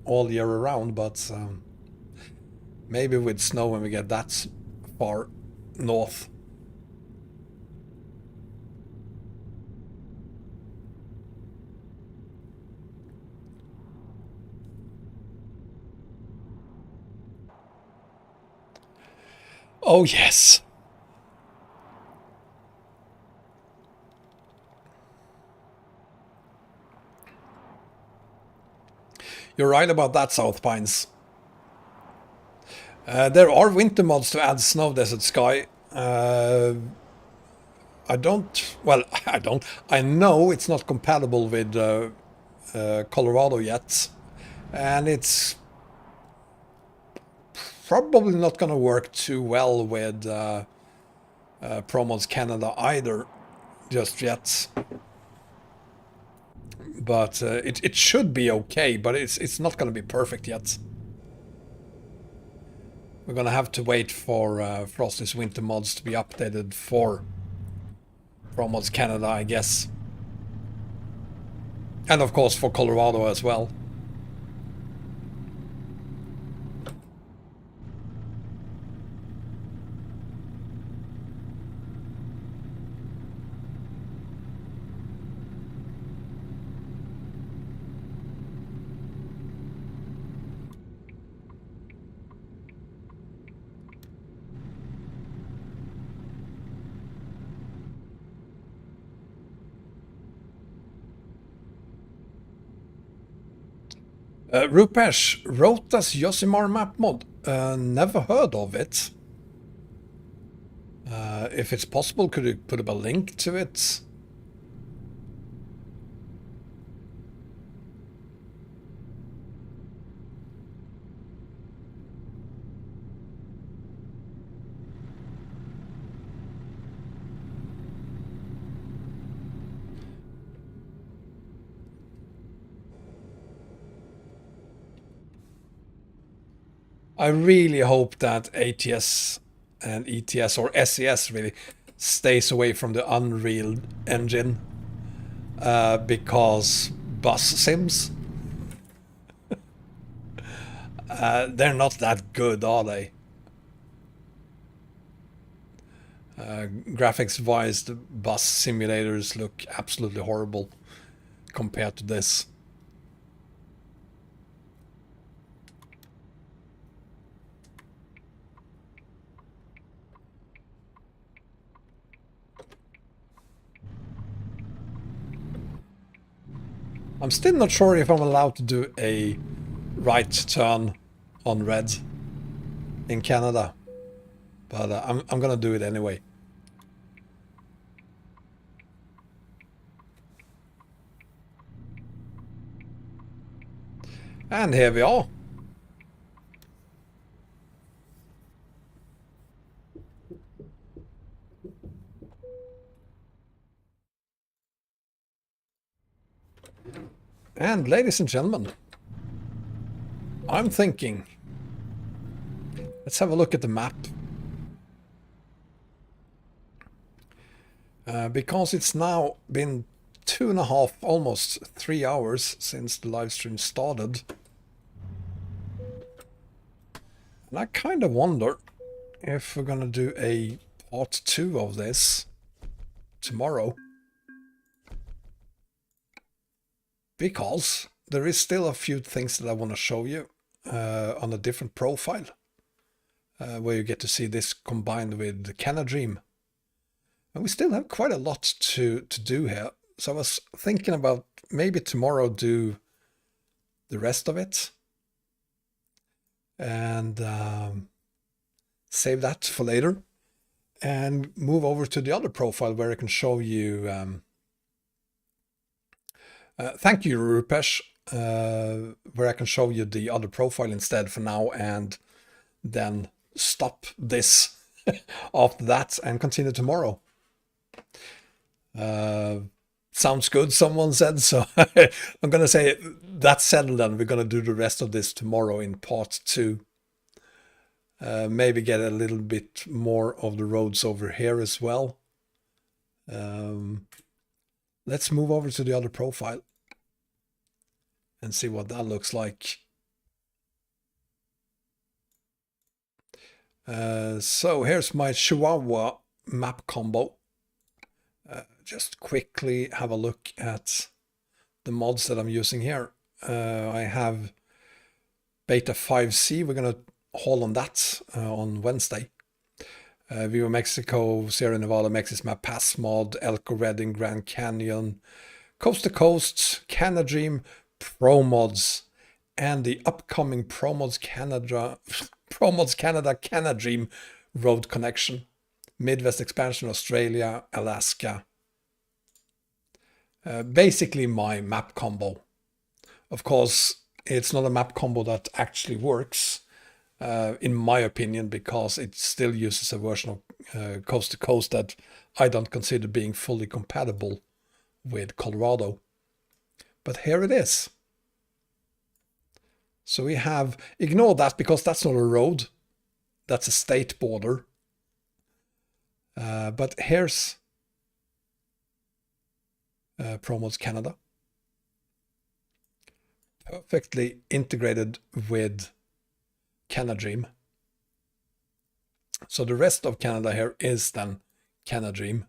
all year around, but maybe with snow when we get that far north. Oh yes. You're right about that, South Pines. There are winter mods to add Snow Desert Sky. I know it's not compatible with Colorado yet. And it's probably not going to work too well with Promods Canada either, just yet. But it should be okay, but it's not going to be perfect yet. We're going to have to wait for Frosty's winter mods to be updated for Promods Canada, I guess. And of course for Colorado as well. Rupesh, Rota's Yosimar map mod. Never heard of it. If it's possible, could you put up a link to it? I really hope that ATS and ETS or SCS really stays away from the Unreal Engine because bus sims, they're not that good, are they? Graphics wise, the bus simulators look absolutely horrible compared to this. I'm still not sure if I'm allowed to do a right turn on red in Canada, but I'm gonna do it anyway. And here we are. And ladies and gentlemen, I'm thinking, let's have a look at the map. Because it's now been 2.5, almost 3 hours since the live stream started. And I kind of wonder if we're gonna do a part 2 of this tomorrow. Because there is still a few things that I want to show you on a different profile. Where you get to see this combined with the Canada. And we still have quite a lot to do here. So I was thinking about maybe tomorrow do the rest of it. And save that for later. And move over to the other profile where I can show you... thank you, Rupesh, where I can show you the other profile instead for now and then stop this after that and continue tomorrow. Sounds good, someone said, so I'm going to say that's settled and we're going to do the rest of this tomorrow in part 2. Maybe get a little bit more of the roads over here as well. Let's move over to the other profile and see what that looks like. So here's my Chihuahua map combo. Just quickly have a look at the mods that I'm using here. I have Beta 5C. We're going to haul on that on Wednesday. Viva Mexico, Sierra Nevada, Mexis Map Pass mod, Elko Redding, Grand Canyon, Coast to Coast, Canada, Promods, and the upcoming Promods Canada Canada road connection, Midwest expansion, Australia, Alaska. Basically my map combo. Of course, it's not a map combo that actually works, in my opinion, because it still uses a version of Coast to Coast that I don't consider being fully compatible with Colorado. But here it is. So we have, ignore that because that's not a road, that's a state border. But here's Promods Canada. Perfectly integrated with Canada. So the rest of Canada here is then Canada.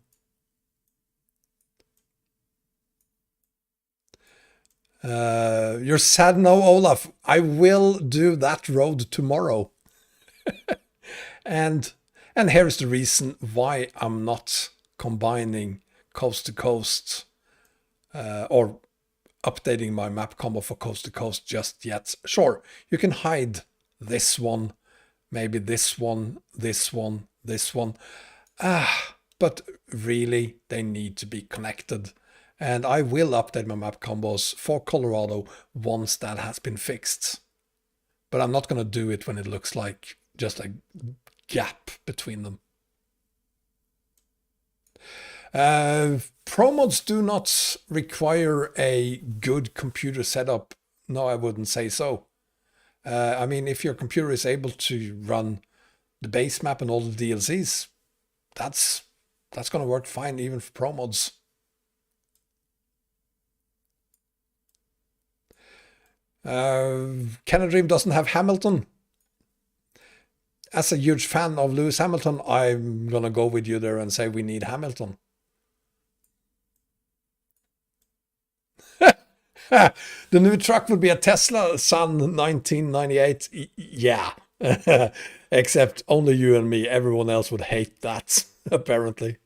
You're sad now, Olaf. I will do that road tomorrow. and here's the reason why I'm not combining coast to coast, or updating my map combo for coast to coast just yet. Sure, you can hide this one, maybe this one, this one, this one. But really, they need to be connected. And I will update my map combos for Colorado once that has been fixed. But I'm not going to do it when it looks like just a gap between them. Promods do not require a good computer setup. No, I wouldn't say so. I mean, if your computer is able to run the base map and all the DLCs, that's going to work fine even for Promods. Canada Dream doesn't have Hamilton. As a huge fan of Lewis Hamilton, I'm going to go with you there and say we need Hamilton. The new truck would be a Tesla Sun 1998. Yeah. Except only you and me. Everyone else would hate that, apparently.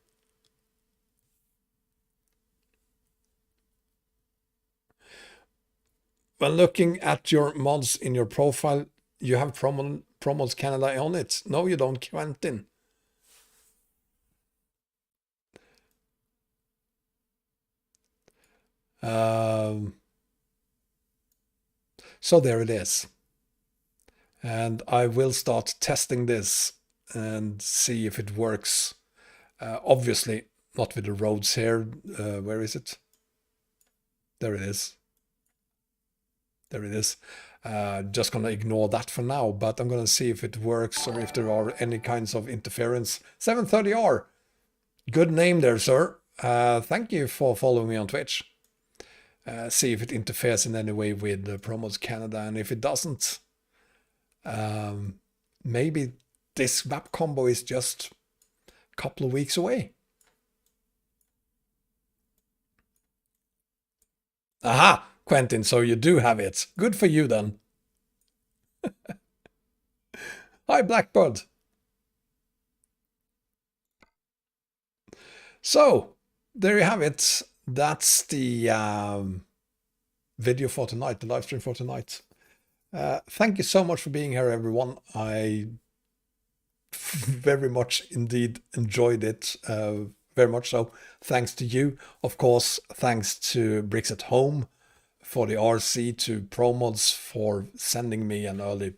When looking at your mods in your profile, you have Promods Canada on it. No, you don't, Quentin. So there it is. And I will start testing this and see if it works. Obviously, not with the roads here. Where is it? There it is. There it is. Just going to ignore that for now, but I'm going to see if it works or if there are any kinds of interference. 730R. Good name there, sir. Thank you for following me on Twitch. See if it interferes in any way with Promods Canada, and if it doesn't, maybe this map combo is just a couple of weeks away. Aha, Quentin, so you do have it. Good for you then. Hi, Blackbird. So, there you have it. That's the video for tonight, the live stream for tonight. Thank you so much for being here, everyone. I very much indeed enjoyed it. Very much so. Thanks to you. Of course, thanks to Bricks at Home for the RC, to Promods for sending me an early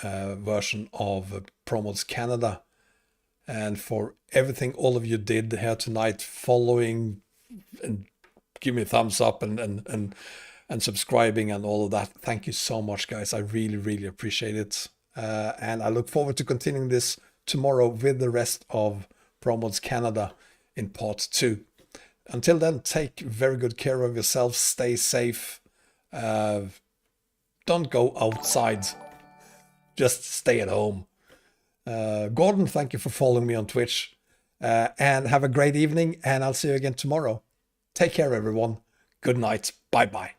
version of Promods Canada, and for everything all of you did here tonight, following and give me a thumbs up and subscribing and all of that. Thank you so much, guys. I really, really appreciate it. And I look forward to continuing this tomorrow with the rest of Promods Canada in part 2. Until then, take very good care of yourselves. Stay safe. Don't go outside. Just stay at home. Gordon, thank you for following me on Twitch. And have a great evening, and I'll see you again tomorrow. Take care, everyone. Good night. Bye-bye.